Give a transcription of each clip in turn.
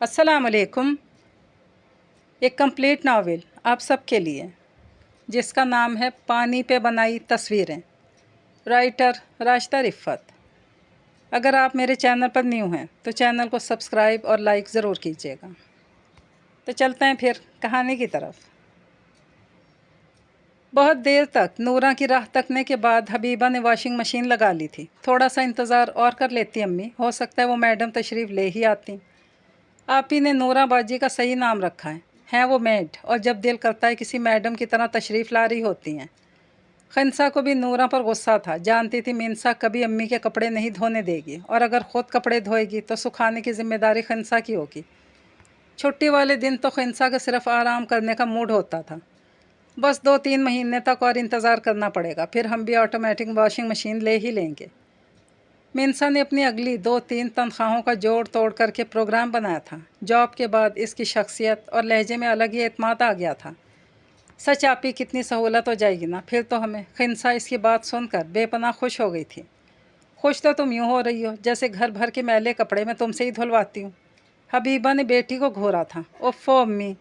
अस्सलाम वालेकुम। एक कंप्लीट नावल आप सबके लिए जिसका नाम है पानी पे बनाई तस्वीरें, राइटर राशिदा रिफ़त। अगर आप मेरे चैनल पर न्यू हैं तो चैनल को सब्सक्राइब और लाइक ज़रूर कीजिएगा। तो चलते हैं फिर कहानी की तरफ। बहुत देर तक नूरा की राह तकने के बाद हबीबा ने वॉशिंग मशीन लगा ली थी। थोड़ा सा इंतज़ार और कर लेती अम्मी, हो सकता है वो मैडम तशरीफ़ ले ही आती। आप ही ने नूरा बाजी का सही नाम रखा है वो मेड, और जब दिल करता है किसी मैडम की तरह तशरीफ़ ला रही होती हैं। खिंसा को भी नूरा पर गुस्सा था। जानती थी मिनसा कभी अम्मी के कपड़े नहीं धोने देगी, और अगर ख़ुद कपड़े धोएगी तो सुखाने की ज़िम्मेदारी खिंसा की होगी। छुट्टी वाले दिन तो खिंसा का सिर्फ आराम करने का मूड होता था। बस 2-3 महीने तक और इंतज़ार करना पड़ेगा, फिर हम भी ऑटोमेटिक वॉशिंग मशीन ले ही लेंगे। मिनसा ने अपनी अगली 2-3 तनख्वाहों का जोड़ तोड़ करके प्रोग्राम बनाया था। जॉब के बाद इसकी शख्सियत और लहजे में अलग ही एतमाद आ गया था। सच आपी कितनी सहूलत हो जाएगी ना फिर तो हमें। खिंसा इसकी बात सुनकर बेपनाह खुश हो गई थी। खुश तो तुम यूँ हो रही हो जैसे घर भर के मैले कपड़े मैं तुमसे ही धुलवाती हूँ। हबीबा ने बेटी को घूरा था। ओफ़ो अम्मी,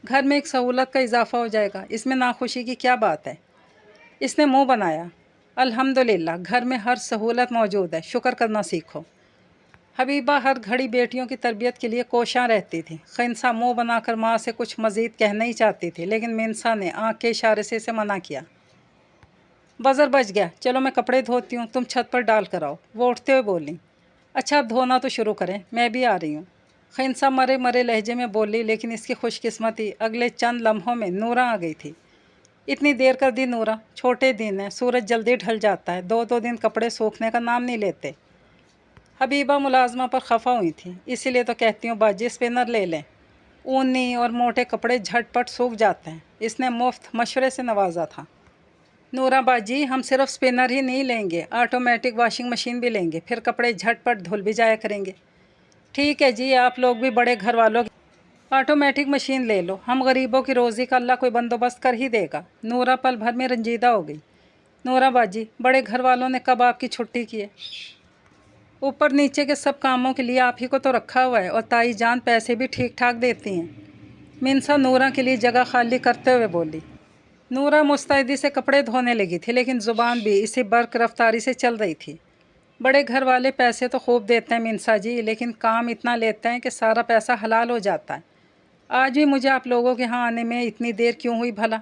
घर में एक सहूलत का इजाफा हो जाएगा, इसमें नाखुशी की क्या बात है। इसने मुंह बनाया। अल्हम्दुलिल्लाह घर में हर सहूलत मौजूद है, शुक्र करना सीखो। हबीबा हर घड़ी बेटियों की तरबियत के लिए कोशां रहती थी। खिंसा मुंह बनाकर माँ से कुछ मज़ीद कहना ही चाहती थी, लेकिन मिनसा ने आँख के इशारे से इसे मना किया। बज़र बज गया, चलो मैं कपड़े धोती हूँ, तुम छत पर डाल कर आओ। वो उठते हुए बोली। अच्छा अब धोना तो शुरू करें, मैं भी आ रही हूँ। खिंसा मरे मरे लहजे में बोली, लेकिन इसकी खुशकिस्मती अगले चंद लम्हों में नूरा आ गई थी। इतनी देर कर दी नूरा, छोटे दिन है, सूरज जल्दी ढल जाता है, 2-2 दिन कपड़े सूखने का नाम नहीं लेते। हबीबा मुलाजमा पर खफा हुई थी, इसीलिए तो कहती हूँ बाजी स्पिनर ले लें, ऊनी और मोटे कपड़े झटपट सूख जाते हैं। इसने मुफ्त मशवरे से नवाजा था। नूरा बाजी हम सिर्फ स्पिनर ही नहीं लेंगे, ऑटोमेटिक वॉशिंग मशीन भी लेंगे, फिर कपड़े झटपट धुल भी जाया करेंगे। ठीक है जी, आप लोग भी बड़े घर वालों ऑटोमेटिक मशीन ले लो, हम गरीबों की रोज़ी का अल्लाह कोई बंदोबस्त कर ही देगा। नूरा पल भर में रंजीदा हो गई। नूरा बाजी बड़े घर वालों ने कब आपकी छुट्टी की है? ऊपर नीचे के सब कामों के लिए आप ही को तो रखा हुआ है, और ताई जान पैसे भी ठीक ठाक देती हैं। मिनसा नूरा के लिए जगह खाली करते हुए बोली। नूरा मुस्तैदी से कपड़े धोने लगी थी, लेकिन ज़ुबान भी इसी बर्क रफ्तारी से चल रही थी। बड़े घर वाले पैसे तो खूब देते हैं मिनसा जी, लेकिन काम इतना लेते हैं कि सारा पैसा हलाल हो जाता है। आज भी मुझे आप लोगों के यहाँ आने में इतनी देर क्यों हुई भला?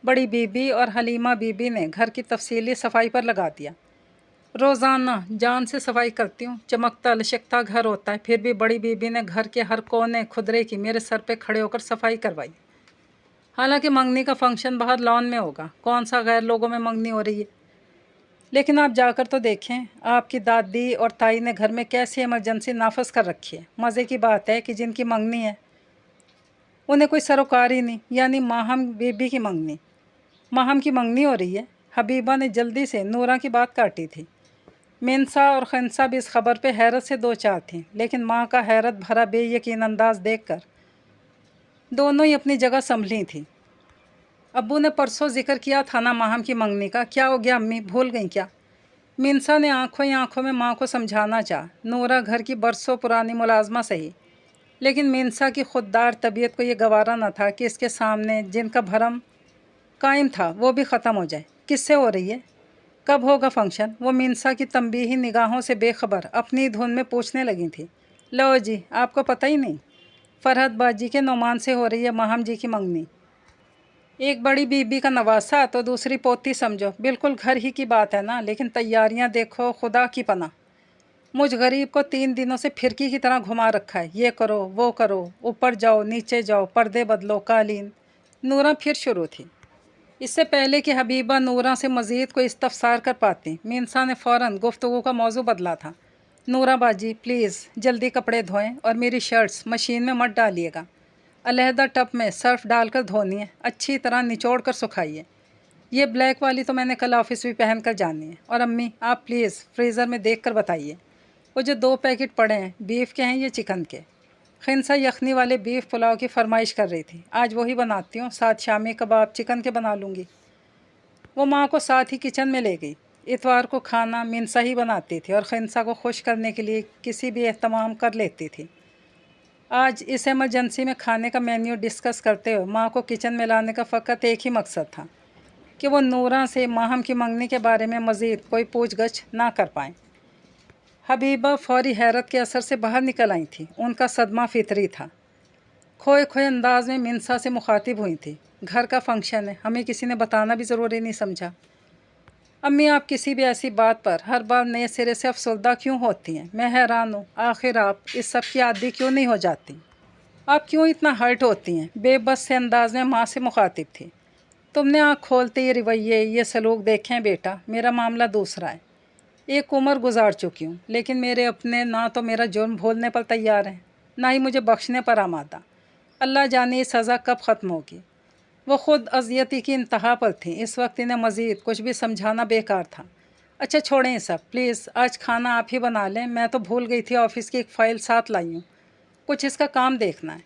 बड़ी बीबी और हलीमा बीबी ने घर की तफसीली सफाई पर लगा दिया। रोज़ाना जान से सफाई करती हूँ, चमकता लचकता घर होता है, फिर भी बड़ी बीबी ने घर के हर कोने खुदरे की मेरे सर पे खड़े होकर सफाई करवाई। हालांकि मंगनी का फंक्शन बाहर लॉन में होगा, कौन सा गैर लोगों में मंगनी हो रही है। लेकिन आप जाकर तो देखें, आपकी दादी और ताई ने घर में कैसी इमरजेंसी नाफज कर रखी है। मज़े की बात है कि जिनकी मंगनी है उन्हें कोई सरोकार ही नहीं, यानी माहम बीबी की मंगनी। माहम की मंगनी हो रही है। हबीबा ने जल्दी से नूरा की बात काटी थी। मिनसा और खिंसा भी इस खबर पे हैरत से दो चार थीं, लेकिन माँ का हैरत भरा बेयकीन अंदाज देखकर दोनों ही अपनी जगह संभली थी। अब्बू ने परसों जिक्र किया था ना माहम की मंगनी का, क्या हो गया अम्मी, भूल गई क्या? मिनसा ने आंखों ही आंखों में माँ को समझाना चाहा। नूरा घर की बरसों पुरानी मुलाजमा सही, लेकिन मिनसा की खुददार तबीयत को ये गवारा न था कि इसके सामने जिनका भरम कायम था वो भी ख़त्म हो जाए। किससे हो रही है? कब होगा फंक्शन? वो मिनसा की तंबीही निगाहों से बेखबर अपनी धुन में पूछने लगी थी। लो जी, आपको पता ही नहीं? फरहत बाजी के नौमान से हो रही है माहम जी की मंगनी। एक बड़ी बीबी का नवासा तो दूसरी पोती समझो, बिल्कुल घर ही की बात है ना। लेकिन तैयारियां देखो, खुदा की पनाह। मुझ गरीब को 3 दिनों से फिरकी की तरह घुमा रखा है। ये करो वो करो, ऊपर जाओ नीचे जाओ, पर्दे बदलो, कालीन। नूरा फिर शुरू थी। इससे पहले कि हबीबा नूरा से मज़ीद कोई इस्तफसार कर पाती, मिनसा ने फ़ौरन गुफ्तगू का मौजू बदला था। नूरा बाजी प्लीज़ जल्दी कपड़े धोएं और मेरी शर्ट्स मशीन में मत डालिएगा। अलहदा टब में सर्फ डालकर धोनी है, अच्छी तरह निचोड़ कर सुखाइए। ये ब्लैक वाली तो मैंने कल ऑफिस भी पहन कर जानी है। और अम्मी आप प्लीज़ फ्रीज़र में देख कर बताइए, वो जो 2 पैकेट पड़े हैं बीफ के हैं या चिकन के? खिंसा यखनी वाले बीफ पुलाव की फरमाइश कर रही थी। आज वही बनाती हूँ, साथ शामी कबाब चिकन के बना लूँगी। वो माँ को साथ ही किचन में ले गई। इतवार को खाना मिनसा ही बनाती थी और खिंसा को खुश करने के लिए किसी भी एहतमाम कर लेती थी। آج اس ایمرجنسی میں کھانے کا مینیو ڈسکس کرتے ہوئے ماں کو کچن میں لانے کا فقط ایک ہی مقصد تھا کہ وہ نورہ سے ماہم کی منگنی کے بارے میں مزید کوئی پوچھ گچھ نہ کر پائیں۔ حبیبہ فوری حیرت کے اثر سے باہر نکل آئی تھیں۔ ان کا صدمہ فطری تھا۔ کھوئے کھوئے انداز میں منسا سے مخاطب ہوئی تھی، گھر کا فنکشن ہے، ہمیں کسی نے بتانا بھی ضروری نہیں سمجھا۔ امی آپ کسی بھی ایسی بات پر ہر بار نئے سرے سے افسردہ کیوں ہوتی ہیں؟ میں حیران ہوں، آخر آپ اس سب کی عادی کیوں نہیں ہو جاتی؟ آپ کیوں اتنا ہرٹ ہوتی ہیں؟ بے بس سے انداز میں ماں سے مخاطب تھی۔ تم نے آنکھ کھولتے یہ رویے، یہ سلوک دیکھے ہیں بیٹا، میرا معاملہ دوسرا ہے۔ ایک عمر گزار چکی ہوں، لیکن میرے اپنے نہ تو میرا جرم بھولنے پر تیار ہیں، نہ ہی مجھے بخشنے پر آمادہ۔ اللہ جانے یہ سزا کب ختم ہوگی۔ وہ خود اذیتی کی انتہا پر تھیں، اس وقت انہیں مزید کچھ بھی سمجھانا بیکار تھا۔ اچھا چھوڑیں یہ سب، پلیز آج کھانا آپ ہی بنا لیں، میں تو بھول گئی تھی آفس کی ایک فائل ساتھ لائی ہوں، کچھ اس کا کام دیکھنا ہے۔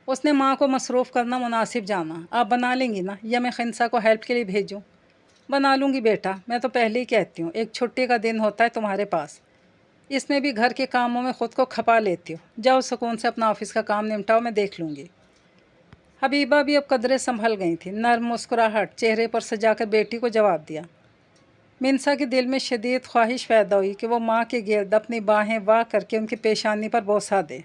اس نے ماں کو مصروف کرنا مناسب جانا۔ آپ بنا لیں گی نا، یا میں خنسا کو ہیلپ کے لیے بھیجوں؟ بنا لوں گی بیٹا، میں تو پہلے ہی کہتی ہوں ایک چھٹی کا دن ہوتا ہے تمہارے پاس، اس میں بھی گھر کے کاموں میں خود کو کھپا لیتی ہو۔ جاؤ سکون سے اپنا آفس کا کام نمٹاؤ، میں دیکھ لوں گی۔ حبیبہ بھی اب قدرے سنبھل گئی تھی، نرم مسکراہٹ چہرے پر سجا کر بیٹی کو جواب دیا۔ منسا کے دل میں شدید خواہش پیدا ہوئی کہ وہ ماں کے گرد اپنی باہیں واہ کر کے ان کی پیشانی پر بوسہ دے،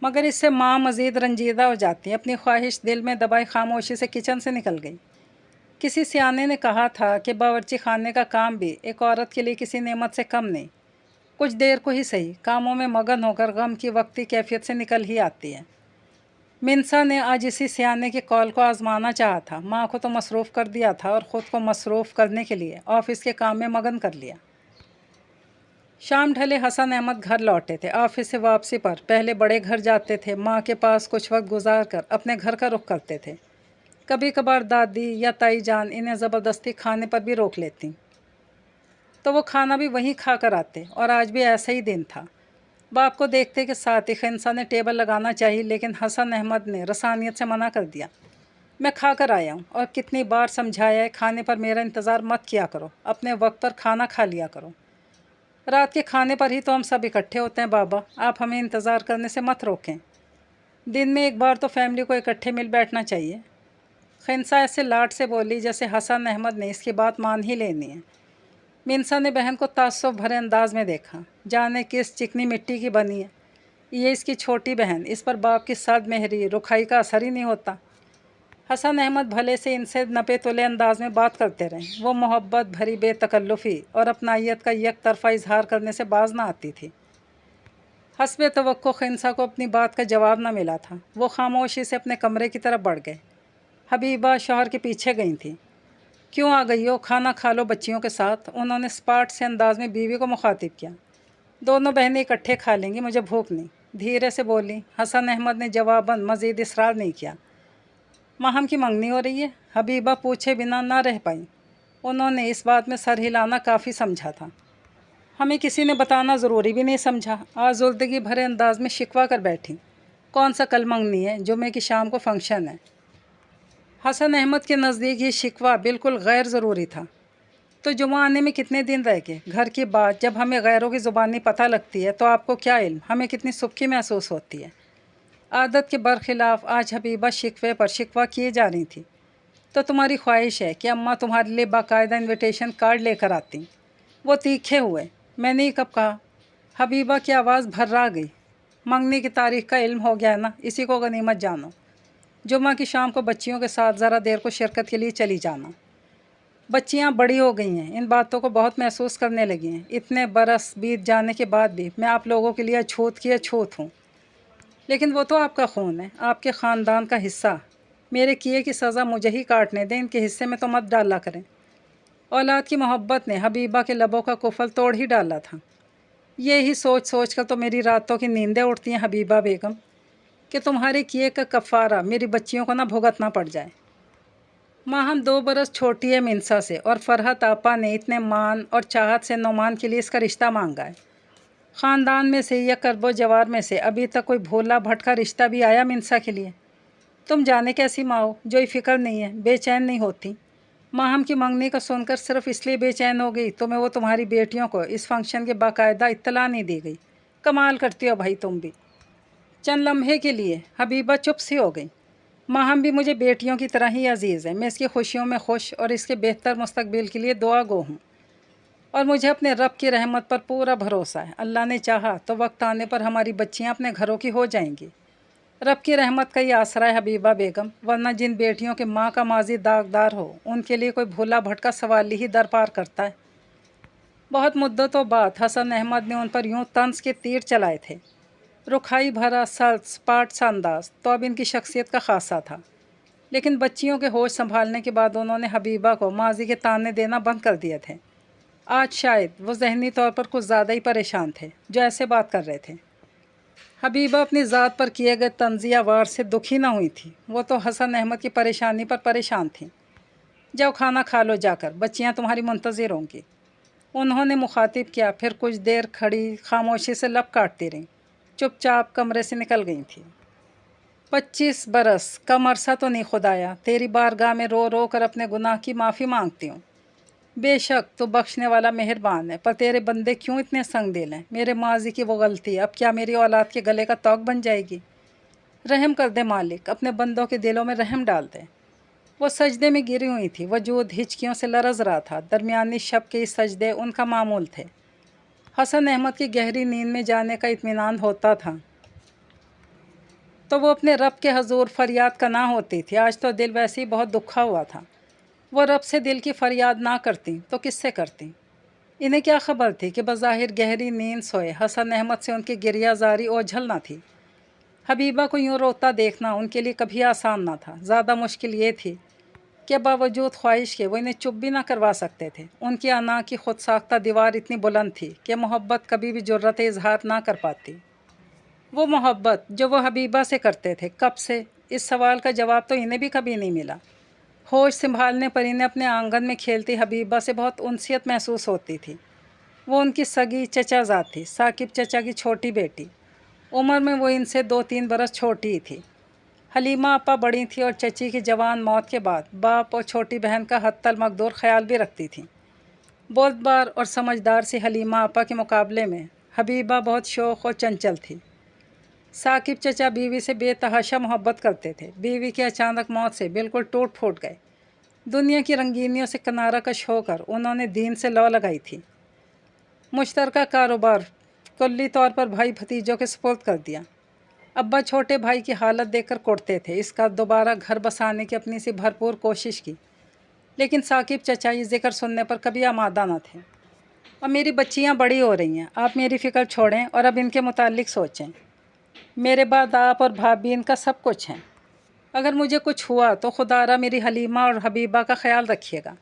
مگر اس سے ماں مزید رنجیدہ ہو جاتی۔ اپنی خواہش دل میں دبائی خاموشی سے کچن سے نکل گئی۔ کسی سیانے نے کہا تھا کہ باورچی خانے کا کام بھی ایک عورت کے لیے کسی نعمت سے کم نہیں، کچھ دیر کو ہی صحیح، کاموں میں مگن ہو کر غم کی وقتی کیفیت سے نکل ہی آتی ہے۔ منسا نے آج اسی سیانے کے قول کو آزمانا چاہا تھا۔ ماں کو تو مصروف کر دیا تھا اور خود کو مصروف کرنے کے لیے آفس کے کام میں مگن کر لیا۔ شام ڈھلے حسن احمد گھر لوٹے تھے۔ آفس سے واپسی پر پہلے بڑے گھر جاتے تھے، ماں کے پاس کچھ وقت گزار کر اپنے گھر کا رخ کرتے تھے۔ کبھی کبھار دادی یا تائی جان انہیں زبردستی کھانے پر بھی روک لیتی، تو وہ کھانا بھی وہیں کھا کر آتے، اور آج بھی ایسا ہی دن تھا۔ باپ کو دیکھتے کہ ساتھ ہی خنسا نے ٹیبل لگانا چاہی، لیکن حسن احمد نے رسانیت سے منع کر دیا۔ میں کھا کر آیا ہوں، اور کتنی بار سمجھایا ہے کھانے پر میرا انتظار مت کیا کرو، اپنے وقت پر کھانا کھا لیا کرو۔ رات کے کھانے پر ہی تو ہم سب اکٹھے ہوتے ہیں بابا، آپ ہمیں انتظار کرنے سے مت روکیں۔ دن میں ایک بار تو فیملی کو اکٹھے مل بیٹھنا چاہیے۔ خنسا ایسے لاڈ سے بولی جیسے حسن احمد نے اس کی بات مان ہی لینی ہے۔ منسا نے بہن کو تعصب بھرے انداز میں دیکھا، جانے کس چکنی مٹی کی بنی ہے، یہ اس کی چھوٹی بہن، اس پر باپ کی سرد مہری رکھائی کا اثر ہی نہیں ہوتا۔ حسن احمد بھلے سے ان سے نپے تلے انداز میں بات کرتے رہے، وہ محبت بھری بے تکلفی اور اپنائیت کا یک طرفہ اظہار کرنے سے باز نہ آتی تھی۔ حسب توقع خنسا کو اپنی بات کا جواب نہ ملا تھا۔ وہ خاموشی سے اپنے کمرے کی طرف بڑھ گئے۔ حبیبہ شوہر کے پیچھے گئی تھیں۔ کیوں آ گئی ہو؟ کھانا کھا لو بچیوں کے ساتھ، انہوں نے اسپاٹ سے انداز میں بیوی کو مخاطب کیا۔ دونوں بہنیں اکٹھے کھا لیں گی، مجھے بھوک نہیں، دھیرے سے بولی۔ حسن احمد نے جواباً مزید اصرار نہیں کیا۔ ماہم کی منگنی ہو رہی ہے؟ حبیبہ پوچھے بنا نہ رہ پائیں۔ انہوں نے اس بات میں سر ہلانا کافی سمجھا تھا۔ ہمیں کسی نے بتانا ضروری بھی نہیں سمجھا، آزردگی بھرے انداز میں شکوہ کر بیٹھی۔ کون سا کل منگنی ہے؟ جمعے کی شام کو فنکشن ہے۔ حسن احمد کے نزدیک یہ شکوہ بالکل غیر ضروری تھا۔ تو جمعہ آنے میں کتنے دن رہ گئے؟ گھر کی بات جب ہمیں غیروں کی زبانی پتہ لگتی ہے تو آپ کو کیا علم ہمیں کتنی سبکی محسوس ہوتی ہے۔ عادت کے برخلاف آج حبیبہ شکوے پر شکوہ کیے جا رہی تھی۔ تو تمہاری خواہش ہے کہ اماں تمہارے لیے باقاعدہ انویٹیشن کارڈ لے کر آتی۔ وہ تیکھے ہوئے، میں نے کب کہا؟ حبیبہ کی آواز بھرا گئی۔ منگنی کی تاریخ کا علم ہو گیا ہے نا، اسی کو غنیمت جانو۔ جمعہ کی شام کو بچیوں کے ساتھ ذرا دیر کو شرکت کے لیے چلی جانا۔ بچیاں بڑی ہو گئی ہیں، ان باتوں کو بہت محسوس کرنے لگی ہیں۔ اتنے برس بیت جانے کے بعد بھی میں آپ لوگوں کے لیے اچھوت کی اچھوت ہوں، لیکن وہ تو آپ کا خون ہے، آپ کے خاندان کا حصہ۔ میرے کیے کی سزا مجھے ہی کاٹنے دیں، ان کے حصے میں تو مت ڈالا کریں۔ اولاد کی محبت نے حبیبہ کے لبوں کا قفل توڑ ہی ڈالا تھا۔ یہی سوچ سوچ کر تو میری راتوں کی نیندیں اڑتی ہیں حبیبہ بیگم، کہ تمہارے کیے کا کفارہ میری بچیوں کو نہ بھگتنا پڑ جائے۔ ماہم 2 برس چھوٹی ہے منسا سے، اور فرحت آپا نے اتنے مان اور چاہت سے نعمان کے لیے اس کا رشتہ مانگا ہے۔ خاندان میں سے یا کرب و جوار میں سے ابھی تک کوئی بھولا بھٹکا رشتہ بھی آیا منسا کے لیے؟ تم جانے کیسی ماں ہو جو یہ فکر نہیں ہے، بے چین نہیں ہوتی۔ ماہم کی منگنی کا سن کر صرف اس لیے بے چین ہو گئی تمہیں وہ تمہاری بیٹیوں کو اس فنکشن کی باقاعدہ اطلاع نہیں دی گئی؟ کمال کرتی ہو بھائی تم بھی۔ चंद लम्हे के लिए हबीबा चुप सी हो गई। माहम भी मुझे बेटियों की तरह ही अजीज़ है। मैं इसकी खुशियों में खुश और इसके बेहतर मुस्तकबिल के लिए दुआ गो हूँ, और मुझे अपने रब की रहमत पर पूरा भरोसा है। अल्लाह ने चाहा तो वक्त आने पर हमारी बच्चियाँ अपने घरों की हो जाएंगी। रब की रहमत का ही आसरा है हबीबा बेगम, वरना जिन बेटियों के माँ का माजी दागदार हो उनके लिए कोई भूला भटका सवाल ही दर पार करता है। बहुत मुद्दतों बाद हसन अहमद ने उन पर यूं तंज के तीर चलाए थे। रुखाई भरा सल्स सपाट सा अंदाज तो अब इनकी शख्सियत का खासा था, लेकिन बच्चियों के होश संभालने के बाद उन्होंने हबीबा को माजी के ताने देना बंद कर दिए थे। आज शायद वो ज़हनी तौर पर कुछ ज़्यादा ही परेशान थे जो ऐसे बात कर रहे थे। हबीबा अपनी ज़ात पर किए गए तंजिया वार से दुखी ना हुई थी, वो तो हसन अहमद की परेशानी पर परेशान थी। जाओ खाना खा लो जाकर, बच्चियाँ तुम्हारी मुंतज़िर होंगी, उन्होंने मुखातिब किया। फिर कुछ देर खड़ी खामोशी से लब काटती रहीं, चुपचाप कमरे से निकल गई थी। 25 बरस कम अरसा तो नहीं खुदाया, तेरी बारगाह में रो रो कर अपने गुनाह की माफ़ी मांगती हूँ। बेशक तो बख्शने वाला मेहरबान है, पर तेरे बंदे क्यों इतने संग दिल हैं। मेरे माजी की वो गलती अब क्या मेरी औलाद के गले का तौक बन जाएगी। रहम कर दे मालिक, अपने बंदों के दिलों में रहम डाल दे। वो सजदे में गिरी हुई थी, वजूद हिचकियों से लरज़ रहा था। दरमियानी शब के इस सजदे उनका मामूल थे। हसन अहमद की गहरी नींद में जाने का इत्मीनान होता था तो वो अपने रब के हजूर फरियाद का ना होती थी। आज तो दिल वैसे ही बहुत दुखा हुआ था। वो रब से दिल की फरियाद ना करती तो किससे करती। इन्हें क्या खबर थी कि बज़ाहिर गहरी नींद सोए हसन अहमद से उनकी गिरियाजारी ओझल ना थी। हबीबा को यूँ रोता देखना उनके लिए कभी आसान ना था। ज़्यादा मुश्किल ये थी कि बावजूद ख्वाहिश के वो इन्हें चुप भी ना करवा सकते थे। उनकी अना की खुद साख्ता दीवार इतनी बुलंद थी कि मोहब्बत कभी भी जुर्रत इजहार ना कर पाती। वो मोहब्बत जो वो हबीबा से करते थे, कब से? इस सवाल का जवाब तो इन्हें भी कभी नहीं मिला। होश संभालने पर इन्हें अपने आंगन में खेलती हबीबा से बहुत उनसियत महसूस होती थी। वो उनकी सगी चचाज़ाद थी, साकिब चचा की छोटी बेटी। उम्र में वो इनसे 2-3 बरस छोटी ही थी। हलीमा आपा बड़ी थी और चची की जवान मौत के बाद बाप और छोटी बहन का हत्तल मकदूर ख्याल भी रखती थी। बोलबार और समझदार सी हलीमा आपा के मुकाबले में हबीबा बहुत शौक़ और चंचल थी। साकिब चचा बीवी से बेतहाशा मोहब्बत करते थे। बीवी की अचानक मौत से बिल्कुल टूट फूट गए। दुनिया की रंगीनियों से किनारा कश होकर उन्होंने दीन से लौ लगाई थी। मुश्तरका कारोबार कुल्ली तौर पर भाई भतीजों के सुपुर्द कर दिया। अब्बा छोटे भाई की हालत देखकर कुटते थे। इसका दोबारा घर बसाने की अपनी सी भरपूर कोशिश की, लेकिन साकिब चचा ये जिक्र सुनने पर कभी आमादा न थे। और मेरी बच्चियां बड़ी हो रही हैं, आप मेरी फ़िक्र छोड़ें और अब इनके मुतालिक सोचें। मेरे बाद आप और भाभी इनका सब कुछ हैं। अगर मुझे कुछ हुआ तो खुदारा मेरी हलीमा और हबीबा का ख्याल रखिएगा।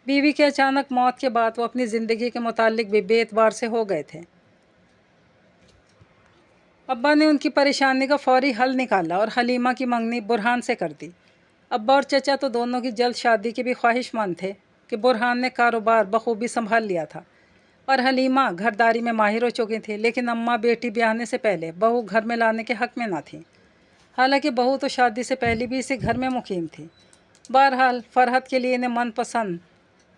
बीवी की अचानक मौत के बाद वो अपनी ज़िंदगी के मुतालिक भी बेएतबार से हो गए थे। अब्बा ने उनकी परेशानी का फौरी हल निकाला और हलीमा की मंगनी बुरहान से कर दी। अब्बा और चचा तो दोनों की जल्द शादी के भी ख्वाहिशमंद थे कि बुरहान ने कारोबार बखूबी संभाल लिया था और हलीमा घरदारी में माहिर हो चुकी थी। लेकिन अम्मा बेटी ब्याहने से पहले बहू घर में लाने के हक़ में ना थी। हालांकि बहू तो शादी से पहले भी इसी घर में मुकीम थी। बहरहाल फ़रहत के लिए इन्हें मनपसंद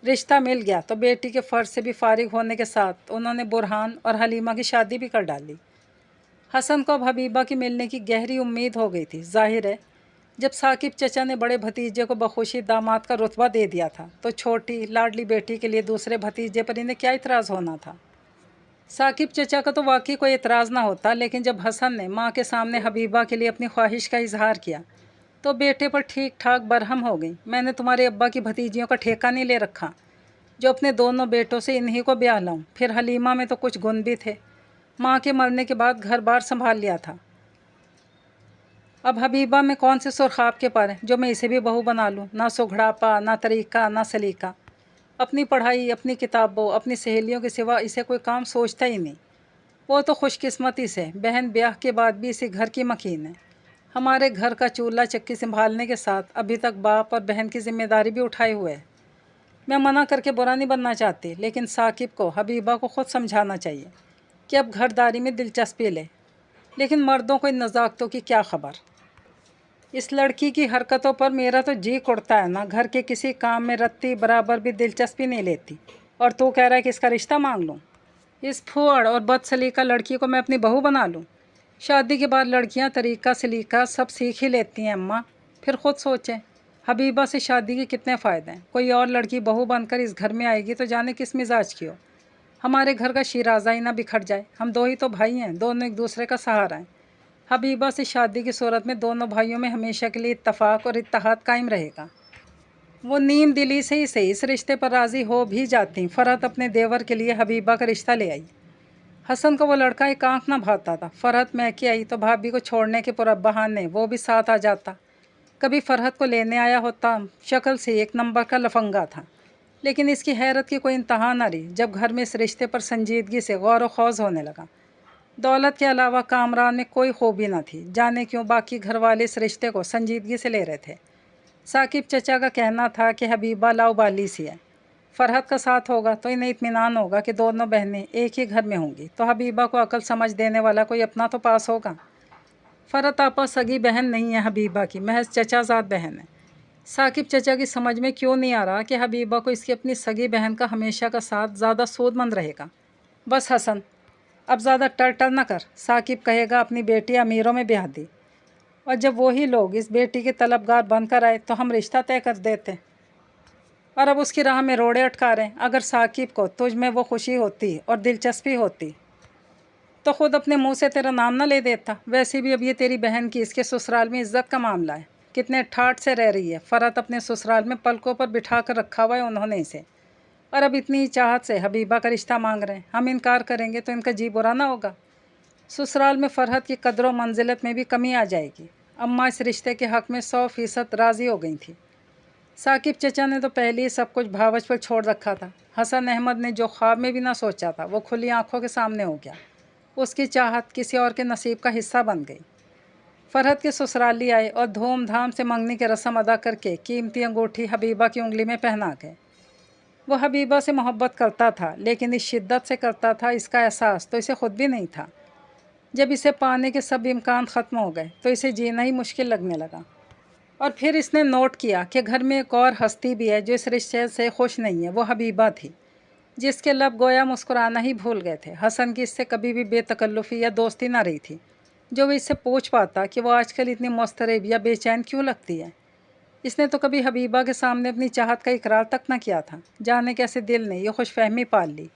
रिश्ता मिल गया तो बेटी के फ़र्ज से भी फारिग होने के साथ उन्होंने बुरहान और हलीमा की शादी भी कर डाली। हसन को अब हबीबा की मिलने की गहरी उम्मीद हो गई थी। जाहिर है जब साकिब चचा ने बड़े भतीजे को बखुशी दामाद का रुतबा दे दिया था तो छोटी लाडली बेटी के लिए दूसरे भतीजे पर इन्हें क्या इतराज़ होना था। साकिब चचा का तो वाकई कोई इतराज़ ना होता, लेकिन जब हसन ने माँ के सामने हबीबा के लिए अपनी ख्वाहिश का इजहार किया तो बेटे पर ठीक ठाक बरहम हो गई। मैंने तुम्हारे अब्बा की भतीजियों का ठेका नहीं ले रखा जो अपने दोनों बेटों से इन्हीं को ब्याह लाऊं। फिर हलीमा में तो कुछ गुण भी थे। माँ के मरने के बाद घर बार संभाल लिया था। अब हबीबा में कौन से सुरखाब के पर हैं जो मैं इसे भी बहू बना लूँ। ना सुघड़ापा, ना तरीका, ना सलीका। अपनी पढ़ाई, अपनी किताबों, अपनी सहेलियों के सिवा इसे कोई काम सोचता ही नहीं। वो तो खुशकिस्मती से बहन ब्याह के बाद भी इसी घर की मकीन है। हमारे घर का चूल्हा चक्की संभालने के साथ अभी तक बाप और बहन की जिम्मेदारी भी उठाए हुए है। मैं मना करके बुरा नहीं बनना चाहती, लेकिन साकिब को हबीबा को ख़ुद समझाना चाहिए कि अब घरदारी में दिलचस्पी ले। लेकिन मर्दों को इन नज़ाकतों की क्या खबर। इस लड़की की हरकतों पर मेरा तो जी कुड़ता है ना। घर के किसी काम में रत्ती बराबर भी दिलचस्पी नहीं लेती, और तू कह रहा है कि इसका रिश्ता मांग लूँ। इस फूहड़ और बदसलीका लड़की को मैं अपनी बहू बना लूँ। شادی کے بعد لڑکیاں طریقہ سلیقہ سب سیکھ ہی لیتی ہیں اماں، پھر خود سوچیں حبیبہ سے شادی کے کتنے فائدے ہیں۔ کوئی اور لڑکی بہو بن کر اس گھر میں آئے گی تو جانے کس مزاج کی ہو، ہمارے گھر کا شیرازہ ہی نہ بکھر جائے۔ ہم دو ہی تو بھائی ہیں، دونوں ایک دوسرے کا سہارا ہیں۔ حبیبہ سے شادی کی صورت میں دونوں بھائیوں میں ہمیشہ کے لیے اتفاق اور اتحاد قائم رہے گا۔ وہ نیم دلی سے ہی صحیح اس رشتے پر راضی ہو بھی جاتی۔ فرحت اپنے دیور کے لیے حبیبہ کا رشتہ لے آئی۔ حسن کو وہ لڑکا ایک آنکھ نہ بھاتا تھا۔ فرحت میکے آئی تو بھابھی کو چھوڑنے کے پورا بہانے وہ بھی ساتھ آ جاتا۔ کبھی فرحت کو لینے آیا ہوتا، شکل سے ایک نمبر کا لفنگا تھا، لیکن اس کی حیرت کی کوئی انتہا نہ رہی جب گھر میں اس رشتے پر سنجیدگی سے غور و خوض ہونے لگا۔ دولت کے علاوہ کامران میں کوئی خوبی نہ تھی، جانے کیوں باقی گھر والے اس رشتے کو سنجیدگی سے لے رہے تھے۔ ثاقب چچا کا کہنا تھا کہ حبیبہ لاؤبالی سی ہے، فرحت کا ساتھ ہوگا تو انہیں اطمینان ہوگا کہ دونوں بہنیں ایک ہی گھر میں ہوں گی، تو حبیبہ کو عقل سمجھ دینے والا کوئی اپنا تو پاس ہوگا۔ فرحت آپا سگی بہن نہیں ہے حبیبہ کی، محض چچا زاد بہن ہے۔ ثاقب چچا کی سمجھ میں کیوں نہیں آ رہا کہ حبیبہ کو اس کی اپنی سگی بہن کا ہمیشہ کا ساتھ زیادہ سود مند رہے گا۔ بس حسن، اب زیادہ ٹر نہ کر، ثاقب کہے گا اپنی بیٹی امیروں میں بیاہ دی، اور جب وہی لوگ اس بیٹی کے طلبگار بن کر آئے تو ہم رشتہ طے کر دیتے، اور اب اس کی راہ میں روڑے اٹکا رہے ہیں۔ اگر ثاقب کو تجھ میں وہ خوشی ہوتی اور دلچسپی ہوتی تو خود اپنے منہ سے تیرا نام نہ لے دیتا۔ ویسے بھی اب یہ تیری بہن کی اس کے سسرال میں عزت کا معاملہ ہے، کتنے ٹھاٹ سے رہ رہی ہے۔ فرحت اپنے سسرال میں پلکوں پر بٹھا کر رکھا ہوا ہے انہوں نے اسے، اور اب اتنی ہی چاہت سے حبیبہ کا رشتہ مانگ رہے ہیں۔ ہم انکار کریں گے تو ان کا جی برا نہ ہوگا۔ سسرال میں فرحت کی قدر و منزلت میں بھی کمی آ جائے گی۔ اماں اس رشتے کے حق میں 100% راضی ہو گئی تھی۔ ثاقب چچا نے تو پہلے ہی سب کچھ بھاوچ پر چھوڑ رکھا تھا۔ حسن احمد نے جو خواب میں بھی نہ سوچا تھا وہ کھلی آنکھوں کے سامنے ہو گیا۔ اس کی چاہت کسی اور کے نصیب کا حصہ بن گئی۔ فرحت کے سسرالی آئے اور دھوم دھام سے منگنی کے رسم ادا کر کے قیمتی انگوٹھی حبیبہ کی انگلی میں پہنا گئے۔ وہ حبیبہ سے محبت کرتا تھا، لیکن اس شدت سے کرتا تھا اس کا احساس تو اسے خود بھی نہیں تھا۔ جب اسے پانے کے سب امکان ختم ہو گئے تو اسے جینا ہی مشکل لگنے لگا۔ اور پھر اس نے نوٹ کیا کہ گھر میں ایک اور ہستی بھی ہے جو اس رشتے سے خوش نہیں ہے۔ وہ حبیبہ تھی، جس کے لب گویا مسکرانا ہی بھول گئے تھے۔ حسن کی اس سے کبھی بھی بے تکلفی یا دوستی نہ رہی تھی جو وہ اس سے پوچھ پاتا کہ وہ آج کل اتنی مضطرب یا بے چین کیوں لگتی ہے۔ اس نے تو کبھی حبیبہ کے سامنے اپنی چاہت کا اقرار تک نہ کیا تھا۔ جانے کیسے دل نے یہ خوش فہمی پال لی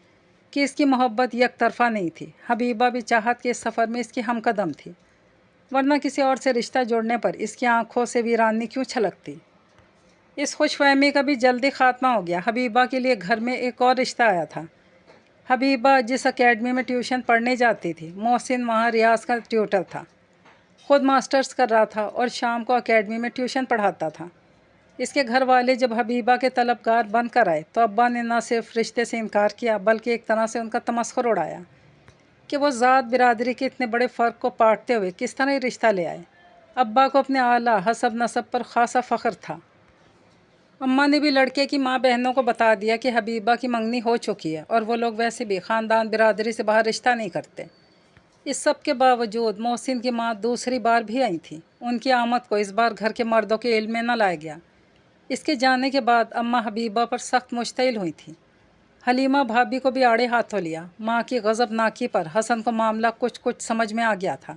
کہ اس کی محبت یک طرفہ نہیں تھی۔ حبیبہ بھی چاہت کے اس سفر میں اس کی ہم قدم تھی، ورنہ کسی اور سے رشتہ جوڑنے پر اس کی آنکھوں سے ویرانی کیوں چھلکتی۔ اس خوش فہمی کا بھی جلدی خاتمہ ہو گیا۔ حبیبہ کے لیے گھر میں ایک اور رشتہ آیا تھا۔ حبیبہ جس اکیڈمی میں ٹیوشن پڑھنے جاتی تھی، محسن وہاں ریاض کا ٹیوٹر تھا۔ خود ماسٹرز کر رہا تھا اور شام کو اکیڈمی میں ٹیوشن پڑھاتا تھا۔ اس کے گھر والے جب حبیبہ کے طلبگار بن کر آئے تو ابا نے نہ صرف رشتے سے انکار کیا بلکہ ایک طرح سے ان کا تمسخر اڑایا کہ وہ ذات برادری کے اتنے بڑے فرق کو پاٹتے ہوئے کس طرح یہ رشتہ لے آئے۔ ابا کو اپنے اعلیٰ حسب نسب پر خاصا فخر تھا۔ اماں نے بھی لڑکے کی ماں بہنوں کو بتا دیا کہ حبیبہ کی منگنی ہو چکی ہے اور وہ لوگ ویسے بھی خاندان برادری سے باہر رشتہ نہیں کرتے۔ اس سب کے باوجود محسن کی ماں دوسری بار بھی آئی تھی۔ ان کی آمد کو اس بار گھر کے مردوں کے علم میں نہ لایا گیا۔ اس کے جانے کے بعد اماں حبیبہ پر سخت مشتعل ہوئی تھیں۔ حلیمہ بھابھی کو بھی آڑے ہاتھوں لیا۔ ماں کی غضبناکی پر حسن کو معاملہ کچھ سمجھ میں آ گیا تھا،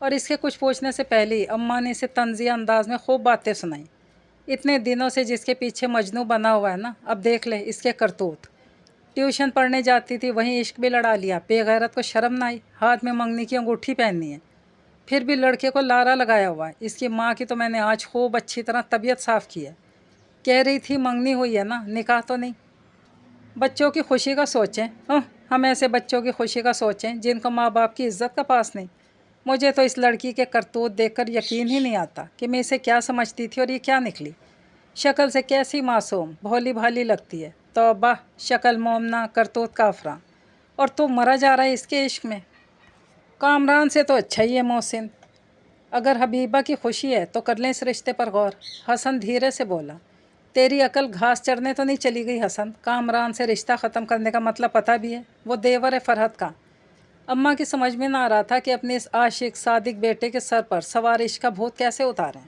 اور اس کے کچھ پوچھنے سے پہلے ہی اماں نے اسے طنزیہ انداز میں خوب باتیں سنائیں۔ اتنے دنوں سے جس کے پیچھے مجنوں بنا ہوا ہے نا، اب دیکھ لے اس کے کرتوت۔ ٹیوشن پڑھنے جاتی تھی، وہیں عشق بھی لڑا لیا۔ بے غیرت کو شرم نہ آئی، ہاتھ میں منگنی کی انگوٹھی پہننی ہے، پھر بھی لڑکے کو لارا لگایا ہوا ہے۔ اس کی ماں کی تو میں نے آج خوب اچھی طرح طبیعت صاف کی ہے۔ کہہ رہی تھی منگنی ہوئی ہے نا، نکاح تو نہیں۔ بچوں کی خوشی کا سوچیں۔ ہم ایسے بچوں کی خوشی کا سوچیں جن کو ماں باپ کی عزت کا پاس نہیں۔ مجھے تو اس لڑکی کے کرتوت دیکھ کر یقین ہی نہیں آتا کہ میں اسے کیا سمجھتی تھی اور یہ کیا نکلی۔ شکل سے کیسی معصوم بھولی بھالی لگتی ہے، توبہ، شکل مومنہ، کرتوت کافراں، اور تو مرا جا رہا ہے اس کے عشق میں۔ کامران سے تو اچھا ہی ہے محسن۔ اگر حبیبہ کی خوشی ہے تو کر لیں اس رشتے پر غور۔ حسن دھیرے سے بولا۔ تیری عقل گھاس چرنے تو نہیں چلی گئی حسن؟ کامران سے رشتہ ختم کرنے کا مطلب پتہ بھی ہے، وہ دیور ہے فرحت کا۔ اماں کی سمجھ میں نہ آ رہا تھا کہ اپنے اس عاشق صادق بیٹے کے سر پر سوار عشق کا بھوت کیسے اتاریں۔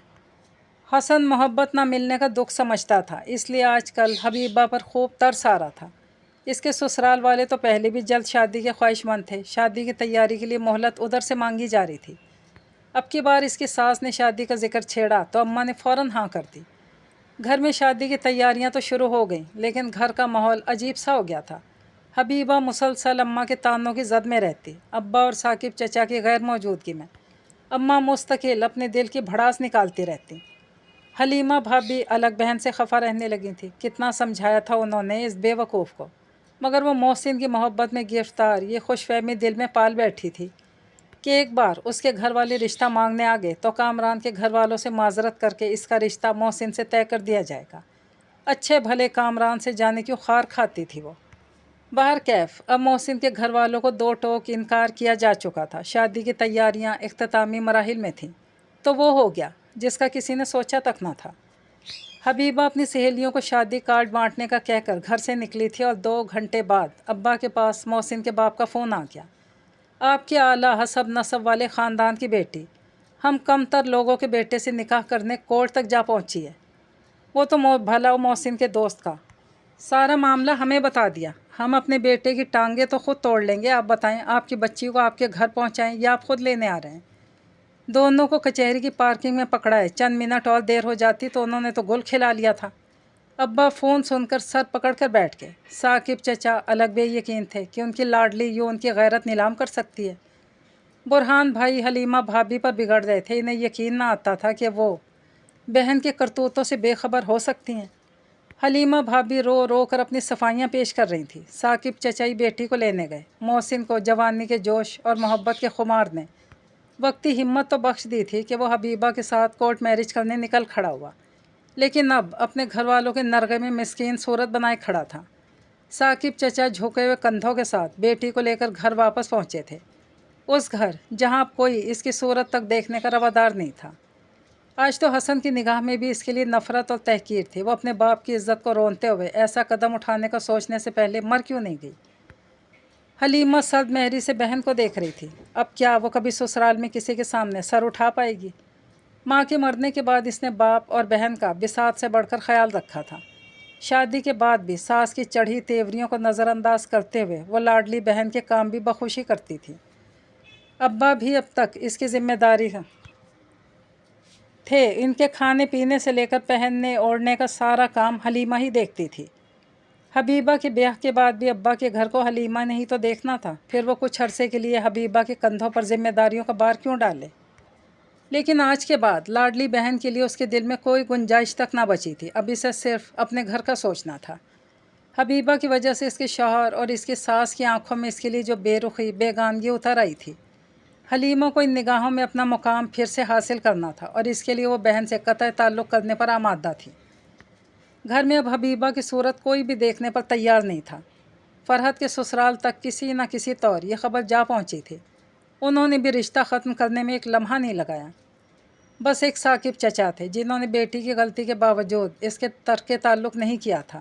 حسن محبت نہ ملنے کا دکھ سمجھتا تھا، اس لیے آج کل حبیبہ پر خوب ترس آ رہا تھا۔ اس کے سسرال والے تو پہلے بھی جلد شادی کے خواہش مند تھے، شادی کی تیاری کے لیے مہلت ادھر سے مانگی جا رہی تھی۔ اب کی بار اس کی ساس نے شادی کا ذکر چھیڑا تو اماں نے فوراً ہاں کر دی۔ گھر میں شادی کی تیاریاں تو شروع ہو گئیں، لیکن گھر کا ماحول عجیب سا ہو گیا تھا۔ حبیبہ مسلسل اماں کے تانوں کی زد میں رہتی، ابا اور ثاقب چچا کی غیر موجودگی میں اماں مستقل اپنے دل کی بھڑاس نکالتی رہتی۔ حلیمہ بھابھی الگ بہن سے خفا رہنے لگی تھی۔ کتنا سمجھایا تھا انہوں نے اس بے وقوف کو، مگر وہ محسن کی محبت میں گرفتار یہ خوش فہمی دل میں پال بیٹھی تھی کہ ایک بار اس کے گھر والے رشتہ مانگنے آ گئے تو کامران کے گھر والوں سے معذرت کر کے اس کا رشتہ محسن سے طے کر دیا جائے گا۔ اچھے بھلے کامران سے جانے کیوں خار کھاتی تھی وہ۔ باہر کیف اب محسن کے گھر والوں کو دو ٹوک انکار کیا جا چکا تھا۔ شادی کی تیاریاں اختتامی مراحل میں تھیں تو وہ ہو گیا جس کا کسی نے سوچا تک نہ تھا۔ حبیبہ اپنی سہیلیوں کو شادی کارڈ بانٹنے کا کہہ کر گھر سے نکلی تھی اور 2 گھنٹے بعد ابا کے پاس محسن کے باپ کا فون آ گیا۔ آپ کے اعلیٰ حسب نسب والے خاندان کی بیٹی ہم کم تر لوگوں کے بیٹے سے نکاح کرنے کورٹ تک جا پہنچی ہے۔ وہ تو بھلا محسن کے دوست کا سارا معاملہ ہمیں بتا دیا۔ ہم اپنے بیٹے کی ٹانگیں تو خود توڑ لیں گے، آپ بتائیں آپ کی بچی کو آپ کے گھر پہنچائیں یا آپ خود لینے آ رہے ہیں؟ دونوں کو کچہری کی پارکنگ میں پکڑا ہے، چند منٹ اور دیر ہو جاتی تو انہوں نے تو گل کھلا لیا تھا۔ ابا فون سن کر سر پکڑ کر بیٹھ گئے۔ ثاقب چچا الگ بے یقین تھے کہ ان کی لاڈلی یوں ان کی غیرت نیلام کر سکتی ہے۔ برہان بھائی حلیمہ بھابھی پر بگڑ رہے تھے، انہیں یقین نہ آتا تھا کہ وہ بہن کے کرتوتوں سے بے خبر ہو سکتی ہیں۔ حلیمہ بھابھی رو رو کر اپنی صفائیاں پیش کر رہی تھیں۔ ثاقب چچائی بیٹی کو لینے گئے۔ محسن کو جوانی کے جوش اور محبت کے خمار نے وقتی ہمت تو بخش دی تھی کہ وہ حبیبہ کے ساتھ کورٹ میرج کرنے نکل کھڑا ہوا، لیکن اب اپنے گھر والوں کے نرغے میں مسکین صورت بنائے کھڑا تھا۔ ثاقب چچا جھکے ہوئے کندھوں کے ساتھ بیٹی کو لے کر گھر واپس پہنچے تھے، اس گھر جہاں اب کوئی اس کی صورت تک دیکھنے کا روادار نہیں تھا۔ آج تو حسن کی نگاہ میں بھی اس کے لیے نفرت اور تحقیر تھی۔ وہ اپنے باپ کی عزت کو رونتے ہوئے ایسا قدم اٹھانے کا سوچنے سے پہلے مر کیوں نہیں گئی؟ حلیمہ سرد مہری سے بہن کو دیکھ رہی تھی۔ اب کیا وہ کبھی سسرال میں کسی کے سامنے سر اٹھا پائے گی؟ ماں کے مرنے کے بعد اس نے باپ اور بہن کا بساط سے بڑھ کر خیال رکھا تھا۔ شادی کے بعد بھی ساس کی چڑھی تیوریوں کو نظر انداز کرتے ہوئے وہ لاڈلی بہن کے کام بھی بخوشی کرتی تھی۔ ابا بھی اب تک اس کی ذمہ داری تھے، ان کے کھانے پینے سے لے کر پہننے اوڑھنے کا سارا کام حلیمہ ہی دیکھتی تھی۔ حبیبہ کے بیاہ کے بعد بھی ابا کے گھر کو حلیمہ نے ہی تو دیکھنا تھا، پھر وہ کچھ عرصے کے لیے حبیبہ کے کندھوں پر ذمہ داریوں کا بار کیوں ڈالے؟ لیکن آج کے بعد لاڈلی بہن کے لیے اس کے دل میں کوئی گنجائش تک نہ بچی تھی۔ اب اسے صرف اپنے گھر کا سوچنا تھا۔ حبیبہ کی وجہ سے اس کے شوہر اور اس کی ساس کی آنکھوں میں اس کے لیے جو بے رخی بیگانگی اتر آئی تھی، حلیمہ کو ان نگاہوں میں اپنا مقام پھر سے حاصل کرنا تھا، اور اس کے لیے وہ بہن سے قطع تعلق کرنے پر آمادہ تھی۔ گھر میں اب حبیبہ کی صورت کوئی بھی دیکھنے پر تیار نہیں تھا۔ فرحت کے سسرال تک کسی نہ کسی طور یہ خبر جا پہنچی تھی۔ انہوں نے بھی رشتہ ختم کرنے میں ایک لمحہ نہیں لگایا۔ بس ایک ثاقب چچا تھے جنہوں نے بیٹی کی غلطی کے باوجود اس کے ترک تعلق نہیں کیا تھا۔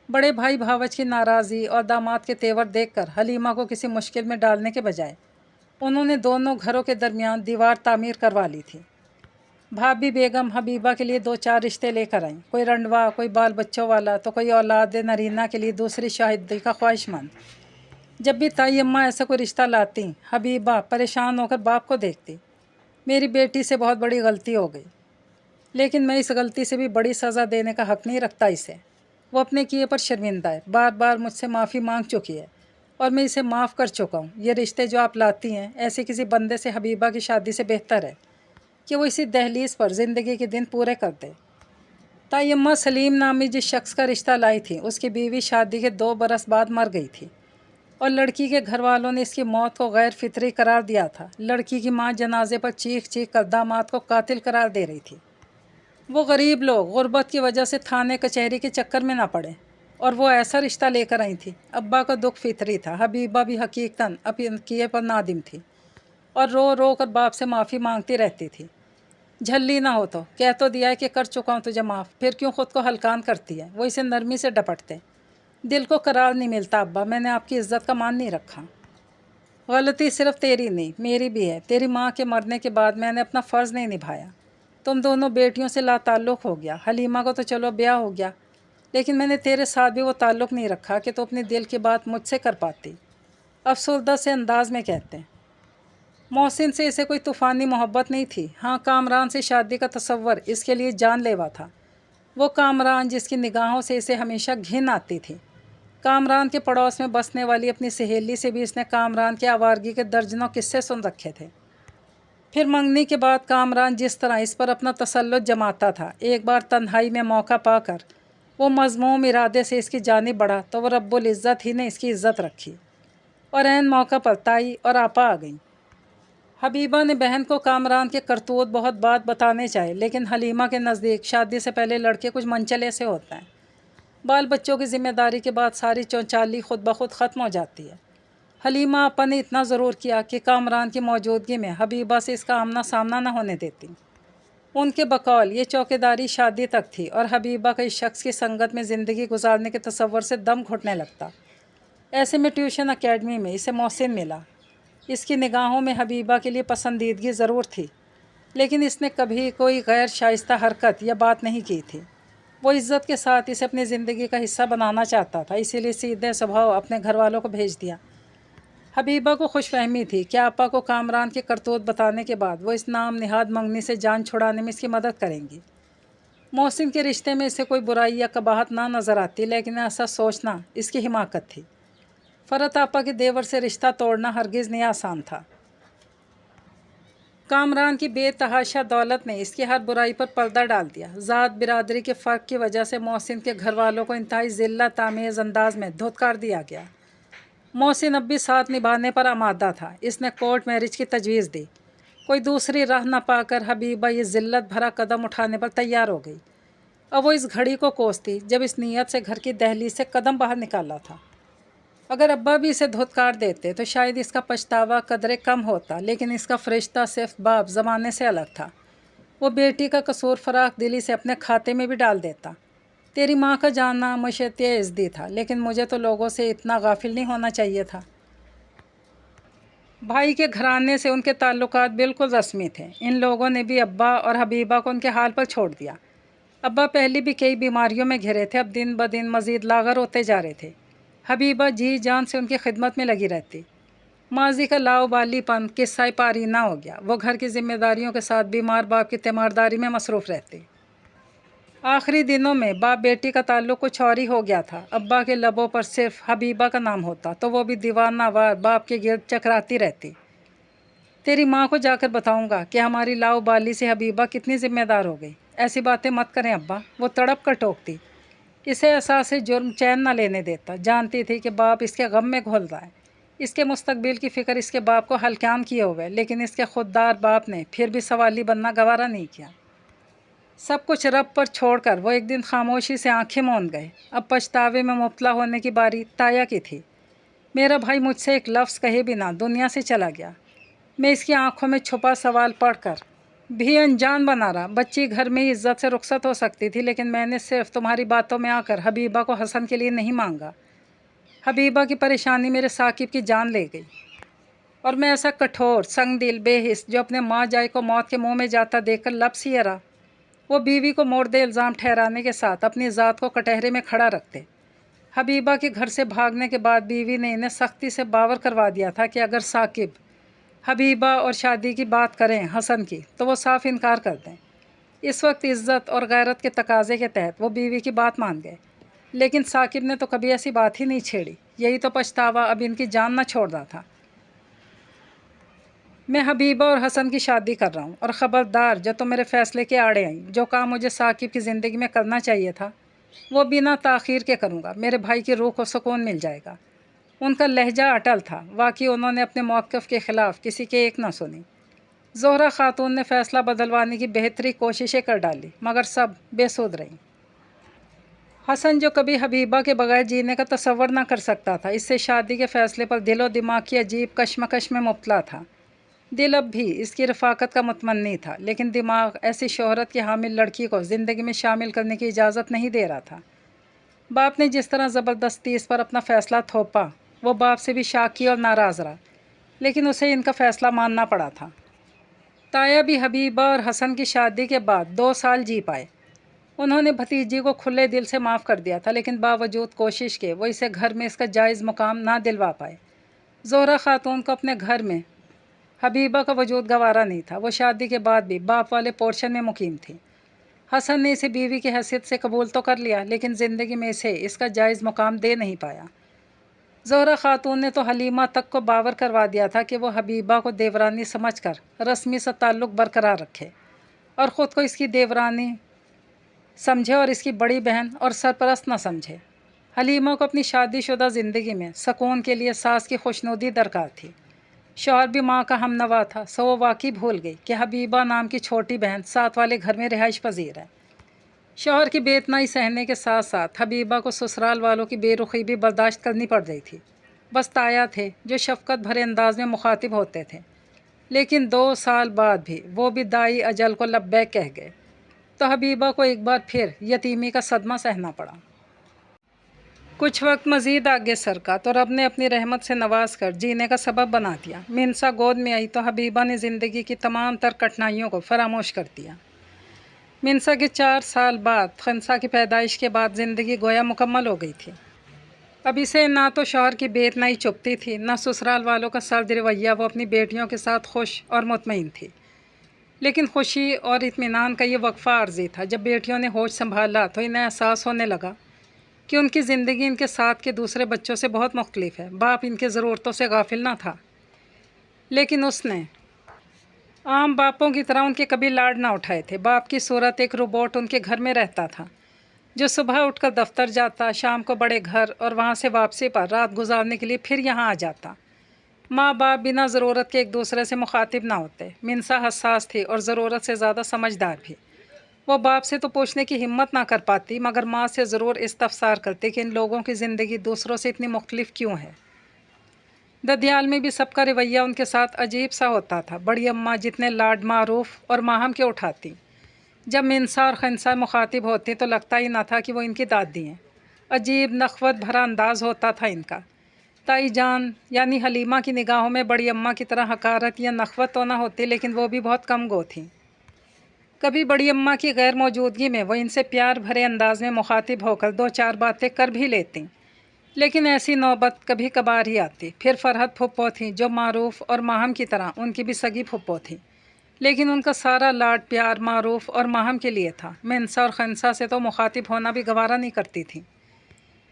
بڑے بھائی بھاوج کی ناراضی اور داماد کے تیور دیکھ کر حلیمہ کو کسی مشکل میں ڈالنے کے بجائے انہوں نے دونوں گھروں کے درمیان دیوار تعمیر کروا لی تھی۔ بھابھی بیگم حبیبہ کے لیے 2-4 رشتے لے کر آئیں، کوئی رنڈوا، کوئی بال بچوں والا، تو کوئی اولاد نرینہ کے لیے دوسری شاہدی کا خواہش مند۔ جب بھی تائی اماں ایسا کوئی رشتہ لاتی، حبیبہ پریشان ہو کر باپ کو دیکھتی، میری بیٹی سے بہت بڑی غلطی ہو گئی، لیکن میں اس غلطی سے بھی بڑی سزا دینے کا حق نہیں رکھتا اسے۔ وہ اپنے کیے پر شرمندہ ہے، بار بار مجھ سے معافی مانگ چکی ہے اور میں اسے معاف کر چکا ہوں۔ یہ رشتے جو آپ لاتی ہیں، ایسے کسی بندے سے حبیبہ کی شادی سے بہتر ہے کہ وہ اسی دہلیز پر زندگی کے دن پورے کر دے۔ تائی اماں سلیم نامی جس شخص کا رشتہ لائی تھی، اس کی بیوی شادی کے 2 برس بعد مر گئی تھی، اور لڑکی کے گھر والوں نے اس کی موت کو غیر فطری قرار دیا تھا۔ لڑکی کی ماں جنازے پر چیخ چیخ کر داماد کو قاتل قرار دے رہی تھی۔ وہ غریب لوگ غربت کی وجہ سے تھانے کچہری کے چکر میں نہ پڑے، اور وہ ایسا رشتہ لے کر آئی تھی۔ ابا کا دکھ فطری تھا، حبیبہ بھی حقیقتاً اپنے کیے پر نادم تھی اور رو رو کر باپ سے معافی مانگتی رہتی تھی۔ جھلی نہ ہو تو کہہ تو دیا ہے کہ کر چکا ہوں تجھے معاف، پھر کیوں خود کو ہلکان کرتی ہے؟ وہ اسے نرمی سے ڈپٹتے۔ دل کو قرار نہیں ملتا ابا، میں نے آپ کی عزت کا مان نہیں رکھا۔ غلطی صرف تیری نہیں میری بھی ہے۔ تیری ماں کے مرنے کے بعد میں نے اپنا فرض نہیں نبھایا، تم دونوں بیٹیوں سے لا تعلق ہو گیا۔ حلیمہ کو تو چلو بیاہ ہو گیا، لیکن میں نے تیرے ساتھ بھی وہ تعلق نہیں رکھا کہ تو اپنے دل کی بات مجھ سے کر پاتی، افسردہ سے انداز میں کہتے ہیں۔ محسن سے اسے کوئی طوفانی محبت نہیں تھی، ہاں کامران سے شادی کا تصور اس کے لیے جان لیوا تھا۔ وہ کامران جس کی نگاہوں سے اسے ہمیشہ گھن آتی تھی۔ کامران کے پڑوس میں بسنے والی اپنی سہیلی سے بھی اس نے کامران کے آوارگی کے درجنوں قصے سن رکھے تھے۔ پھر منگنی کے بعد کامران جس طرح اس پر اپنا تسلط جماتا تھا، ایک بار تنہائی میں موقع پا کر وہ مذموم ارادے سے اس کی جانب بڑھا تو وہ رب العزت ہی نے اس کی عزت رکھی، اور عین موقع پر تائی اور آپا آ گئیں۔ حبیبہ نے بہن کو کامران کے کرتوت بہت بات بتانے چاہے، لیکن حلیمہ کے نزدیک شادی سے پہلے لڑکے کچھ منچلے سے ہوتا ہیں۔ بال بچوں کی ذمہ داری کے بعد ساری چونچالی خود بخود ختم ہو جاتی ہے۔ حلیمہ آپا نے اتنا ضرور کیا کہ کامران کی موجودگی میں حبیبہ سے اس کا آمنا سامنا نہ ہونے دیتی۔ ان کے بقول یہ چوکیداری شادی تک تھی، اور حبیبہ کا اس شخص کی سنگت میں زندگی گزارنے کے تصور سے دم گھٹنے لگتا۔ ایسے میں ٹیوشن اکیڈمی میں اسے محسن ملا۔ اس کی نگاہوں میں حبیبہ کے لیے پسندیدگی ضرور تھی، لیکن اس نے کبھی کوئی غیر شائستہ حرکت یا بات نہیں کی تھی۔ وہ عزت کے ساتھ اسے اپنی زندگی کا حصہ بنانا چاہتا تھا، اسی لیے سیدھے سبھاؤ اپنے گھر والوں کو بھیج دیا۔ حبیبہ کو خوش فہمی تھی کہ آپا کو کامران کے کرتوت بتانے کے بعد وہ اس نام نہاد منگنی سے جان چھڑانے میں اس کی مدد کریں گی۔ محسن کے رشتے میں اسے کوئی برائی یا قباحت نہ نظر آتی، لیکن ایسا سوچنا اس کی حماقت تھی۔ فرت آپا کے دیور سے رشتہ توڑنا ہرگز نہیں آسان تھا۔ کامران کی بے تحاشا دولت نے اس کی ہر برائی پر پردہ ڈال دیا۔ ذات برادری کے فرق کی وجہ سے محسن کے گھر والوں کو انتہائی ذلت آمیز انداز میں دھتکار دیا گیا۔ محسن اب بھی ساتھ نبھانے پر آمادہ تھا۔ اس نے کورٹ میرج کی تجویز دی۔ کوئی دوسری راہ نہ پا کر حبیبہ یہ ذلت بھرا قدم اٹھانے پر تیار ہو گئی۔ اب وہ اس گھڑی کو کوستی جب اس نیت سے گھر کی دہلیز سے قدم باہر نکالا تھا۔ اگر ابا بھی اسے دھتکار دیتے تو شاید اس کا پچھتاوا قدرے کم ہوتا، لیکن اس کا فرشتہ صرف باپ زمانے سے الگ تھا۔ وہ بیٹی کا قصور فراخ دلی سے اپنے کھاتے میں بھی ڈال دیتا۔ تیری ماں کا جاننا مشیتِ عزدی تھا، لیکن مجھے تو لوگوں سے اتنا غافل نہیں ہونا چاہیے تھا۔ بھائی کے گھرانے سے ان کے تعلقات بالکل رسمی تھے۔ ان لوگوں نے بھی ابا اور حبیبہ کو ان کے حال پر چھوڑ دیا۔ ابا پہلے بھی کئی بیماریوں میں گھرے تھے، اب دن بدن مزید لاغر ہوتے جا رہے تھے۔ حبیبہ جی جان سے ان کی خدمت میں لگی رہتی۔ ماضی کا لاؤبالی پن قصہ پارینہ ہو گیا۔ وہ گھر کی ذمہ داریوں کے ساتھ بیمار باپ کی تیمارداری میں مصروف رہتی۔ آخری دنوں میں باپ بیٹی کا تعلق کچھ اور ہی ہو گیا تھا۔ ابا کے لبوں پر صرف حبیبہ کا نام ہوتا تو وہ بھی دیوانہ وار باپ کے گرد چکراتی رہتی۔ تیری ماں کو جا کر بتاؤں گا کہ ہماری لاؤبالی سے حبیبہ کتنی ذمہ دار ہو گئی۔ ایسی باتیں مت کریں ابا، وہ تڑپ کر ٹوکتی۔ اسے احساس جرم چین نہ لینے دیتا۔ جانتی تھی کہ باپ اس کے غم میں گھل رہا ہے۔ اس کے مستقبل کی فکر اس کے باپ کو ہلکان کیے ہوئے، لیکن اس کے خوددار باپ نے پھر بھی سوالی بننا گوارا نہیں کیا۔ سب کچھ رب پر چھوڑ کر وہ ایک دن خاموشی سے آنکھیں موند گئے۔ اب پچھتاوے میں مبتلا ہونے کی باری تایا کی تھی۔ میرا بھائی مجھ سے ایک لفظ کہے بنا دنیا سے چلا گیا۔ میں اس کی آنکھوں میں چھپا سوال پڑھ کر بھی انجان بنا رہا۔ بچی گھر میں ہی عزت سے رخصت ہو سکتی تھی، لیکن میں نے صرف تمہاری باتوں میں آ کر حبیبہ کو حسن کے لیے نہیں مانگا۔ حبیبہ کی پریشانی میرے ثاقب کی جان لے گئی، اور میں ایسا کٹھور سنگ دل بے حس جو اپنے ماں جائے کو موت کے منہ میں جاتا دیکھ کر لب سی رہا۔ وہ بیوی کو مورد الزام ٹھہرانے کے ساتھ اپنی ذات کو کٹہرے میں کھڑا رکھتے۔ حبیبہ کے گھر سے بھاگنے کے بعد بیوی نے انہیں سختی سے باور کروا دیا تھا کہ اگر ثاقب حبیبہ اور شادی کی بات کریں حسن کی تو وہ صاف انکار کر دیں۔ اس وقت عزت اور غیرت کے تقاضے کے تحت وہ بیوی کی بات مان گئے، لیکن ثاقب نے تو کبھی ایسی بات ہی نہیں چھیڑی۔ یہی تو پچھتاوا اب ان کی جان نہ چھوڑ رہا تھا۔ میں حبیبہ اور حسن کی شادی کر رہا ہوں، اور خبردار جو تم میرے فیصلے کے آڑے آئیں، جو کام مجھے ثاقب کی زندگی میں کرنا چاہیے تھا وہ بنا تاخیر کے کروں گا۔ میرے بھائی کی روح کو سکون مل جائے گا۔ ان کا لہجہ اٹل تھا، واقعی انہوں نے اپنے موقف کے خلاف کسی کے ایک نہ سنی۔ زہرہ خاتون نے فیصلہ بدلوانے کی بہتری کوششیں کر ڈالی، مگر سب بے سود رہیں۔ حسن جو کبھی حبیبہ کے بغیر جینے کا تصور نہ کر سکتا تھا، اس سے شادی کے فیصلے پر دل و دماغ کی عجیب کشمکش میں مبتلا تھا۔ دل اب بھی اس کی رفاقت کا متمنی تھا، لیکن دماغ ایسی شہرت کی حامل لڑکی کو زندگی میں شامل کرنے کی اجازت نہیں دے رہا تھا۔ باپ نے جس طرح زبردستی اس پر اپنا فیصلہ تھوپا، وہ باپ سے بھی شاکی اور ناراض رہا، لیکن اسے ان کا فیصلہ ماننا پڑا تھا۔ تایا بھی حبیبہ اور حسن کی شادی کے بعد 2 سال جی پائے۔ انہوں نے بھتیجی کو کھلے دل سے معاف کر دیا تھا، لیکن باوجود کوشش کے وہ اسے گھر میں اس کا جائز مقام نہ دلوا پائے۔ زہرہ خاتون کو اپنے گھر میں حبیبہ کا وجود گوارا نہیں تھا۔ وہ شادی کے بعد بھی باپ والے پورشن میں مقیم تھی۔ حسن نے اسے بیوی کی حیثیت سے قبول تو کر لیا، لیکن زندگی میں اسے اس کا جائز مقام دے نہیں پایا۔ زہرہ خاتون نے تو حلیمہ تک کو باور کروا دیا تھا کہ وہ حبیبہ کو دیورانی سمجھ کر رسمی سا تعلق برقرار رکھے اور خود کو اس کی دیورانی سمجھے اور اس کی بڑی بہن اور سرپرست نہ سمجھے۔ حلیمہ کو اپنی شادی شدہ زندگی میں سکون کے لیے ساس کی خوشنودی درکار تھی۔ شوہر بھی ماں کا ہم نوا تھا، سو وہ واقعی بھول گئی کہ حبیبہ نام کی چھوٹی بہن ساتھ والے گھر میں رہائش پذیر ہے۔ شوہر کی بے اتنائی سہنے کے ساتھ ساتھ حبیبہ کو سسرال والوں کی بے رخی بھی برداشت کرنی پڑ رہی تھی۔ بس تایا تھے جو شفقت بھرے انداز میں مخاطب ہوتے تھے، لیکن 2 سال بعد بھی وہ بھی دائی اجل کو لبیک کہہ گئے، تو حبیبہ کو ایک بار پھر یتیمی کا صدمہ سہنا پڑا۔ کچھ وقت مزید آگے سرکا تو رب نے اپنی رحمت سے نواز کر جینے کا سبب بنا دیا۔ منسا گود میں آئی تو حبیبہ نے زندگی کی تمام تر کٹھنائیوں کو فراموش کر دیا۔ منسا کے 4 سال بعد خنسا کی پیدائش کے بعد زندگی گویا مکمل ہو گئی تھی۔ اب اسے نہ تو شوہر کی بے اتنائی چبھتی تھی، نہ سسرال والوں کا سرد رویہ۔ وہ اپنی بیٹیوں کے ساتھ خوش اور مطمئن تھی، لیکن خوشی اور اطمینان کا یہ وقفہ عارضی تھا۔ جب بیٹیوں نے ہوش سنبھالا تو انہیں احساس ہونے لگا کہ ان کی زندگی ان کے ساتھ کے دوسرے بچوں سے بہت مختلف ہے۔ باپ ان کے ضرورتوں سے غافل نہ تھا، لیکن اس نے عام باپوں کی طرح ان کے کبھی لاڈ نہ اٹھائے تھے۔ باپ کی صورت ایک روبوٹ ان کے گھر میں رہتا تھا، جو صبح اٹھ کر دفتر جاتا، شام کو بڑے گھر اور وہاں سے واپسی پر رات گزارنے کے لیے پھر یہاں آ جاتا۔ ماں باپ بنا ضرورت کے ایک دوسرے سے مخاطب نہ ہوتے۔ منسا حساس تھی اور ضرورت سے زیادہ سمجھدار بھی۔ وہ باپ سے تو پوچھنے کی ہمت نہ کر پاتی، مگر ماں سے ضرور استفسار کرتی کہ ان لوگوں کی زندگی دوسروں سے اتنی مختلف کیوں ہے۔ ددیال میں بھی سب کا رویہ ان کے ساتھ عجیب سا ہوتا تھا۔ بڑی اماں جتنے لاڈ معروف اور ماہم کے اٹھاتی، جب منسا اور خنسا مخاطب ہوتی تو لگتا ہی نہ تھا کہ وہ ان کی دادی ہیں۔ عجیب نخوت بھرا انداز ہوتا تھا ان کا۔ تائی جان یعنی حلیمہ کی نگاہوں میں بڑی اماں کی طرح حقارت یا نخوت تو نہ ہوتی، لیکن وہ بھی بہت کم گو تھیں۔ کبھی بڑی اماں کی غیر موجودگی میں وہ ان سے پیار بھرے انداز میں مخاطب ہو کر 2-4 باتیں کر بھی لیتیں، لیکن ایسی نوبت کبھی کبھار ہی آتی۔ پھر فرحت پھپھو تھیں، جو معروف اور ماہم کی طرح ان کی بھی سگی پھپھو تھیں، لیکن ان کا سارا لاڈ پیار معروف اور ماہم کے لیے تھا۔ منسا اور خنسا سے تو مخاطب ہونا بھی گوارا نہیں کرتی تھیں۔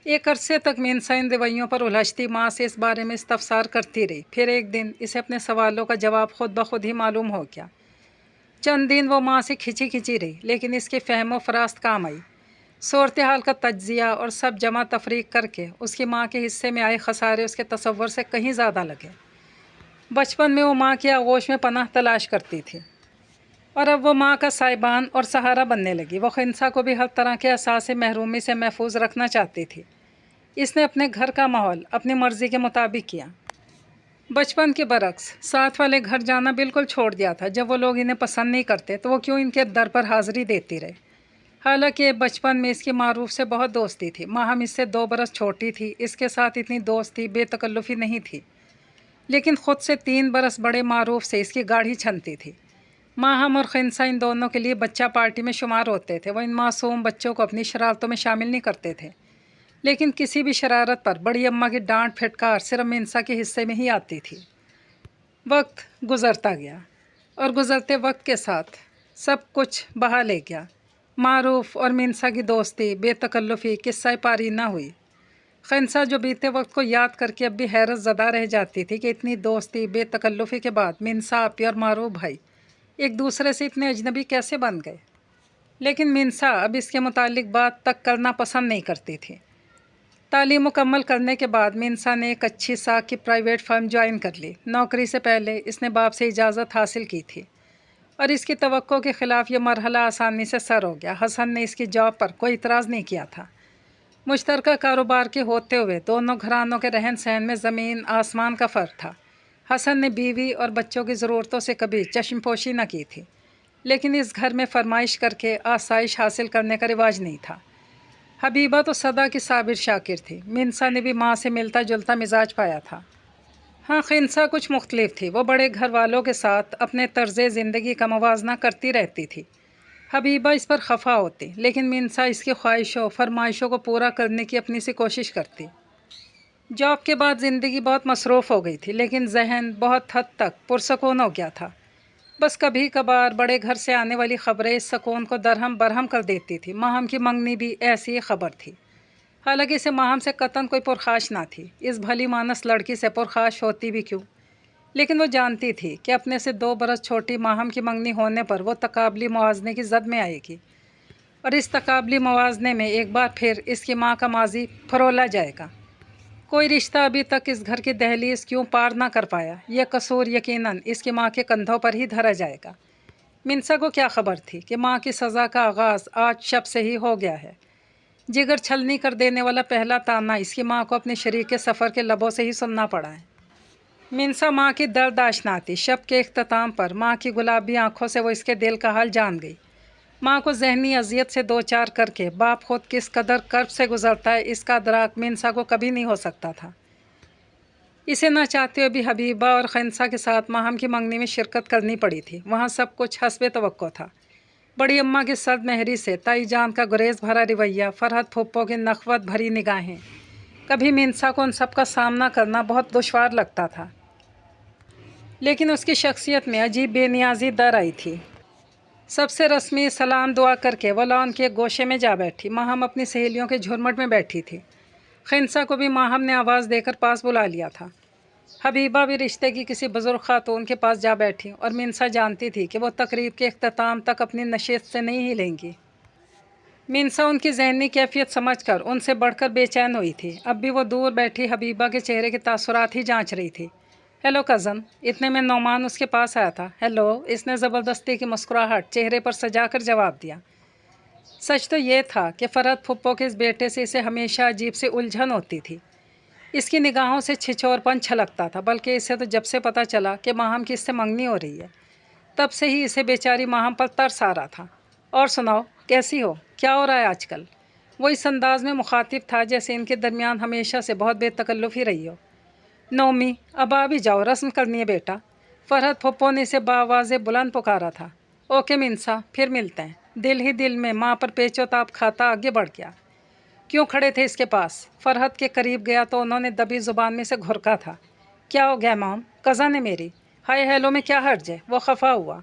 ایک عرصے تک منسا ان رویوں پر الجھتی ماں سے اس بارے میں استفسار کرتی رہی۔ پھر ایک دن اسے اپنے سوالوں کا جواب خود بخود ہی معلوم ہو گیا۔ چند دن وہ ماں سے کھچی کھچی رہی، لیکن اس کی فہم و فراست کام آئی۔ صورتحال کا تجزیہ اور سب جمع تفریق کر کے اس کی ماں کے حصے میں آئے خسارے اس کے تصور سے کہیں زیادہ لگے۔ بچپن میں وہ ماں کی آغوش میں پناہ تلاش کرتی تھی، اور اب وہ ماں کا سائبان اور سہارا بننے لگی۔ وہ خنسا کو بھی ہر طرح کے احساس محرومی سے محفوظ رکھنا چاہتی تھی۔ اس نے اپنے گھر کا ماحول اپنی مرضی کے مطابق کیا۔ بچپن کے برعکس ساتھ والے گھر جانا بالکل چھوڑ دیا تھا۔ جب وہ لوگ انہیں پسند نہیں کرتے تو وہ کیوں ان کے در پر حاضری دیتی رہے۔ حالانکہ بچپن میں اس کی معروف سے بہت دوستی تھی۔ ماہم اس سے 2 برس چھوٹی تھی، اس کے ساتھ اتنی دوستی بے تکلفی نہیں تھی، لیکن خود سے 3 برس بڑے معروف سے اس کی گاڑھی چھنتی تھی۔ ماہم اور خنسا ان دونوں کے لیے بچہ پارٹی میں شمار ہوتے تھے۔ وہ ان معصوم بچوں کو اپنی شرارتوں میں شامل نہیں کرتے تھے، لیکن کسی بھی شرارت پر بڑی اماں کی ڈانٹ پھٹکار صرف منسا کے حصے میں ہی آتی تھی۔ وقت گزرتا گیا اور گزرتے وقت کے ساتھ سب کچھ بہا لے گیا۔ معروف اور منسا کی دوستی بے تکلفی قصہ پاری نہ ہوئی۔ خنسا جو بیتے وقت کو یاد کر کے اب بھی حیرت زدہ رہ جاتی تھی کہ اتنی دوستی بے تکلفی کے بعد منسا آپی اور معروف بھائی ایک دوسرے سے اتنے اجنبی کیسے بن گئے۔ لیکن منسا اب اس کے متعلق بات تک کرنا پسند نہیں کرتی تھی۔ تعلیم مکمل کرنے کے بعد منسا نے ایک اچھی ساکھ کی پرائیویٹ فرم جوائن کر لی۔ نوکری سے پہلے اس نے باپ سے اجازت حاصل کی تھی، اور اس کی توقع کے خلاف یہ مرحلہ آسانی سے سر ہو گیا۔ حسن نے اس کی جاب پر کوئی اعتراض نہیں کیا تھا۔ مشترکہ کاروبار کے ہوتے ہوئے دونوں گھرانوں کے رہن سہن میں زمین آسمان کا فرق تھا۔ حسن نے بیوی اور بچوں کی ضرورتوں سے کبھی چشم پوشی نہ کی تھی، لیکن اس گھر میں فرمائش کر کے آسائش حاصل کرنے کا رواج نہیں تھا۔ حبیبہ تو سدا کی صابر شاکر تھی۔ منسا نے بھی ماں سے ملتا جلتا مزاج پایا تھا۔ ہاں، خنسا کچھ مختلف تھی۔ وہ بڑے گھر والوں کے ساتھ اپنے طرز زندگی کا موازنہ کرتی رہتی تھی۔ حبیبہ اس پر خفا ہوتی، لیکن منسا اس کی خواہشوں فرمائشوں کو پورا کرنے کی اپنی سے کوشش کرتی۔ جاب کے بعد زندگی بہت مصروف ہو گئی تھی، لیکن ذہن بہت حد تک پرسکون ہو گیا تھا۔ بس کبھی کبھار بڑے گھر سے آنے والی خبریں اس سکون کو درہم برہم کر دیتی تھی۔ ماہم کی منگنی بھی ایسی ہی خبر تھی، حالانکہ اسے ماہم سے قطعاً کوئی پرخاش نہ تھی۔ اس بھلی مانس لڑکی سے پرخاش ہوتی بھی کیوں؟ لیکن وہ جانتی تھی کہ اپنے سے 2 برس چھوٹی ماہم کی منگنی ہونے پر وہ تقابلی موازنے کی زد میں آئے گی، اور اس تقابلی موازنے میں ایک بار پھر اس کی ماں کا ماضی پھرولا جائے گا۔ کوئی رشتہ ابھی تک اس گھر کی دہلیز کیوں پار نہ کر پایا، یہ قصور یقیناً اس کی ماں کے کندھوں پر ہی دھرا جائے گا۔ منسا کو کیا خبر تھی کہ ماں کی سزا کا آغاز آج شب سے ہی ہو گیا ہے۔ جگر چھلنی کر دینے والا پہلا طعنہ اس کی ماں کو اپنے شریک کے سفر کے لبوں سے ہی سننا پڑا ہے۔ منسا ماں کی درد آشنا تھی۔ شب کے اختتام پر ماں کی گلابی آنکھوں سے وہ اس کے دل کا حال جان گئی۔ ماں کو ذہنی اذیت سے دوچار کر کے باپ خود کس قدر کرب سے گزرتا ہے، اس کا ادراک منسا کو کبھی نہیں ہو سکتا تھا۔ اسے نہ چاہتے ہوئے بھی حبیبہ اور خنسا کے ساتھ ماہم کی منگنی میں شرکت کرنی پڑی تھی۔ وہاں سب کچھ حسب توقع تھا۔ بڑی اماں کی سرد مہری سے تائی جان کا گریز بھرا رویہ، فرحت پھپھو کی نخوت بھری نگاہیں، کبھی منسا کو ان سب کا سامنا کرنا بہت دشوار لگتا تھا، لیکن اس کی شخصیت میں عجیب بے نیازی در آئی تھی۔ سب سے رسمی سلام دعا کر کے وہ لان کے ایک گوشے میں جا بیٹھی۔ ماہم اپنی سہیلیوں کے جھرمٹ میں بیٹھی تھی۔ خنسا کو بھی ماہم نے آواز دے کر پاس بلا لیا تھا۔ حبیبہ بھی رشتے کی کسی بزرگ خاتون کے پاس جا بیٹھی، اور منسا جانتی تھی کہ وہ تقریب کے اختتام تک اپنی نشست سے نہیں ہلیں گی۔ منسا ان کی ذہنی کیفیت سمجھ کر ان سے بڑھ کر بے چین ہوئی تھی۔ اب بھی وہ دور بیٹھی حبیبہ کے چہرے کے تاثرات ہی جانچ رہی تھی۔ ہیلو کزن، اتنے میں نعمان اس کے پاس آیا تھا۔ ہیلو، اس نے زبردستی کی مسکراہٹ چہرے پر سجا کر جواب دیا۔ سچ تو یہ تھا کہ فرحت پھپھو کے اس بیٹے سے اسے ہمیشہ عجیب سی الجھن ہوتی تھی۔ اس کی نگاہوں سے چھچور پن چھلکتا تھا، بلکہ اسے تو جب سے پتہ چلا کہ ماہم کی اس سے منگنی ہو رہی ہے، تب سے ہی اسے بیچاری ماہم پر ترس آ رہا تھا۔ اور سناؤ، کیسی ہو؟ کیا ہو رہا ہے آج کل؟ وہ اس انداز میں مخاطب تھا جیسے ان کے درمیان ہمیشہ سے بہت بے تکلف ہی رہی ہو۔ نومی، اب آ بھی جاؤ، رسم کرنی ہے بیٹا۔ فرحت پھپھو نے اسے بآواز بلند پکارا تھا۔ اوکے منسا، پھر ملتے ہیں۔ دل ہی دل میں ماں پر پیچ و تاب کھاتا آگے بڑھ گیا۔ کیوں کھڑے تھے اس کے پاس؟ فرحت کے قریب گیا تو انہوں نے دبی زبان میں سے گھرکا تھا۔ کیا ہو گیا مام؟ کزن ہے میری۔ ہائے ہیلو میں کیا حرج ہے؟ وہ خفا ہوا۔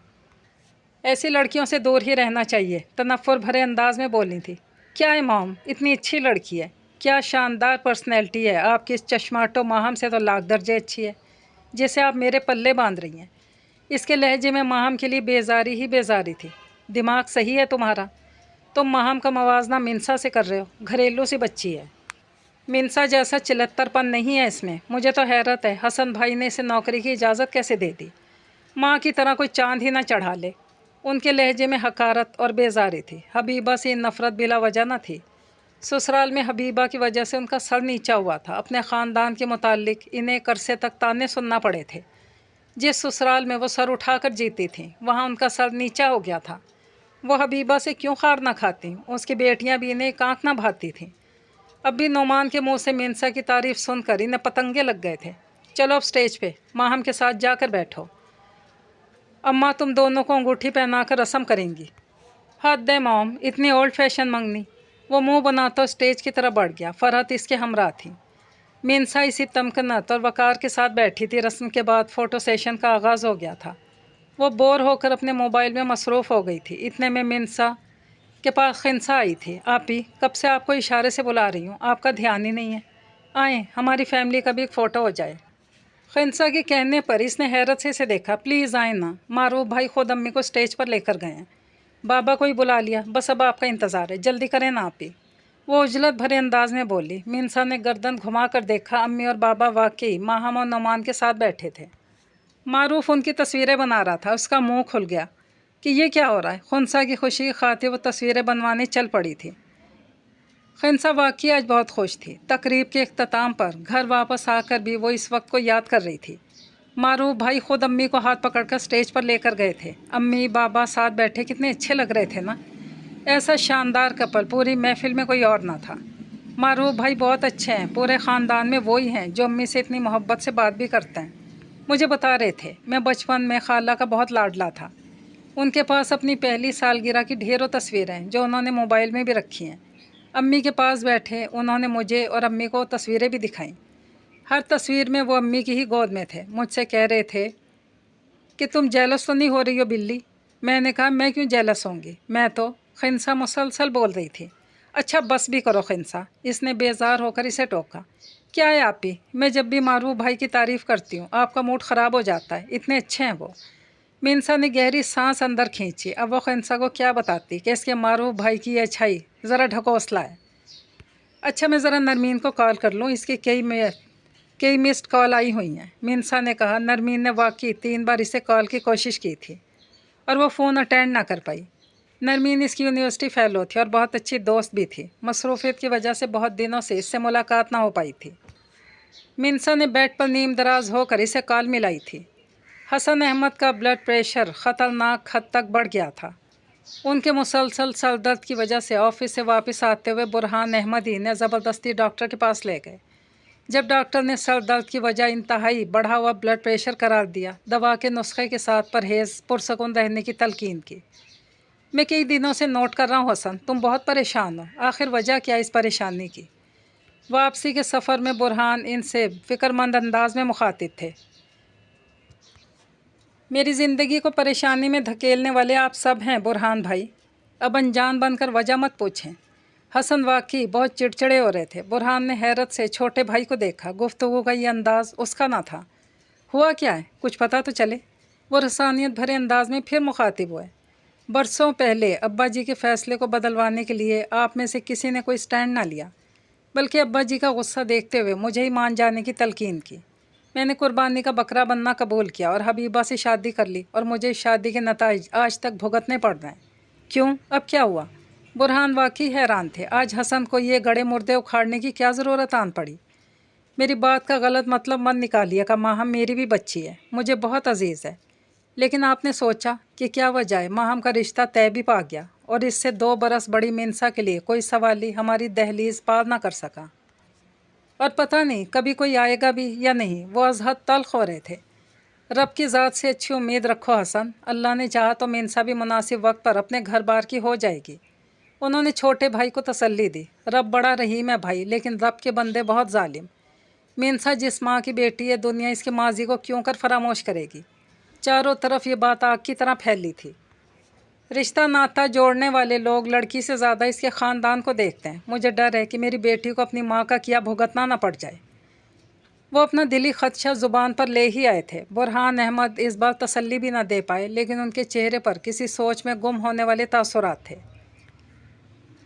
ایسی لڑکیوں سے دور ہی رہنا چاہیے، تنفر بھرے انداز میں بولی تھی۔ کیا ہے مام، اتنی اچھی لڑکی ہے، کیا شاندار پرسنالٹی ہے آپ کی، اس چشماٹو ماہم سے تو لاکھ درجے اچھی ہے، جسے آپ میرے پلے باندھ رہی ہیں۔ اس کے لہجے میں ماہم کے لیے بیزاری ہی بیزاری تھی۔ دماغ صحیح ہے تمہارا؟ تم ماہم کا موازنہ منسا سے کر رہے ہو، گھریلو سی بچی ہے۔ منسا جیسا چلتر پن نہیں ہے اس میں۔ مجھے تو حیرت ہے حسن بھائی نے اسے نوکری کی اجازت کیسے دے دی؟ ماں کی طرح کوئی چاند ہی نہ چڑھا لے۔ ان کے لہجے میں حقارت اور بیزاری تھی۔ حبیبہ سے نفرت بلا وجہ نہ تھی۔ سسرال میں حبیبہ کی وجہ سے ان کا سر نیچا ہوا تھا۔ اپنے خاندان کے متعلق انہیں ایک عرصے تک تانے سننا پڑے تھے۔ جس سسرال میں وہ سر اٹھا کر جیتی تھیں، وہاں ان کا سر نیچا ہو گیا تھا۔ وہ حبیبہ سے کیوں خار نہ کھاتی؟ اس کی بیٹیاں بھی انہیں ایک آنکھ نہ بھاتی تھیں۔ اب بھی نعمان کے منہ سے منسا کی تعریف سن کر انہیں پتنگے لگ گئے تھے۔ چلو اب سٹیج پہ ماہم کے ساتھ جا کر بیٹھو، اماں تم دونوں کو انگوٹھی پہنا کر رسم کریں گی۔ حد ہے موم، اتنی اولڈ فیشن منگنی۔ وہ منہ بناتا اسٹیج کی طرف بڑھ گیا۔ فرحت اس کے ہمراہ تھی۔ منسا اسی تمکنت اور وقار کے ساتھ بیٹھی تھی۔ رسم کے بعد فوٹو سیشن کا آغاز ہو گیا تھا۔ وہ بور ہو کر اپنے موبائل میں مصروف ہو گئی تھی۔ اتنے میں منسا کے پاس خنسا آئی تھی۔ آپی، کب سے آپ کو اشارے سے بلا رہی ہوں، آپ کا دھیان ہی نہیں ہے۔ آئیں، ہماری فیملی کا بھی ایک فوٹو ہو جائے۔ خنسا کے کہنے پر اس نے حیرت سے اسے دیکھا۔ پلیز آئیں نا، معروف بھائی خود امی کو سٹیج پر لے کر گئے ہیں۔ بابا کو ہی بلا لیا، بس اب آپ کا انتظار ہے، جلدی کریں نا آپی۔ وہ عجلت بھرے انداز میں بولی۔ منسا نے گردن گھما کر دیکھا۔ امی اور بابا واقعی ماہم اور نعمان کے ساتھ بیٹھے تھے۔ معروف ان کی تصویریں بنا رہا تھا۔ اس کا منہ کھل گیا کہ یہ کیا ہو رہا ہے۔ خنسا کی خوشی کی خاطر وہ تصویریں بنوانے چل پڑی تھی۔ خنسا واقعی آج بہت خوش تھی۔ تقریب کے اختتام پر گھر واپس آ کر بھی وہ اس وقت کو یاد کر رہی تھی۔ معروف بھائی خود امی کو ہاتھ پکڑ کر سٹیج پر لے کر گئے تھے۔ امی بابا ساتھ بیٹھے کتنے اچھے لگ رہے تھے نا۔ ایسا شاندار کپل پوری محفل میں کوئی اور نہ تھا۔ معروف بھائی بہت اچھے ہیں، پورے خاندان میں وہی ہیں جو امی سے اتنی محبت سے بات بھی کرتے ہیں۔ مجھے بتا رہے تھے، میں بچپن میں خالہ کا بہت لاڈلا تھا، ان کے پاس اپنی پہلی سالگرہ کی ڈھیروں تصویریں ہیں جو انہوں نے موبائل میں بھی رکھی ہیں۔ امی کے پاس بیٹھے انہوں نے مجھے اور امی کو تصویریں بھی دکھائیں۔ ہر تصویر میں وہ امی کی ہی گود میں تھے۔ مجھ سے کہہ رہے تھے کہ تم جیلس تو نہیں ہو رہی ہو بلی؟ میں نے کہا میں کیوں جیلس ہوں گی، میں تو خنسا مسلسل بول رہی تھی۔ اچھا بس بھی کرو خنسا، اس نے بیزار ہو کر اسے ٹوکا۔ کیا ہے آپی، میں جب بھی معروف بھائی کی تعریف کرتی ہوں آپ کا موڈ خراب ہو جاتا ہے، اتنے اچھے ہیں وہ۔ مینسا نے گہری سانس اندر کھینچی۔ اب وہ خنسا کو کیا بتاتی کہ اس کے معروف بھائی کی یہ اچھائی ذرا ڈھکوسلا ہے۔ اچھا میں ذرا نرمین کو کال کر لوں، اس کی کئی مسڈ کال آئی ہوئی ہیں۔ مینسا نے کہا۔ نرمین نے واقعی 3 بار اسے کال کی کوشش کی تھی اور وہ فون اٹینڈ نہ کر پائی۔ نرمین اس کی یونیورسٹی فیلو تھی اور بہت اچھی دوست بھی تھی۔ مصروفیت کی وجہ سے بہت دنوں سے اس سے ملاقات نہ ہو پائی تھی۔ مینسا نے بیڈ پر نیم دراز ہو کر اسے کال ملائی تھی۔ حسن احمد کا بلڈ پریشر خطرناک حد تک بڑھ گیا تھا۔ ان کے مسلسل سر درد کی وجہ سے آفس سے واپس آتے ہوئے برہان احمد ہی نے زبردستی ڈاکٹر کے پاس لے گئے۔ جب ڈاکٹر نے سر درد کی وجہ انتہائی بڑھا ہوا بلڈ پریشر قرار دیا، دوا کے نسخے کے ساتھ پرہیز پرسکون رہنے کی تلقین کی۔ میں کئی دنوں سے نوٹ کر رہا ہوں حسن، تم بہت پریشان ہو، آخر وجہ کیا اس پریشانی کی؟ واپسی کے سفر میں برہان ان سے فکر مند انداز میں مخاطب تھے۔ میری زندگی کو پریشانی میں دھکیلنے والے آپ سب ہیں برہان بھائی، اب انجان بن کر وجہ مت پوچھیں۔ حسن واقعی بہت چڑچڑے ہو رہے تھے۔ برہان نے حیرت سے چھوٹے بھائی کو دیکھا۔ گفتگو کا یہ انداز اس کا نہ تھا۔ ہوا کیا ہے، کچھ پتہ تو چلے؟ وہ رسانیت بھرے انداز میں پھر مخاطب ہوئے۔ برسوں پہلے ابا جی کے فیصلے کو بدلوانے کے لیے آپ میں سے کسی نے کوئی سٹینڈ نہ لیا، بلکہ ابا جی کا غصہ دیکھتے ہوئے مجھے ہی مان جانے کی تلقین کی۔ میں نے قربانی کا بکرا بننا قبول کیا اور حبیبہ سے شادی کر لی، اور مجھے اس شادی کے نتائج آج تک بھگتنے پڑ رہے ہیں۔ کیوں، اب کیا ہوا؟ برہان واقعی حیران تھے۔ آج حسن کو یہ گڑے مردے اکھاڑنے کی کیا ضرورت آن پڑی؟ میری بات کا غلط مطلب مت نکالیے کہ ماہم میری بھی بچی ہے، مجھے بہت عزیز ہے، لیکن آپ نے سوچا کہ کیا وجہ ہے ماہم کا رشتہ طے بھی پا گیا اور اس سے 2 برس بڑی مینسا کے لیے کوئی سوالی ہماری دہلیز پار نہ کر سکا، اور پتہ نہیں کبھی کوئی آئے گا بھی یا نہیں۔ وہ از حد تلخ ہو رہے تھے۔ رب کی ذات سے اچھی امید رکھو حسن، اللہ نے چاہا تو مینسا بھی مناسب وقت پر اپنے گھر بار کی ہو جائے گی۔ انہوں نے چھوٹے بھائی کو تسلی دی۔ رب بڑا رحیم ہے بھائی، لیکن رب کے بندے بہت ظالم۔ مینسا جس ماں کی بیٹی ہے، دنیا اس کے ماضی کو کیوں کر فراموش کرے گی؟ چاروں طرف یہ بات آگ کی طرح پھیلی تھی۔ رشتہ ناتا جوڑنے والے لوگ لڑکی سے زیادہ اس کے خاندان کو دیکھتے ہیں۔ مجھے ڈر ہے کہ میری بیٹی کو اپنی ماں کا کیا بھگتنا نہ پڑ جائے۔ وہ اپنا دلی خدشہ زبان پر لے ہی آئے تھے۔ برہان احمد اس بار تسلی بھی نہ دے پائے، لیکن ان کے چہرے پر کسی سوچ میں گم ہونے والے تاثرات تھے۔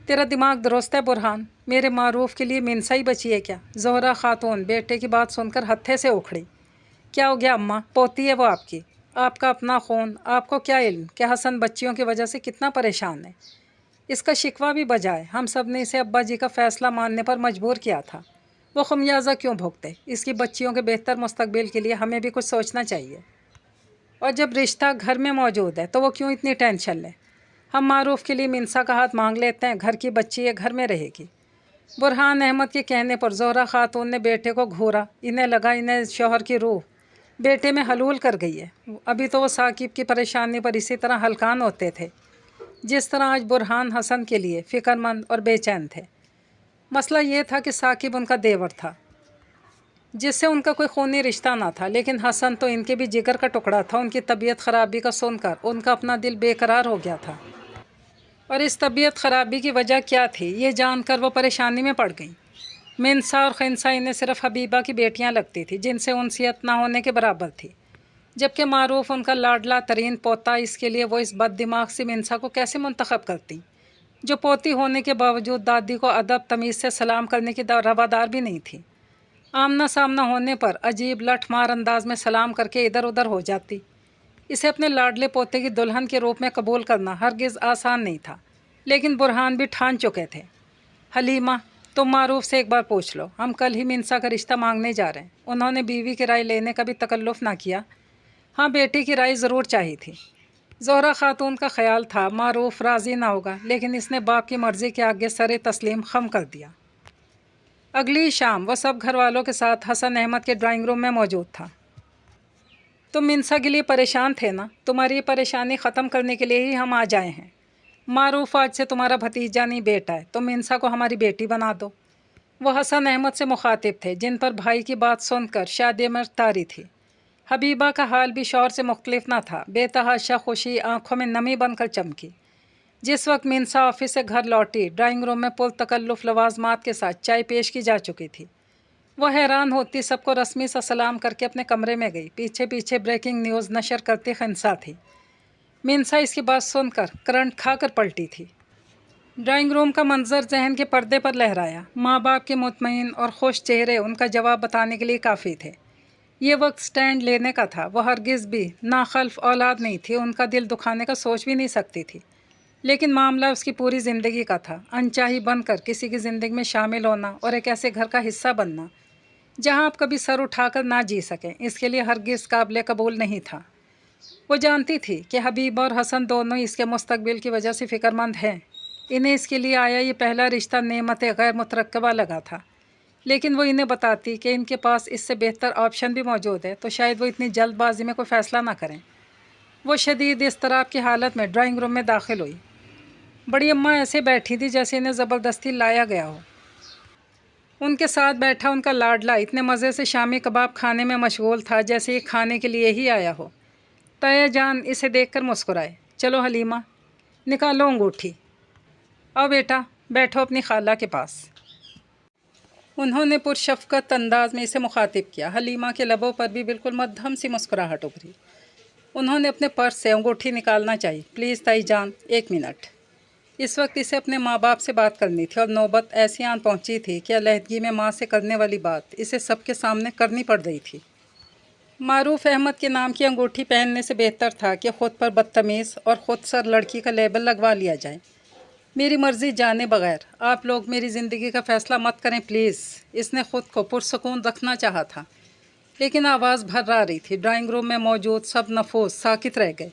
تیرا دماغ درست ہے برہان، میرے معروف کے لیے مینسا ہی بچی ہے کیا؟ زہرا خاتون بیٹے کی بات سن کر ہتھے سے اکھڑی۔ کیا ہو گیا اماں، پوتی ہے وہ آپ کی، آپ کا اپنا خون، آپ کو کیا علم کہ حسن بچیوں کی وجہ سے کتنا پریشان ہے؟ اس کا شکوہ بھی بجا ہے، ہم سب نے اسے ابا جی کا فیصلہ ماننے پر مجبور کیا تھا، وہ خمیازہ کیوں بھگتے؟ اس کی بچیوں کے بہتر مستقبل کے لیے ہمیں بھی کچھ سوچنا چاہیے۔ اور جب رشتہ گھر میں موجود ہے تو وہ کیوں اتنی ٹینشن لے؟ ہم معروف کے لیے مینسا کا ہاتھ مانگ لیتے ہیں، گھر کی بچی ہے، گھر میں رہے گی۔ برہان احمد کے کہنے پر زہرا خاتون نے بیٹے کو گھورا۔ انہیں لگا انہیں شوہر کی روح بیٹے میں حلول کر گئی ہے۔ ابھی تو وہ ثاقب کی پریشانی پر اسی طرح ہلکان ہوتے تھے جس طرح آج برہان حسن کے لیے فکر مند اور بے چین تھے۔ مسئلہ یہ تھا کہ ثاقب ان کا دیور تھا جس سے ان کا کوئی خونی رشتہ نہ تھا، لیکن حسن تو ان کے بھی جگر کا ٹکڑا تھا۔ ان کی طبیعت خرابی کا سن کر ان کا اپنا دل بے قرار ہو گیا تھا، اور اس طبیعت خرابی کی وجہ کیا تھی یہ جان کر وہ پریشانی میں پڑ گئیں۔ مینسا اور خنسا انہیں صرف حبیبہ کی بیٹیاں لگتی تھیں جن سے انسیت نہ ہونے کے برابر تھی، جبکہ معروف ان کا لاڈلا ترین پوتا۔ اس کے لیے وہ اس بد دماغ سے مینسا کو کیسے منتخب کرتی جو پوتی ہونے کے باوجود دادی کو ادب تمیز سے سلام کرنے کی روادار بھی نہیں تھی۔ آمنا سامنا ہونے پر عجیب لٹھ مار انداز میں سلام کر کے ادھر ادھر ہو جاتی۔ اسے اپنے لاڈلے پوتے کی دلہن کے روپ میں قبول کرنا ہرگز آسان نہیں تھا، لیکن برہان بھی ٹھان چکے تھے۔ حلیمہ، تم معروف سے ایک بار پوچھ لو، ہم کل ہی مینسا کا رشتہ مانگنے جا رہے ہیں۔ انہوں نے بیوی کی رائے لینے کا بھی تکلف نہ کیا۔ ہاں، بیٹی کی رائے ضرور چاہی تھی۔ زہرا خاتون کا خیال تھا معروف راضی نہ ہوگا، لیکن اس نے باپ کی مرضی کے آگے سر تسلیم خم کر دیا۔ اگلی شام وہ سب گھر والوں کے ساتھ حسن احمد کے ڈرائنگ روم میں موجود تھا۔ तुम मिनसा के लिए परेशान थे ना, तुम्हारी ये परेशानी ख़त्म करने के लिए ही हम आ जाए हैं। मारूफ आज से तुम्हारा भतीजा नहीं बेटा है, तुम मिनसा को हमारी बेटी बना दो। वह हसन अहमद से मुखातिब थे, जिन पर भाई की बात सुनकर शादी में तारी थी। हबीबा का हाल भी शौहर से मुख्तलिफ ना था। बेतहाशा खुशी आंखों में नमी बनकर चमकी। जिस वक्त मिनसा ऑफिस से घर लौटी, ड्राइंग रूम में पुल तकल्लुफ़ लवाजमात के साथ चाय पेश की जा चुकी थी। वह हैरान होती सबको रस्मी सा सलाम करके अपने कमरे में गई। पीछे पीछे ब्रेकिंग न्यूज़ नशर करती खिंसा थी। मिनसा इसकी बात सुनकर करंट खाकर पलटी थी। ड्राइंग रूम का मंजर जहन के पर्दे पर लहराया। माँ बाप के मुतमईन और खुश चेहरे उनका जवाब बताने के लिए काफ़ी थे। ये वक्त स्टैंड लेने का था। वह हरगिज़ भी नाखल्फ औलाद नहीं थी, उनका दिल दुखाने का सोच भी नहीं सकती थी। लेकिन मामला उसकी पूरी ज़िंदगी का था। अनचाही बनकर किसी की ज़िंदगी में शामिल होना और एक ऐसे घर का हिस्सा बनना जहां आप कभी सर उठाकर ना जी सकें, इसके लिए हरगिज़ काबिल कबूल नहीं था। वो जानती थी कि हबीब और हसन दोनों इसके मुस्तकबिल की वजह से फ़िक्रमंद हैं। इन्हें इसके लिए आया ये पहला रिश्ता नेमत गैर मुतरक्कबा लगा था। लेकिन वो इन्हें बताती कि इनके पास इससे बेहतर ऑप्शन भी मौजूद है, तो शायद वो इतनी जल्दबाजी में कोई फ़ैसला ना करें। वो शदीद इज़्तिराब की हालत में ड्राइंग रूम में दाखिल हुई। बड़ी अम्मा ऐसे बैठी थी जैसे इन्हें ज़बरदस्ती लाया गया हो। उनके साथ बैठा उनका लाडला इतने मज़े से शामी कबाब खाने में मशगूल था जैसे ये खाने के लिए ही आया हो। ताया जान इसे देखकर मुस्कुराए। चलो हलीमा, निकालो अंगूठी। आओ बेटा, बैठो अपनी खाला के पास। उन्होंने पुरशफ़क़त अंदाज में इसे मुखातिब किया। हलीमा के लबों पर भी बिल्कुल मध्यम सी मुस्कुराहट उभरी। उन्होंने अपने पर्स से अंगूठी निकालना चाहिए। प्लीज़ ताई जान, 1 मिनट। इस वक्त इसे अपने माँ बाप से बात करनी थी और नौबत ऐसी आन पहुँची थी कि अलहदगी में माँ से करने वाली बात इसे सबके सामने करनी पड़ रही थी। मारूफ अहमद के नाम की अंगूठी पहनने से बेहतर था कि ख़ुद पर बदतमीज़ और ख़ुद सर लड़की का लेबल लगवा लिया जाए। मेरी मर्ज़ी जाने बगैर आप लोग मेरी ज़िंदगी का फ़ैसला मत करें प्लीज़। इसने ख़ुद को पुरसकून रखना चाहा था, लेकिन आवाज़ भर्रा रही थी। ड्राइंग रूम में मौजूद सब नफूस साकित रह गए।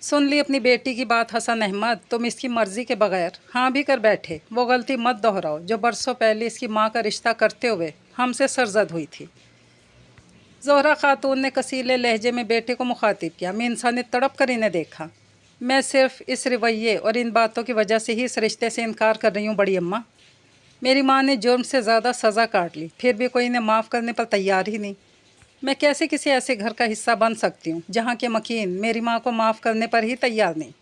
सुन ली अपनी बेटी की बात हसन अहमद, तुम इसकी मर्ज़ी के बगैर हाँ भी कर बैठे। वो गलती मत दोहराओ जो बरसों पहले इसकी माँ का रिश्ता करते हुए हमसे सरजद हुई थी। ज़ोहरा खातून ने कसीले लहजे में बेटे को मुखातिब किया। मिनसा ने तड़प कर इन्हें देखा। मैं सिर्फ इस रवैये और इन बातों की वजह से ही इस रिश्ते से इनकार कर रही हूँ बड़ी अम्मा। मेरी माँ ने जुर्म से ज़्यादा सज़ा काट ली, फिर भी कोई इन्हें माफ़ करने पर तैयार ही नहीं। मैं कैसे किसी ऐसे घर का हिस्सा बन सकती हूँ जहाँ के मकीन मेरी माँ को माफ़ करने पर ही तैयार नहीं।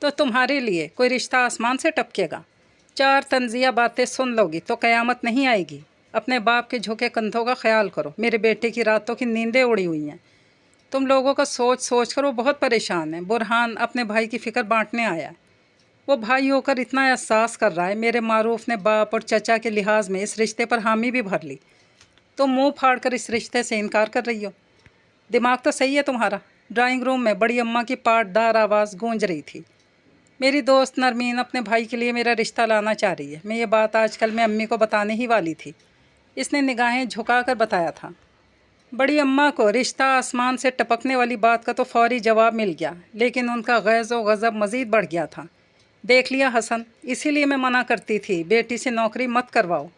तो तुम्हारे लिए कोई रिश्ता आसमान से टपकेगा? 4 तंज़िया बातें सुन लोगी तो क़यामत नहीं आएगी। अपने बाप के झुके कंधों का ख्याल करो। मेरे बेटे की रातों की नींदें उड़ी हुई हैं। तुम लोगों का सोच सोच कर वो बहुत परेशान है। बुरहान अपने भाई की फ़िक्र बांटने आया है। वो भाई होकर इतना एहसास कर रहा है। मेरे मारूफ ने बाप और चचा के लिहाज में इस रिश्ते पर हामी भी भर ली। तुम मुंह फाड़ कर इस रिश्ते से इनकार कर रही हो। दिमाग तो सही है तुम्हारा। ड्राइंग रूम में बड़ी अम्मा की पाटदार आवाज़ गूंज रही थी। मेरी दोस्त नरमीन अपने भाई के लिए मेरा रिश्ता लाना चाह रही है। मैं ये बात आजकल मैं अम्मी को बताने ही वाली थी। इसने निगाहें झुका कर बताया था। बड़ी अम्मा को रिश्ता आसमान से टपकने वाली बात का तो फौरी जवाब मिल गया, लेकिन उनका गैज़ व गज़ब मज़ीद बढ़ गया था। देख लिया हसन, इसीलिए मैं मना करती थी बेटी से नौकरी मत करवाओ।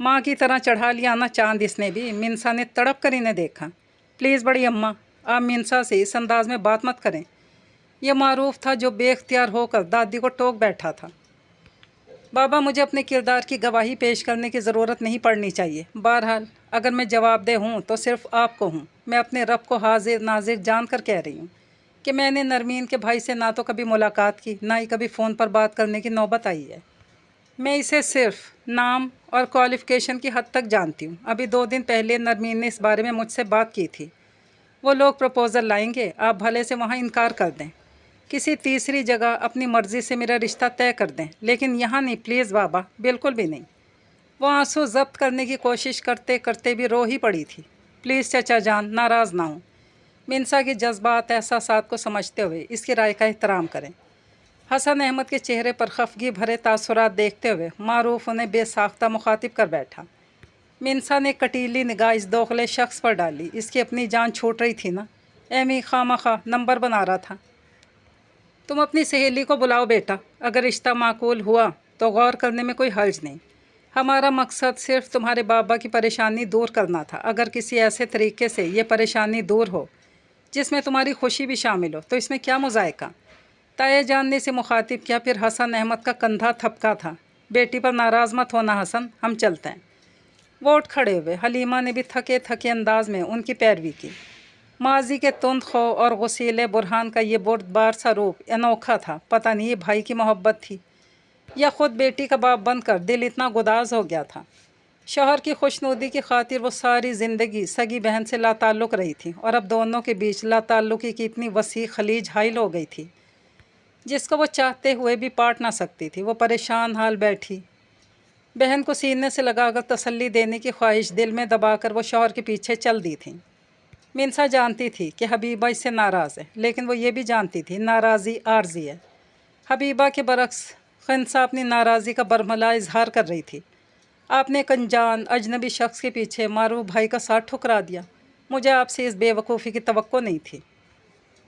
माँ की तरह चढ़ा लिया ना चांद इसने भी। मिनसा ने तड़प कर इन्हें देखा। प्लीज़ बड़ी अम्मा, आप मिनसा से इस अंदाज में बात मत करें। यह मारूफ था जो बेख्तियार होकर दादी को टोक बैठा था। बाबा, मुझे अपने किरदार की गवाही पेश करने की ज़रूरत नहीं पड़नी चाहिए। बहरहाल अगर मैं जवाबदेह हूँ तो सिर्फ़ आपको हूँ। मैं अपने रब को हाजिर नाजिर जान कर कह रही हूँ कि मैंने नरमीन के भाई से ना तो कभी मुलाकात की, ना ही कभी फ़ोन पर बात करने की नौबत आई है। मैं इसे सिर्फ नाम और क्वालिफ़िकेशन की हद तक जानती हूँ। अभी 2 दिन पहले नरमीन ने इस बारे में मुझसे बात की थी। वो लोग प्रपोज़ल लाएंगे, आप भले से वहाँ इनकार कर दें। किसी तीसरी जगह अपनी मर्ज़ी से मेरा रिश्ता तय कर दें, लेकिन यहाँ नहीं प्लीज़ बाबा, बिल्कुल भी नहीं। वो आंसू ज़ब्त करने की कोशिश करते करते भी रो ही पड़ी थी। प्लीज़ चचा जान, नाराज़ ना हों। मिनसा के जज्बात एहसासात को समझते हुए इसकी राय का एहतराम करें। हसन अहमद के चेहरे पर खफगी भरे तासुरात देखते हुए मारूफ उन्हें बेसाख्ता मुखातिब कर बैठा। मिनसा ने कटीली निगाह इस दोखले शख्स पर डाली। इसकी अपनी जान छूट रही थी ना। एमी खामखा नंबर बना रहा था। तुम अपनी सहेली को बुलाओ बेटा। अगर रिश्ता माकूल हुआ तो गौर करने में कोई हर्ज नहीं। हमारा मकसद सिर्फ तुम्हारे बाबा की परेशानी दूर करना था। अगर किसी ऐसे तरीके से ये परेशानी दूर हो जिसमें तुम्हारी खुशी भी शामिल हो, तो इसमें क्या मुज़ायका। ताया जान ने इसे मुखातिब किया, फिर हसन अहमद का कंधा थपका था। बेटी पर नाराज़ मत होना हसन, हम चलते हैं। वो उठ खड़े हुए। हलीमा ने भी थके थके अंदाज में उनकी पैरवी की। माजी के तुंद खो और गुस्सीले बुरहान का ये बुर्दबार सा रूप अनोखा था। पता नहीं ये भाई की मोहब्बत थी या ख़ुद बेटी का बाप बनकर दिल इतना गुदाज हो गया था। शौहर की खुशनुदी की खातिर वो सारी ज़िंदगी सगी बहन से लाताल्लुक़ रही थी, और अब दोनों के बीच लाताल्लुक़ी की इतनी वसी खलीज हाइल हो गई थी जिसको वो चाहते हुए भी पाट ना सकती थी। वो परेशान हाल बैठी, बहन को सीने से लगाकर तसल्ली देने की ख्वाहिश दिल में दबाकर वो शौहर के पीछे चल दी थी। मिनसा जानती थी कि हबीबा इससे नाराज़ है, लेकिन वो ये भी जानती थी नाराज़ी आर्जी है। हबीबा के बरक्स खिंसा अपनी नाराज़ी का बरमला इजहार कर रही थी। आपने एक अनजान अजनबी शख्स के पीछे मारूफ भाई का साथ ठुकरा दिया। मुझे आपसे इस बेवकूफ़ी की तवक्को नहीं थी।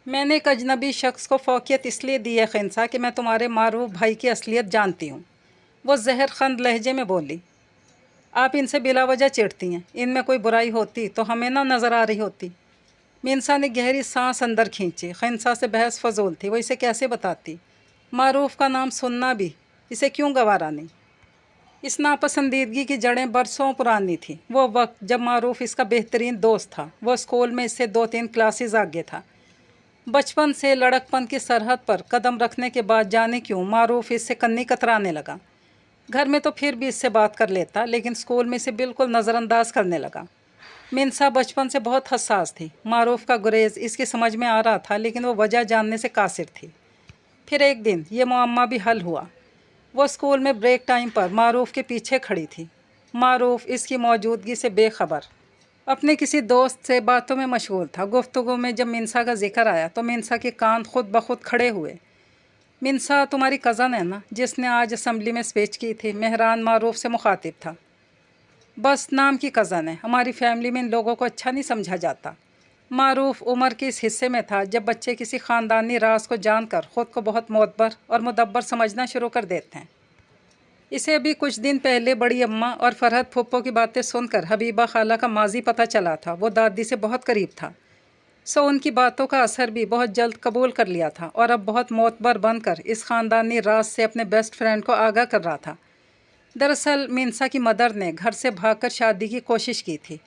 मैंने एक अजनबी शख्स को फ़ौक़ियत इसलिए दी है खिंसा कि मैं तुम्हारे मारूफ भाई की असलियत जानती हूँ। वो जहर खंद लहजे में बोली। आप इनसे बिला वजह चिढ़ती हैं, इनमें कोई बुराई होती तो हमें ना नज़र आ रही होती। मिनसा ने गहरी सांस अंदर खींची। खिंसा से बहस फजूल थी, वो इसे कैसे बताती। मारूफ का नाम सुनना भी इसे क्यों गवारा नहीं। इस नापसंदीदगी की जड़ें बरसों पुरानी थी। वो वक्त जब मारूफ इसका बेहतरीन दोस्त था। वो स्कूल में इससे 2-3 क्लासेस आगे था। बचपन से लड़कपन की सरहद पर कदम रखने के बाद जाने क्यों मारूफ इससे कन्नी कतराने लगा। घर में तो फिर भी इससे बात कर लेता, लेकिन स्कूल में इसे बिल्कुल नज़रअंदाज करने लगा। मिनसा बचपन से बहुत हसास थी। मारूफ का गुरेज इसकी समझ में आ रहा था, लेकिन वो वजह जानने से कासिर थी। फिर एक दिन ये मुअम्मा भी हल हुआ। वो स्कूल में ब्रेक टाइम पर मारूफ के पीछे खड़ी थी। मारूफ इसकी मौजूदगी से बेखबर अपने किसी दोस्त से बातों में मशगूल था। गुफ्तगू में जब मिनसा का जिक्र आया तो मिनसा के कान खुद ब खुद खड़े हुए। मिनसा तुम्हारी कज़न है ना, जिसने आज असम्बली में स्पीच की थी। मेहरान मारूफ से मुखातिब था। बस नाम की कज़न है, हमारी फैमिली में इन लोगों को अच्छा नहीं समझा जाता। मारूफ उम्र के इस हिस्से में था जब बच्चे किसी ख़ानदानी राज को जानकर ख़ुद को बहुत मोतबर और मुदब्बर समझना शुरू कर देते हैं। इसे अभी कुछ दिन पहले बड़ी अम्मा और फरहत फुप्पो की बातें सुनकर हबीबा खाला का माजी पता चला था। वो दादी से बहुत करीब था, सो उनकी बातों का असर भी बहुत जल्द कबूल कर लिया था, और अब बहुत मोतबर बनकर इस ख़ानदानी राज से अपने बेस्ट फ्रेंड को आगाह कर रहा था। दरअसल मिनसा की मदर ने घर से भागकर शादी की कोशिश की थी।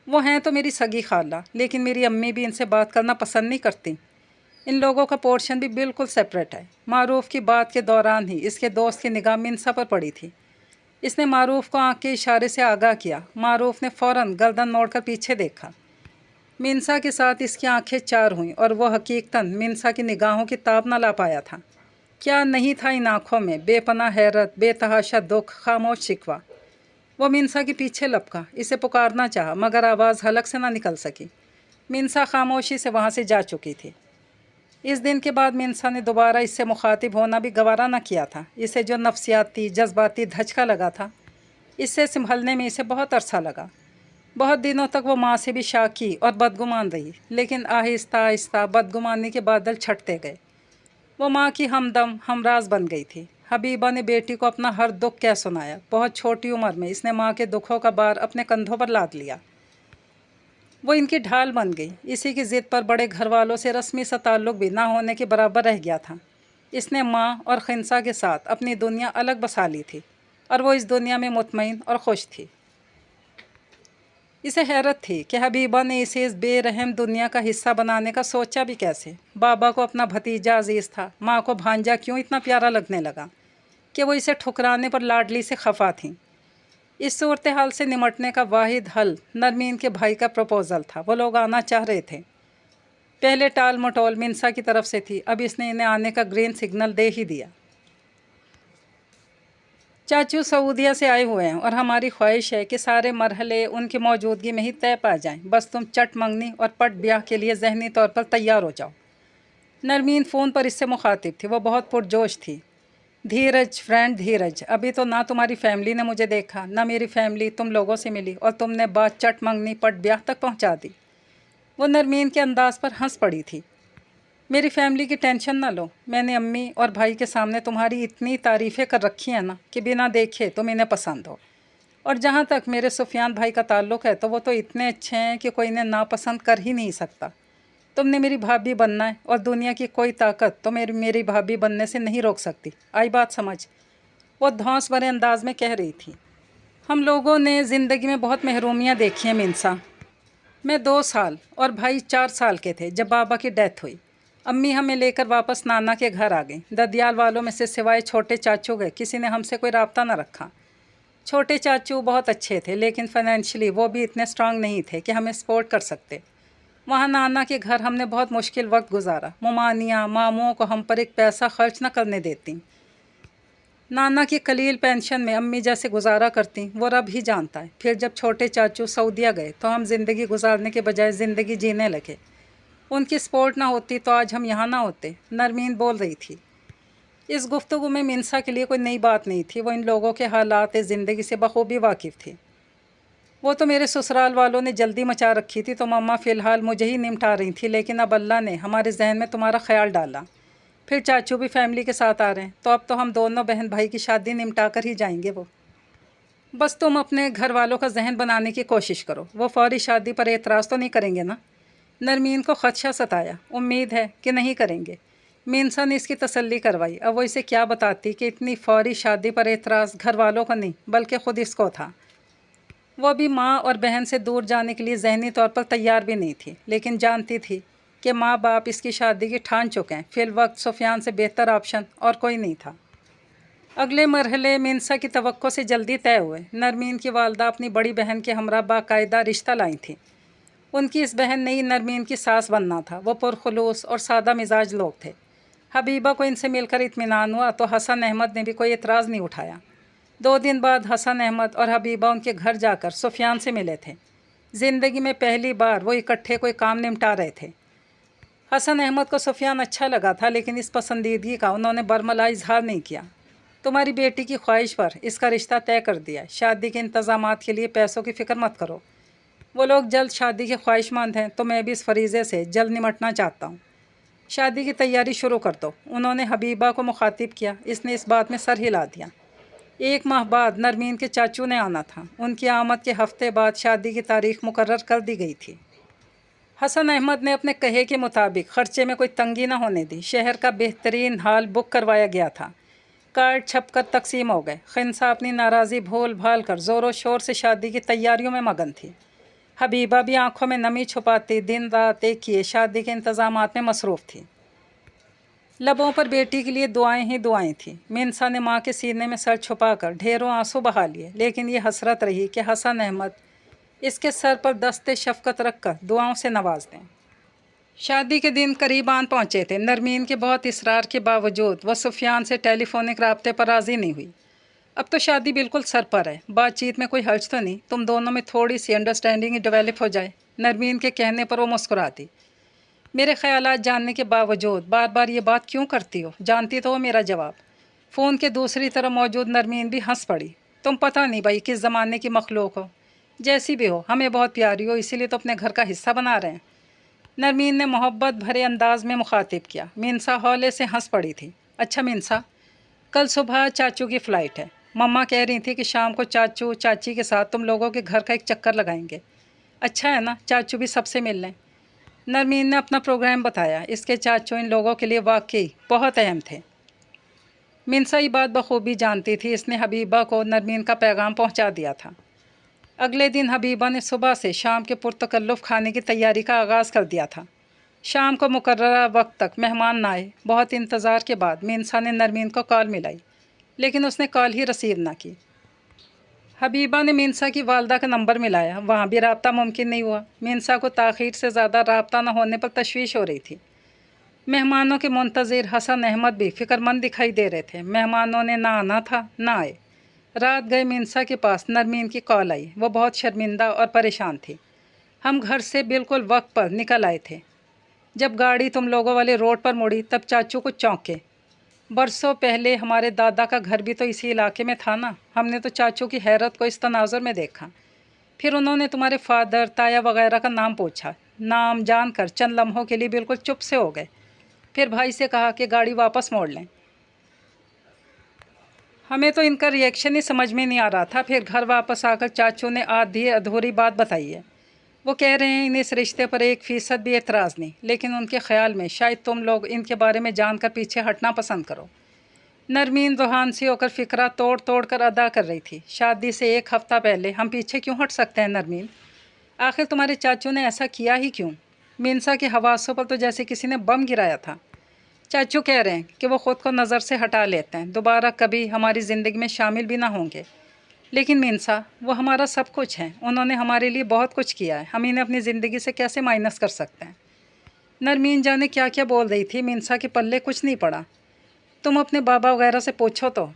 वो हैं तो मेरी सगी खाला, लेकिन मेरी अम्मी भी इनसे बात करना पसंद नहीं करती। इन लोगों का पोर्शन भी बिल्कुल सेपरेट है। मारूफ की बात के दौरान ही इसके दोस्त की निगाह मिनसा पर पड़ी थी। इसने मारूफ को आंख के इशारे से आगाह किया। मारूफ ने फ़ौरन गर्दन मोड़कर पीछे देखा। मिनसा के साथ इसकी आंखें चार हुईं, और वो हकीकतन मिनसा की निगाहों की ताब न ला पाया था। क्या नहीं था इन आँखों में, बेपनाह हैरत, बेतहाशा दुख, खामोश शिकवा। वो मिनसा के पीछे लपका, इसे पुकारना चाहा, मगर आवाज़ हलक से ना निकल सकी। मिनसा खामोशी से वहाँ से जा चुकी थी। इस दिन के बाद मिनसा ने दोबारा इससे मुखातिब होना भी गवारा न किया था। इसे जो नफसियाती जज्बाती धचका लगा था, इससे संभलने में इसे बहुत अरसा लगा। बहुत दिनों तक वो माँ से भी शाकी और बदगुमान रही, लेकिन आहिस्ता आहिस्ता बदगुमानी के बादल छटते गए। वो माँ की हमदम हमराज बन गई थी। हबीबा ने बेटी को अपना हर दुख कह सुनाया। बहुत छोटी उम्र में इसने माँ के दुखों का बार अपने कंधों पर लाद लिया। वो इनकी ढाल बन गई। इसी की ज़िद पर बड़े घर वालों से रस्मी सा ताल्लुक़ भी ना होने के बराबर रह गया था। इसने माँ और खिंसा के साथ अपनी दुनिया अलग बसा ली थी, और वो इस दुनिया में मुतमईन और खुश थी। इसे हैरत थी कि हबीबा ने इसे इस बेरहम दुनिया का हिस्सा बनाने का सोचा भी कैसे। बाबा को अपना भतीजा अजीज़ था, माँ को भांजा क्यों इतना प्यारा लगने लगा कि वो इसे ठुकराने पर लाडली से खफा थी। इस सूरत हाल से निमटने का वाहिद हल नरमीन के भाई का प्रपोज़ल था। वो लोग आना चाह रहे थे। पहले टाल मटोल मिनसा की तरफ से थी, अब इसने इन्हें आने का ग्रीन सिग्नल दे ही दिया। चाचू सऊदिया से आए हुए हैं, और हमारी ख्वाहिश है कि सारे मरहले उनकी मौजूदगी में ही तय पा जाएं। बस तुम चट मंगनी और पट ब्याह के लिए ज़हनी तौर पर तैयार हो जाओ। नरमीन फ़ोन पर इससे मुखातिब थी। वो बहुत पुरजोश थी। धीरज फ्रेंड धीरज, अभी तो ना तुम्हारी फैमिली ने मुझे देखा, ना मेरी फैमिली तुम लोगों से मिली, और तुमने बात चट मंगनी पट ब्याह तक पहुंचा दी। वो नरमीन के अंदाज पर हंस पड़ी थी। मेरी फैमिली की टेंशन ना लो। मैंने अम्मी और भाई के सामने तुम्हारी इतनी तारीफ़ें कर रखी हैं ना कि बिना देखे तुम इन्हें पसंद हो। और जहाँ तक मेरे सुफियान भाई का ताल्लुक़ है, तो वो तो इतने अच्छे हैं कि कोई इन्हें नापसंद कर ही नहीं सकता। तुमने मेरी भाभी बनना है और दुनिया की कोई ताकत तो मेरी भाभी बनने से नहीं रोक सकती। आई बात समझ? वो धौंस भरे अंदाज में कह रही थी। हम लोगों ने ज़िंदगी में बहुत महरूमियाँ देखी हैं मिनसा। मैं 2 साल और भाई 4 साल के थे जब बाबा की डेथ हुई। अम्मी हमें लेकर वापस नाना के घर आ गई। ददियाल वालों में से सिवाय छोटे चाचू गए किसी ने हमसे कोई राब्ता न रखा। छोटे चाचू बहुत अच्छे थे लेकिन फाइनेंशियली वो भी इतने स्ट्रांग नहीं थे कि हमें सपोर्ट कर सकते। वहाँ नाना के घर हमने बहुत मुश्किल वक्त गुजारा। मुमानियाँ मामुओं को हम पर एक पैसा खर्च न करने देती। नाना की कलील पेंशन में अम्मी जैसे गुजारा करती वो रब ही जानता है। फिर जब छोटे चाचू सऊदीया गए तो हम ज़िंदगी गुजारने के बजाय ज़िंदगी जीने लगे। उनकी सपोर्ट ना होती तो आज हम यहाँ ना होते। नरमीन बोल रही थी। इस गुफ्तगू में मिनसा के लिए कोई नई बात नहीं थी। वो इन लोगों के हालात ज़िंदगी से बखूबी वाकिफ़ थी। वो तो मेरे ससुराल वालों ने जल्दी मचा रखी थी तो मम्मा फ़िलहाल मुझे ही निपटा रही थी, लेकिन अब अल्लाह ने हमारे जहन में तुम्हारा ख्याल डाला। फिर चाचू भी फैमिली के साथ आ रहे हैं तो अब तो हम दोनों बहन भाई की शादी निपटा कर ही जाएंगे। वो बस तुम अपने घर वालों का जहन बनाने की कोशिश करो। वो फौरी शादी पर एतराज़ तो नहीं करेंगे ना? नरमीन को खदशा सताया। उम्मीद है कि नहीं करेंगे। मिनसा ने इसकी तसल्ली करवाई। अब वो इसे क्या बताती कि इतनी फौरी शादी पर एतराज़ घर वालों का नहीं बल्कि ख़ुद इसको था। वो भी माँ और बहन से दूर जाने के लिए ज़हनी तौर पर तैयार भी नहीं थी, लेकिन जानती थी कि माँ बाप इसकी शादी की ठान चुके हैं। फिर वक्त सुफियान से बेहतर ऑप्शन और कोई नहीं था। अगले मरहले मिनसा की तवक्को से जल्दी तय हुए। नरमीन की वालदा अपनी बड़ी बहन के हमरा बाकायदा रिश्ता लाई थी। उनकी इस बहन ने ही नरमीन की सास बनना था। वो पुरखलूस और सादा मिजाज लोग थे। हबीबा को इनसे मिलकर इत्मीनान हुआ तो हसन अहमद ने भी कोई एतराज़ नहीं उठाया। 2 दिन बाद हसन अहमद और हबीबा उनके घर जाकर सुफियान से मिले थे। ज़िंदगी में पहली बार वो इकट्ठे कोई काम निपटा रहे थे। हसन अहमद को सुफियान अच्छा लगा था, लेकिन इस पसंदीदगी का उन्होंने बरमला इजहार नहीं किया। तुम्हारी बेटी की ख्वाहिश पर इसका रिश्ता तय कर दिया। शादी के इंतज़ामात के लिए पैसों की फ़िक्र मत करो। वो लोग जल्द शादी के ख्वाहिशमंद हैं तो मैं भी इस फरीज़े से जल्द निमटना चाहता हूँ। शादी की तैयारी शुरू कर दो। उन्होंने हबीबा को मुखातिब किया। इसने इस बात में सर हिला दिया। 1 माह बाद नरमीन के चाचू ने आना था। उनकी आमद के हफ्ते बाद शादी की तारीख मुकर्रर कर दी गई थी। हसन अहमद ने अपने कहे के मुताबिक ख़र्चे में कोई तंगी न होने दी। शहर का बेहतरीन हाल बुक करवाया गया था। कार्ड छपकर तकसीम हो गए। खिंसा अपनी नाराज़ी भूल भाल कर ज़ोरों शोर से शादी की तैयारियों में मगन थी। हबीबा भी आंखों में नमी छुपाती दिन रात एक किए शादी के इंतज़ामात में मसरूफ़ थी। लबों पर बेटी के लिए दुआएं ही दुआएं थीं। मिनसा ने माँ के सीने में सर छुपाकर ढेरों आंसू बहा लिए, लेकिन ये हसरत रही कि हसन अहमद इसके सर पर दस्ते शफ़क़त रख कर दुआओं से नवाज दें। शादी के दिन करीब आन पहुँचे थे। नरमीन के बहुत इसरार के बावजूद वह सुफियान से टेलीफोनिक राब्ते पर राज़ी नहीं हुई। अब तो शादी बिल्कुल सर पर है, बातचीत में कोई हर्ज तो नहीं। तुम दोनों में थोड़ी सी अंडरस्टैंडिंग डेवलप हो जाए। नरमीन के कहने पर वो मुस्कुराती। मेरे ख़यालात जानने के बावजूद बार बार ये बात क्यों करती हो? जानती तो हो मेरा जवाब। फ़ोन के दूसरी तरफ मौजूद नरमीन भी हंस पड़ी। तुम पता नहीं भाई किस ज़माने की मखलूक हो। जैसी भी हो हमें बहुत प्यारी हो, इसीलिए तो अपने घर का हिस्सा बना रहे हैं। नरमीन ने मोहब्बत भरे अंदाज में मुखातिब किया। मिनसा हौले से हंस पड़ी थी। अच्छा मिनसा, कल सुबह चाचू की फ़्लाइट है। मम्मा कह रही थी कि शाम को चाचू चाची के साथ तुम लोगों के घर का एक चक्कर लगाएंगे। अच्छा है ना, चाचू भी सबसे मिल लें। नरमीन ने अपना प्रोग्राम बताया। इसके चाचू इन लोगों के लिए वाकई बहुत अहम थे। मिनसा ये बात बखूबी जानती थी। इसने हबीबा को नरमीन का पैगाम पहुंचा दिया था। अगले दिन हबीबा ने सुबह से शाम के पुरतकल्लुफ़ खाने की तैयारी का आगाज़ कर दिया था। शाम को मुकर्ररा वक्त तक मेहमान न आए। बहुत इंतज़ार के बाद मिनसा ने नरमीन को कॉल मिलाई, लेकिन उसने कॉल ही रिसीव ना की। हबीबा ने मिनसा की वालदा का नंबर मिलाया, वहाँ भी रब्ता मुमकिन नहीं हुआ। मिनसा को ताख़ीर से ज़्यादा रब्ता न होने पर तशवीश हो रही थी। मेहमानों के मुंतज़िर हसन अहमद भी फ़िक्रमंद दिखाई दे रहे थे। मेहमानों ने ना आना था ना आए। रात गए मिनसा के पास नरमीन की कॉल आई। वो बहुत शर्मिंदा और परेशान थी। हम घर से बिल्कुल वक्त पर निकल आए थे। जब गाड़ी तुम लोगों वाले रोड पर मुड़ी तब चाचू को चौंके। बरसों पहले हमारे दादा का घर भी तो इसी इलाके में था ना। हमने तो चाचू की हैरत को इस तनाज़ुर में देखा। फिर उन्होंने तुम्हारे फादर ताया वगैरह का नाम पूछा। नाम जानकर चंद लम्हों के लिए बिल्कुल चुप से हो गए। फिर भाई से कहा कि गाड़ी वापस मोड़ लें। हमें तो इनका रिएक्शन ही समझ में नहीं आ रहा था। फिर घर वापस आकर चाचू ने आधी अधूरी बात बताई है। वो कह रहे हैं इन्हें इस रिश्ते पर 1% भी एतराज़ नहीं, लेकिन उनके ख्याल में शायद तुम लोग इनके बारे में जानकर पीछे हटना पसंद करो। नरमीन रूहान सी होकर फ़िक्रा तोड़ तोड़ कर अदा कर रही थी। शादी से 1 हफ़्ता पहले हम पीछे क्यों हट सकते हैं नरमीन? आखिर तुम्हारे चाचू ने ऐसा किया ही क्यों? मीनसा के हवासों पर तो जैसे किसी ने बम गिराया था। चाचू कह रहे हैं कि वो ख़ुद को नज़र से हटा लेते हैं, दोबारा कभी हमारी ज़िंदगी में शामिल भी ना होंगे। लेकिन मीनसा, वो हमारा सब कुछ है, उन्होंने हमारे लिए बहुत कुछ किया है, हम इन्हें अपनी ज़िंदगी से कैसे माइनस कर सकते हैं? नरमीन जाने क्या क्या बोल रही थी, मीनसा के पल्ले कुछ नहीं पड़ा। तुम अपने बाबा वगैरह से पूछो तो,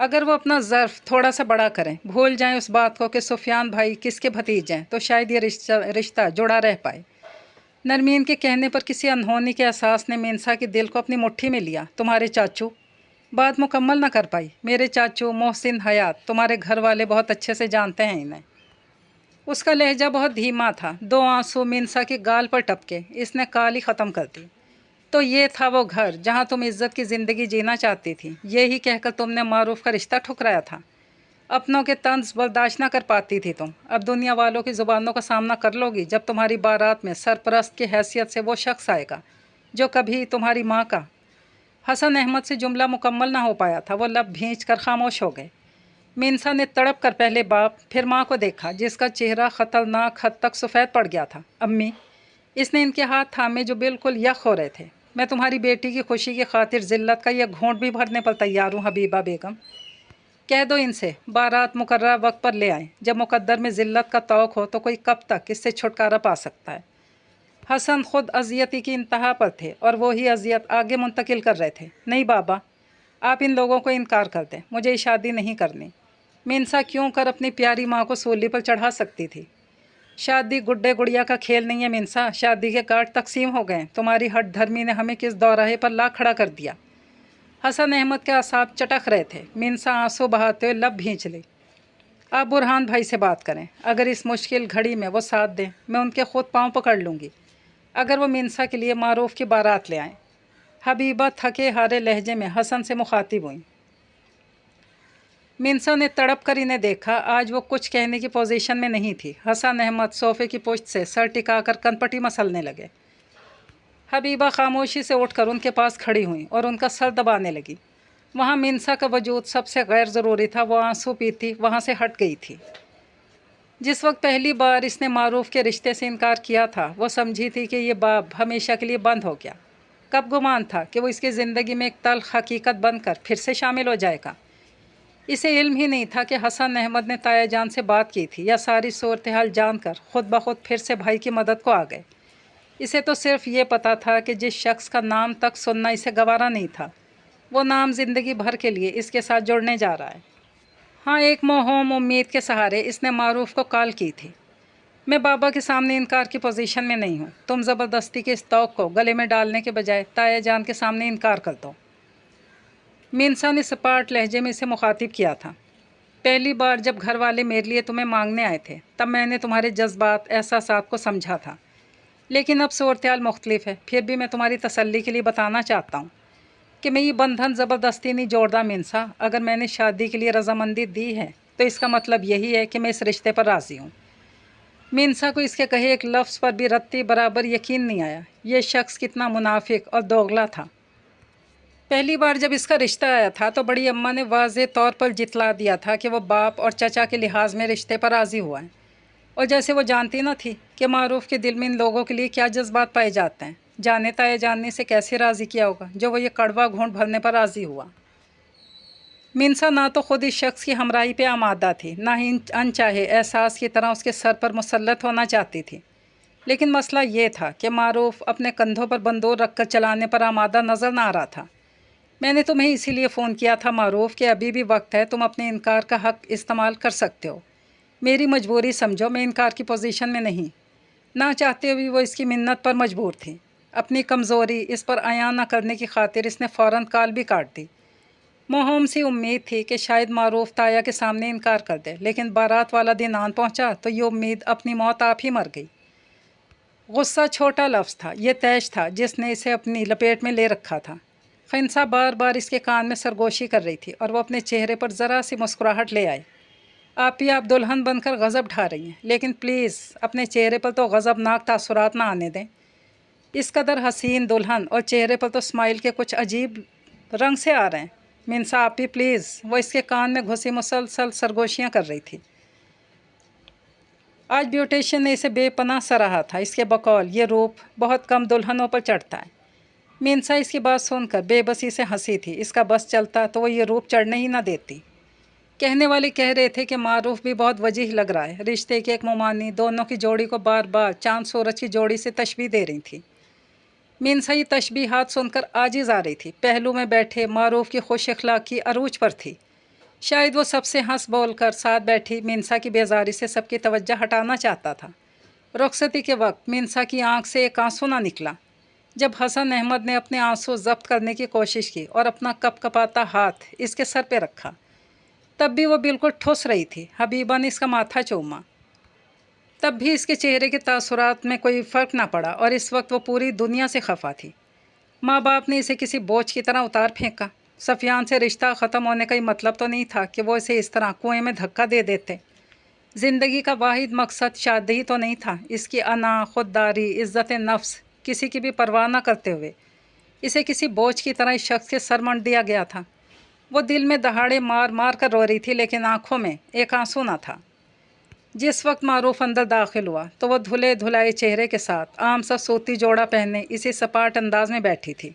अगर वो अपना ज़र्फ थोड़ा सा बड़ा करें, भूल जाएं उस बात को कि सुफियान भाई किसके भतीजे हैं, तो शायद ये रिश्ता जुड़ा रह पाए। नरमीन के कहने पर किसी अनहोनी के एहसास ने मीनसा के दिल को अपनी मुट्ठी में लिया। तुम्हारे चाचू? बात मुकम्मल ना कर पाई। मेरे चाचू मोहसिन हयात, तुम्हारे घर वाले बहुत अच्छे से जानते हैं इन्हें। उसका लहजा बहुत धीमा था। 2 आंसू मीनसा के गाल पर टपके। इसने काली ख़त्म कर दी। तो ये था वो घर जहाँ तुम इज़्ज़त की ज़िंदगी जीना चाहती थी। यही कहकर तुमने मारूफ का रिश्ता ठुकराया था। अपनों के तंज बर्दाश्त ना कर पाती थी तुम। अब दुनिया वालों की ज़ुबानों का सामना कर लोगी जब तुम्हारी बारात में सरपरस्त की हैसियत से वो शख्स आएगा जो कभी तुम्हारी माँ का। हसन अहमद से जुमला मुकम्मल ना हो पाया था, वो लब भींच कर खामोश हो गए। मीनसा ने तड़प कर पहले बाप फिर माँ को देखा, जिसका चेहरा ख़तरनाक हद तक सफ़ेद पड़ गया था। अम्मी, इसने इनके हाथ थामे जो बिल्कुल यख हो रहे थे। मैं तुम्हारी बेटी की खुशी की खातिर ज़िल्लत का यह घूंट भी भरने पर तैयार हूँ। हबीबा बेगम, कह दो इनसे बारात मुकर्रर वक्त पर ले आएँ। जब मुकद्दर में ज़िल्लत का तौक हो तो कोई कब तक इससे छुटकारा पा सकता है? हसन खुद अजियती की इंतहा पर थे और वो ही अजियत आगे मुंतकिल कर रहे थे। नहीं बाबा, आप इन लोगों को इनकार कर दें, मुझे शादी नहीं करनी। मीनसा क्यों कर अपनी प्यारी माँ को सूली पर चढ़ा सकती थी। शादी गुड्डे गुड़िया का खेल नहीं है मीनसा, शादी के कार्ड तकसीम हो गए। तुम्हारी हट धर्मी ने हमें किस दौराहे पर ला खड़ा कर दिया। हसन अहमद के असाब चटक रहे थे। मीनसा आंसू बहाते हुए लब भींच ली। आप बुरहान भाई से बात करें, अगर इस मुश्किल घड़ी में वो साथ दें, मैं उनके खुद पाँव पकड़ लूँगी। अगर वो मीनसा के लिए मारूफ की बारात ले आएँ। हबीबा थके हारे लहजे में हसन से मुखातिब हुई। मीनसा ने तड़प कर इन्हें देखा। आज वो कुछ कहने की पोजीशन में नहीं थी। हसन अहमद सोफ़े की पुश्त से सर टिकाकर कनपटी मसलने लगे। हबीबा खामोशी से उठकर उनके पास खड़ी हुई और उनका सर दबाने लगी। वहाँ मीनसा का वजूद सबसे गैर ज़रूरी था। वो आंसू पीती वहाँ से हट गई थी। जिस वक्त पहली बार इसने मारूफ के रिश्ते से इनकार किया था, वो समझी थी कि ये बाब हमेशा के लिए बंद हो गया। कब गुमान था कि वो इसकी ज़िंदगी में एक तल्ख हकीकत बनकर फिर से शामिल हो जाएगा। इसे इल्म ही नहीं था कि हसन अहमद ने ताया जान से बात की थी या सारी सूरत हाल जानकर खुद ब खुद फिर से भाई की मदद को आ गए। इसे तो सिर्फ ये पता था कि जिस शख्स का नाम तक सुनना इसे गवारा नहीं था, वो नाम ज़िंदगी भर के लिए इसके साथ जुड़ने जा रहा है। हाँ, एक मोहम उम्मीद के सहारे इसने मारूफ को कॉल की थी। मैं बाबा के सामने इनकार की पोजीशन में नहीं हूँ। तुम ज़बरदस्ती के इस तौक को गले में डालने के बजाय ताया जान के सामने इनकार कर दो। मीनसा ने सपाट लहजे में इसे मुखातिब किया था। पहली बार जब घर वाले मेरे लिए तुम्हें मांगने आए थे, तब मैंने तुम्हारे जज्बात एहसासात को समझा था, लेकिन अब सूरत-ए-हाल मुख्तलिफ है। फिर भी मैं तुम्हारी तसल्ली के लिए बताना चाहता हूँ कि मैं ये बंधन ज़बरदस्ती नहीं जोड़ता मीनसा। अगर मैंने शादी के लिए रजामंदी दी है तो इसका मतलब यही है कि मैं इस रिश्ते पर राज़ी हूँ। मीनसा को इसके कहे एक लफ्ज़ पर भी रत्ती बराबर यकीन नहीं आया। ये शख्स कितना मुनाफिक और दोगला था। पहली बार जब इसका रिश्ता आया था तो बड़ी अम्मा ने वाज़े तौर पर जितला दिया था कि वो बाप और चचा के लिहाज में रिश्ते पर राज़ी हुआ है, और जैसे वो जानती न थी कि मारूफ के दिल में इन लोगों के लिए क्या जज्बात पाए जाते हैं। जाने ताया जानने से कैसे राज़ी किया होगा जो वो ये कड़वा घूंट भरने पर राज़ी हुआ। मीनसा ना तो खुद इस शख्स की हमराही पे आमादा थी, ना ही अनचाहे एहसास की तरह उसके सर पर मुसल्लत होना चाहती थी। लेकिन मसला ये था कि मारूफ अपने कंधों पर बंदूक रख कर चलाने पर आमादा नज़र ना आ रहा था। मैंने तुम्हें इसीलिए फ़ोन किया था मारूफ कि अभी भी वक्त है, तुम अपने इनकार का हक़ इस्तेमाल कर सकते हो। मेरी मजबूरी समझो, मैं इनकार की पोजीशन में नहीं। ना चाहते हुए वो इसकी मिन्नत पर मजबूर थी। अपनी कमज़ोरी इस पर अयान न करने की खातिर इसने फ़ौरन कॉल भी काट दी। मोहम सी उम्मीद थी कि शायद मारूफ ताया के सामने इनकार कर दे, लेकिन बारात वाला दिन आन पहुँचा तो ये उम्मीद अपनी मौत आप ही मर गई। गुस्सा छोटा लफ्ज़ था, ये तैश था जिसने इसे अपनी लपेट में ले रखा था। खिंसा बार बार इसके कान में सरगोशी कर रही थी और वो अपने चेहरे पर ज़रा सी मुस्कुराहट ले आए। आप दुल्हन बनकर गज़ब ढा रही हैं, लेकिन प्लीज़ अपने चेहरे पर तो गज़बनाक तासुरात ना आने दें। इस कदर हसीन दुल्हन और चेहरे पर तो स्माइल के कुछ अजीब रंग से आ रहे हैं। मिनसा आप ही प्लीज़। वो इसके कान में घुसी मुसलसल सरगोशियाँ कर रही थी। आज ब्यूटिशियन ने इसे बेपनाह सराहा था। इसके बकौल ये रूप बहुत कम दुल्हनों पर चढ़ता है। मिनसा इसकी बात सुनकर बेबसी से हंसी थी। इसका बस चलता तो वो ये रूप चढ़ने ही ना देती। कहने वाले कह रहे थे कि मारूफ भी बहुत वजीह लग रहा है। रिश्ते की एक मुमानी दोनों की जोड़ी को बार बार चांद सूरज की जोड़ी से तशबीह दे रही थी। मिनसा ये तशबीहात सुनकर आजिज़ आ रही थी। पहलू में बैठे मारूफ की खुश अखलाक़ी अरूज पर थी। शायद वो सबसे हंस बोल कर साथ बैठी मिनसा की बेजारी से सबकी तवज्जो हटाना चाहता था। रुखसती के वक्त मिनसा की आंख से एक आंसू ना निकला। जब हसन अहमद ने अपने आंसू जब्त करने की कोशिश की और अपना कपकपाता हाथ इसके सर पे रखा, तब भी वो बिल्कुल ठुस रही थी। हबीबा ने इसका माथा चूमा, तब भी इसके चेहरे के तासुरात में कोई फ़र्क ना पड़ा और इस वक्त वो पूरी दुनिया से खफा थी। माँ बाप ने इसे किसी बोझ की तरह उतार फेंका। सफियान से रिश्ता ख़त्म होने का ही मतलब तो नहीं था कि वो इसे इस तरह कुएं में धक्का दे देते। ज़िंदगी का वाहिद मकसद शादी ही तो नहीं था। इसकी अना, खुददारी, इज़्ज़त नफ्स किसी की भी परवाह न करते हुए इसे किसी बोझ की तरह इस शख्स के सर मंड दिया गया था। वो दिल में दहाड़े मार मार कर रो रही थी, लेकिन आंखों में एक आंसू ना था। जिस वक्त मारूफ अंदर दाखिल हुआ तो वह धुले धुलाए चेहरे के साथ आम सा सूती जोड़ा पहने इसी सपाट अंदाज में बैठी थी।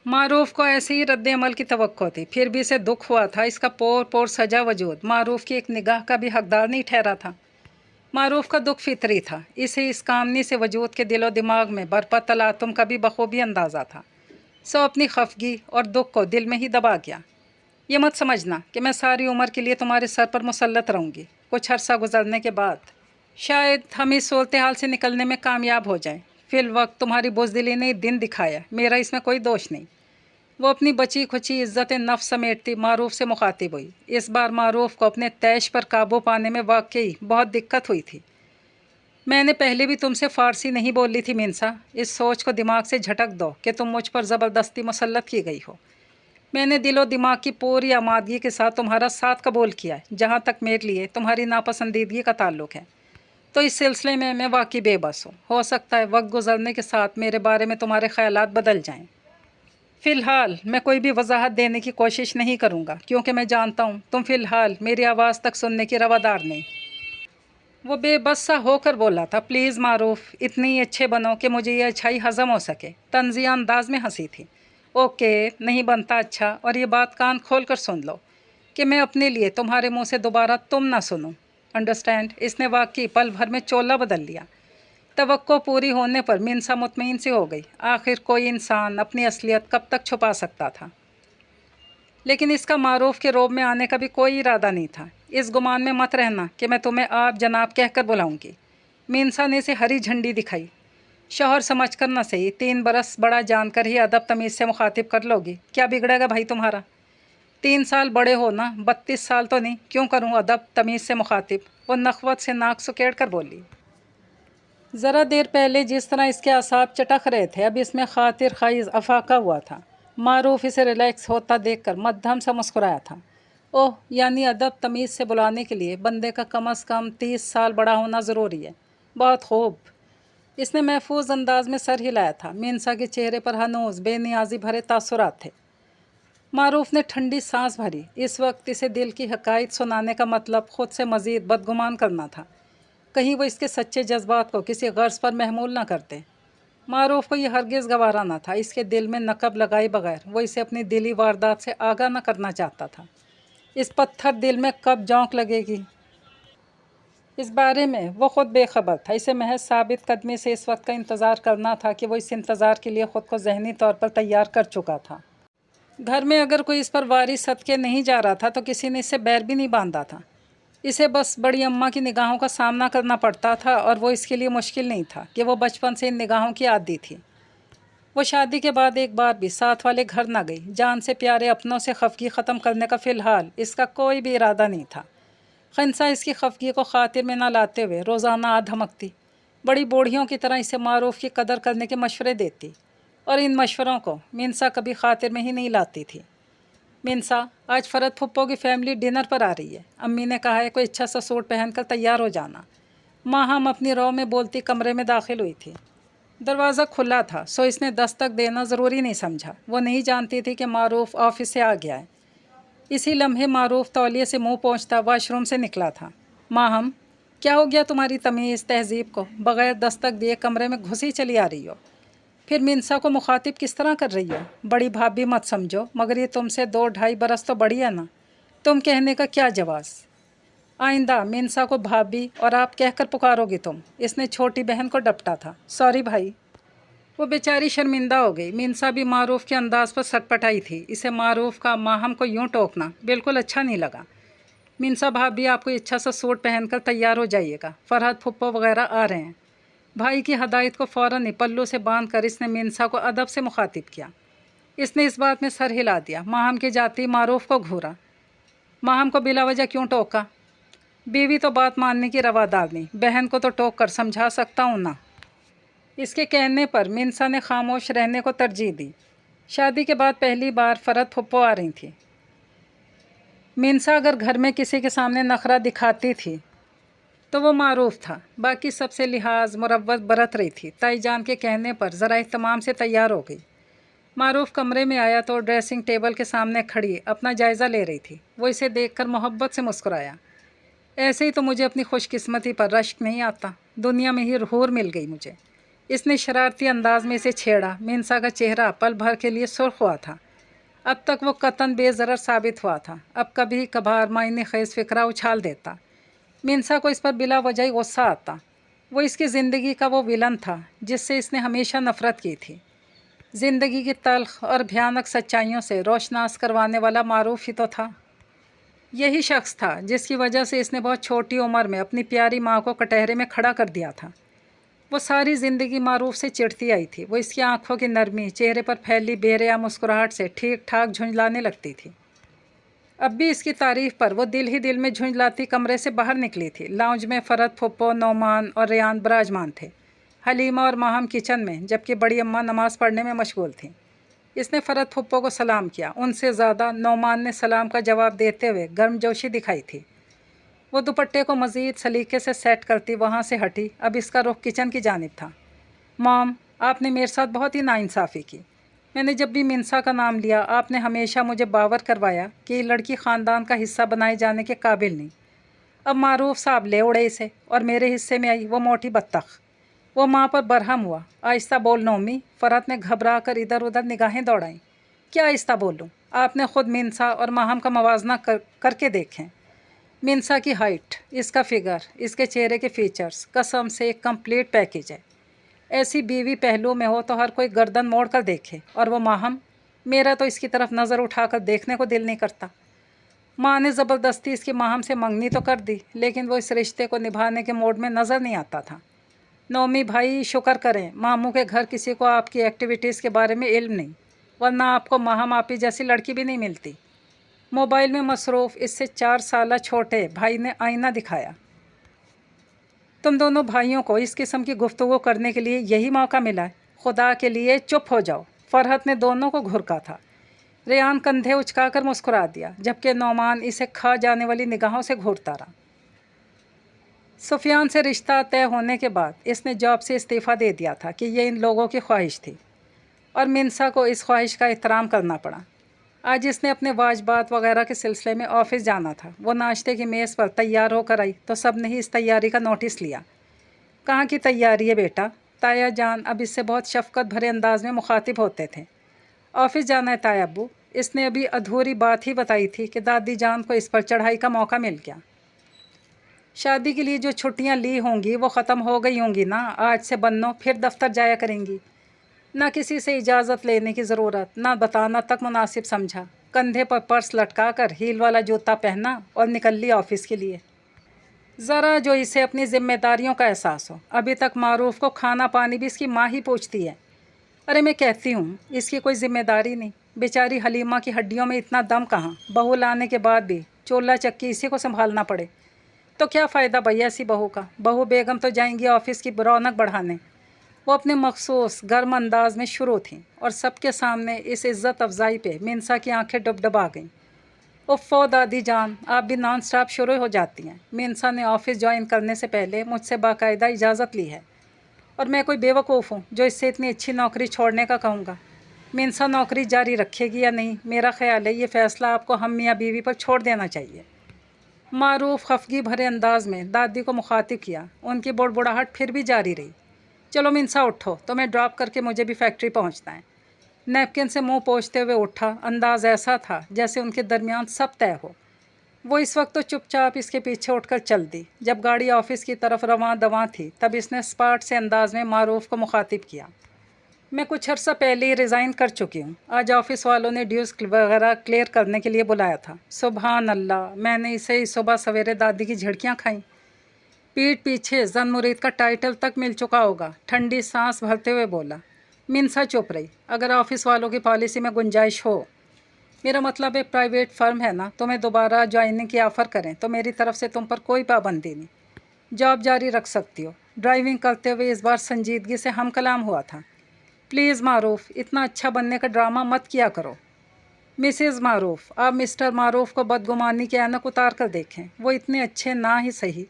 मारूफ को ऐसे ही रद्द अमल की तवक्को थी, फिर भी इसे दुख हुआ था। इसका पोर पोर सजा वजूद मारूफ की एक निगाह का भी हकदार नहीं ठहरा था। मारूफ का दुख फितरी था। इसे इस कामनी से वजूद के दिलो दिमाग में बरपा तलातुम का भी बखूबी अंदाज़ा था। सो अपनी खफगी और दुख को दिल में ही दबा गया। ये मत समझना कि मैं सारी उम्र के लिए तुम्हारे सर पर मुसल्लत रहूँगी। कुछ अरसा गुजरने के बाद शायद हम इस सूरत हाल से निकलने में कामयाब हो जाएं। फिल वक्त तुम्हारी बुज़दिली ने दिन दिखाया, मेरा इसमें कोई दोष नहीं। वो अपनी बची खुची इज़्ज़त नफ्स समेटती मारूफ से मुखातिब हुई। इस बार मारूफ को अपने तैश पर काबू पाने में वाकई बहुत दिक्कत हुई थी। मैंने पहले भी तुमसे फ़ारसी नहीं बोली थी मिनसा। इस सोच को दिमाग से झटक दो कि तुम मुझ पर ज़बरदस्ती मुसल्लत की गई हो। मैंने दिलो दिमाग की पूरी आमादगी के साथ तुम्हारा साथ कबूल किया है। जहाँ तक मेरे लिए तुम्हारी नापसंदीदगी का ताल्लुक़ है तो इस सिलसिले में मैं वाकई बेबस हूँ। हो सकता है वक्त गुजरने के साथ मेरे बारे में तुम्हारे ख़यालात बदल जाएं। फ़िलहाल मैं कोई भी वजाहत देने की कोशिश नहीं करूँगा, क्योंकि मैं जानता हूँ तुम फ़िलहाल मेरी आवाज़ तक सुनने की रवादार नहीं। वो बेबस सा होकर बोला था। प्लीज़ मारूफ, इतनी अच्छे बनो कि मुझे ये अच्छाई हज़म हो सके। तंज़िया अंदाज में हंसी थी। ओके, नहीं बनता अच्छा, और ये बात कान खोल कर सुन लो कि मैं अपने लिए तुम्हारे मुंह से दोबारा तुम ना सुनूं। अंडरस्टैंड? इसने वाकई पल भर में चोला बदल लिया। तवक्को पूरी होने पर मिनसा मुतमईन सी हो गई। आखिर कोई इंसान अपनी असलियत कब तक छुपा सकता था। लेकिन इसका मारूफ के रोब में आने का भी कोई इरादा नहीं था। इस गुमान में मत रहना कि मैं तुम्हें आप जनाब कहकर बुलाऊंगी। मिनसा ने इसे हरी झंडी दिखाई। शौहर समझ कर न सही, 3 बरस बड़ा जानकर ही अदब तमीज़ से मुखातिब कर लोगी। क्या बिगड़ेगा भाई तुम्हारा? 3 साल बड़े हो ना, 32 साल तो नहीं। क्यों करूं अदब तमीज़ से मुखातिब? वो नखवत से नाक सुकेड़ कर बोली। ज़रा देर पहले जिस तरह इसके असाब चटक रहे थे, अब इसमें खातिर खाइज अफाका हुआ था। मारूफ इसे रिलैक्स होता देखकर मध्यम सा मुस्कुराया था। ओह, यानी अदब तमीज़ से बुलाने के लिए बंदे का कम अज़ कम 30 साल बड़ा होना ज़रूरी है। बहुत खूब। इसने महफूज अंदाज में सर हिलाया था। मिनसा के चेहरे पर हनूज बेनियाजी भरे तासुरात थे। मारूफ ने ठंडी सांस भरी। इस वक्त इसे दिल की हकायत सुनाने का मतलब खुद से मज़ीद बदगुमान करना था। कहीं वो इसके सच्चे जज्बात को किसी गर्ज पर महमूल ना करते। मारूफ को यह हरगिज़ गवारा ना था। इसके दिल में नकब लगाए बगैर वो इसे अपनी दिली वारदात से आगाह न करना चाहता था। इस पत्थर दिल में कब जौंक लगेगी, इस बारे में वो ख़ुद बेखबर था। इसे महज साबित कदमी से इस वक्त का इंतज़ार करना था कि वो इस इंतज़ार के लिए ख़ुद को ज़हनी तौर पर तैयार कर चुका था। घर में अगर कोई इस पर वारी सदके नहीं जा रहा था तो किसी ने इससे बैर भी नहीं बांधा था। इसे बस बड़ी अम्मा की निगाहों का सामना करना पड़ता था, और वो इसके लिए मुश्किल नहीं था कि वो बचपन से इन निगाहों की आदी थी। वो शादी के बाद एक बार भी साथ वाले घर ना गई। जान से प्यारे अपनों से खफगी ख़त्म करने का फ़िलहाल इसका कोई भी इरादा नहीं था। खनसा इसकी खफगी को खातिर में ना लाते हुए रोज़ाना आ धमकती। बड़ी बूढ़ियों की तरह इसे मारूफ की कदर करने के मशवरे देती, और इन मशवरों को मिनसा कभी खातिर में ही नहीं लाती थी। मिनसा, आज फ़रत फुप्पो की फैमिली डिनर पर आ रही है। अम्मी ने कहा है कोई अच्छा सा सूट पहनकर तैयार हो जाना। माँ हम अपनी रौ में बोलती कमरे में दाखिल हुई थी। दरवाज़ा खुला था, सो इसने दस्तक देना ज़रूरी नहीं समझा। वो नहीं जानती थी कि मारूफ ऑफिस से आ गया है। इसी लम्हे मारूफ तौलिए से मुंह पोंछता वाशरूम से निकला था। माँ हम, क्या हो गया तुम्हारी तमीज़ तहज़ीब को? बग़ैर दस्तक दिए कमरे में घुसी चली आ रही हो। फिर मिनसा को मुखातिब किस तरह कर रही हो? बड़ी भाभी मत समझो, मगर ये तुमसे 2-2.5 बरस तो बड़ी है ना। तुम कहने का क्या जवाज़? आइंदा मिनसा को भाभी और आप कहकर पुकारोगी तुम। इसने छोटी बहन को डपटा था। सॉरी भाई। वो बेचारी शर्मिंदा हो गई। मिनसा भी मारूफ के अंदाज पर सटपटाई थी। इसे मारूफ का माहम को यूं टोकना बिल्कुल अच्छा नहीं लगा। मिनसा भाभी, आप कोई अच्छा सा सूट पहनकर तैयार हो जाइएगा, फरहत फुप्पो वगैरह आ रहे हैं। भाई की हदायत को फ़ौरन ही पल्लू से बांध कर इसने मिनसा को अदब से मुखातिब किया। इसने इस बात में सर हिला दिया। माहम के जाती मारूफ को घूरा। माहम को बिला वजह क्यों टोका? बीवी तो बात मानने की रवादार नहीं, बहन को तो टोक कर समझा सकता हूँ ना। इसके कहने पर मिनसा ने खामोश रहने को तरजीह दी। शादी के बाद पहली बार फ़रत फुप्पो आ रही थी। मिनसा अगर घर में किसी के सामने नखरा दिखाती थी तो वो मारूफ था। बाकी सबसे लिहाज मुरव्वत बरत रही थी। ताई जान के कहने पर ज़रा इत्तमाम से तैयार हो गई। मारूफ कमरे में आया तो ड्रेसिंग टेबल के सामने खड़ी अपना जायज़ा ले रही थी। वो इसे देखकर मोहब्बत से मुस्कुराया। ऐसे ही तो मुझे अपनी खुशकिस्मती पर रश्क नहीं आता। दुनिया में ही हूर मिल गई मुझे। इसने शरारती अंदाज में इसे छेड़ा। मिनसा का चेहरा पल भर के लिए सुर्ख हुआ था। अब तक वो कतन बेज़रर साबित हुआ था। अब कभी कभार मायने ख़ेज़ फ़िक्रा उछाल देता। मिनसा को इस पर बिला वजह गुस्सा आता। वो इसकी ज़िंदगी का वो विलन था जिससे इसने हमेशा नफ़रत की थी। ज़िंदगी की तल्ख़ और भयानक सच्चाइयों से रोशनास करवाने वाला मारूफ ही तो था। यही शख्स था जिसकी वजह से इसने बहुत छोटी उम्र में अपनी प्यारी माँ को कटहरे में खड़ा कर दिया था। वो सारी ज़िंदगी मारूफ से चिढ़ती आई थी। वो इसकी आंखों की नरमी, चेहरे पर फैली बेरिया मुस्कुराहट से ठीक ठाक झुंझलाने लगती थी। अब भी इसकी तारीफ़ पर वो दिल ही दिल में झुंझलाती कमरे से बाहर निकली थी। लाउंज में फ़रत फुप्पो, नौमान और रेयान विराजमान थे। हलीमा और माहम किचन में, जबकि बड़ी अम्मा नमाज़ पढ़ने में मशगूल थीं। इसने फ़रत फुप्पो को सलाम किया। उनसे ज़्यादा नौमान ने सलाम का जवाब देते हुए गर्मजोशी दिखाई थी। वो दुपट्टे को मज़ीद सलीके से सेट करती वहाँ से हटी। अब इसका रुख किचन की जानिब था। मॉम, आपने मेरे साथ बहुत ही नाइंसाफ़ी की। मैंने जब भी मिनसा का नाम लिया आपने हमेशा मुझे बावर करवाया कि ये लड़की ख़ानदान का हिस्सा बनाए जाने के काबिल नहीं। अब मारूफ साहब ले उड़े इसे और मेरे हिस्से में आई वो मोटी बत्तख। वो माँ पर बरहम हुआ। आहिस्ता बोल नोमी। फ़रत ने घबरा कर इधर उधर निगाहें दौड़ाईं। क्या आहिस्ता बोलूँ? आपने ख़ुद मिनसा और माहम का मवाजना करके देखें। मिनसा की हाइट, इसका फ़िगर, इसके चेहरे के फ़ीचर्स कसम से एक कंप्लीट पैकेज है। ऐसी बीवी पहलू में हो तो हर कोई गर्दन मोड़ कर देखे। और वो माहम, मेरा तो इसकी तरफ नज़र उठाकर देखने को दिल नहीं करता। माँ ने ज़बरदस्ती इसकी माहम से मंगनी तो कर दी, लेकिन वो इस रिश्ते को निभाने के मोड में नज़र नहीं आता था। नौमी भाई, शुक्र करें मामू के घर किसी को आपकी एक्टिविटीज़ के बारे में इल्म नहीं, वरना आपको माहम आपी जैसी लड़की भी नहीं मिलती। मोबाइल में मसरूफ़ इससे 4 साल छोटे भाई ने आईना दिखाया। तुम दोनों भाइयों को इस किस्म की गुफ्तगू करने के लिए यही मौका मिला है। खुदा के लिए चुप हो जाओ। फ़रहत ने दोनों को घुरका था। रेयान कंधे उचकाकर मुस्कुरा दिया, जबकि नौमान इसे खा जाने वाली निगाहों से घूरता रहा। सुफियान से रिश्ता तय होने के बाद इसने जॉब से इस्तीफ़ा दे दिया था कि ये इन लोगों की ख्वाहिश थी और मिनसा को इस ख्वाहिश का एहतराम करना पड़ा। आज इसने अपने वाजबात वगैरह के सिलसिले में ऑफिस जाना था। वो नाश्ते की मेज़ पर तैयार होकर आई तो सब ने ही इस तैयारी का नोटिस लिया। कहाँ की तैयारी है बेटा? ताया जान अब इससे बहुत शफ़क़त भरे अंदाज में मुखातिब होते थे। ऑफिस जाना है ताया अब्बू। इसने अभी अधूरी बात ही बताई थी कि दादी जान को इस पर चढ़ाई का मौका मिल गया। शादी के लिए जो छुट्टियाँ ली होंगी वो ख़त्म हो गई होंगी ना। आज से बन्नो फिर दफ्तर जाया करेंगी। ना किसी से इजाज़त लेने की ज़रूरत, ना बताना तक मुनासिब समझा। कंधे पर पर्स लटका कर हील वाला जूता पहना और निकल ली ऑफिस के लिए। ज़रा जो इसे अपनी ज़िम्मेदारियों का एहसास हो। अभी तक मारूफ को खाना पानी भी इसकी माँ ही पूछती है। अरे मैं कहती हूँ इसकी कोई ज़िम्मेदारी नहीं। बेचारी हलीमा की हड्डियों में इतना दम कहाँ, बहू लाने के बाद भी चूल्हा चक्की इसी को संभालना पड़े तो क्या फ़ायदा भैया ऐसी बहू का। बहू बेगम तो जाएंगी ऑफिस की रौनक बढ़ाने। वो अपने मखसूस गर्म अंदाज में शुरू थीं और सबके सामने इस इज़्ज़त अफजाई पे मिनसा की आंखें डबडबा गईं। उफ़्फ़ो दादी जान, आप भी नॉन स्टॉप शुरू हो जाती हैं। मिनसा ने ऑफिस ज्वाइन करने से पहले मुझसे बाकायदा इजाज़त ली है और मैं कोई बेवकूफ़ हूँ जो इससे इतनी अच्छी नौकरी छोड़ने का कहूँगा। मिनसा नौकरी जारी रखेगी या नहीं, मेरा ख्याल है ये फ़ैसला आपको हम मियाँ बीवी पर छोड़ देना चाहिए। मारूफ खफगी भरे अंदाज में दादी को मुखातिब किया। उनकी बुड़बुड़ाहट फिर भी जारी रही। चलो मिनसा उठो, तुम्हें ड्रॉप करके मुझे भी फैक्ट्री पहुंचना है। नैपकिन से मुंह पोंछते हुए उठा। अंदाज ऐसा था जैसे उनके दरमियान सब तय हो। वो इस वक्त तो चुपचाप इसके पीछे उठकर चल दी। जब गाड़ी ऑफिस की तरफ रवां दवां थी तब इसने स्पार्ट से अंदाज में मारूफ को मुखातिब किया। मैं कुछ अर्सा पहले ही रिज़ाइन कर चुकी हूँ। आज ऑफिस वालों ने ड्यूज़ वगैरह क्लियर करने के लिए बुलाया था। सुबहान अल्लाह, मैंने इसे ही सुबह सवेरे दादी की झिड़कियाँ खाईं। पीठ पीछे जन मुरीद का टाइटल तक मिल चुका होगा। ठंडी सांस भरते हुए बोला। मिनसा चुप रही। अगर ऑफिस वालों की पॉलिसी में गुंजाइश हो, मेरा मतलब है प्राइवेट फर्म है ना, तुम्हें दोबारा ज्वाइनिंग की ऑफ़र करें तो मेरी तरफ से तुम पर कोई पाबंदी नहीं, जॉब जारी रख सकती हो। ड्राइविंग करते हुए इस बार संजीदगी से हम कलाम हुआ था। प्लीज़ मारूफ, इतना अच्छा बनने का ड्रामा मत किया करो। मिसेज़ मारूफ, आप मिस्टर मारूफ को बदगुमानी के ऐनक उतार कर देखें। वो इतने अच्छे ना ही सही,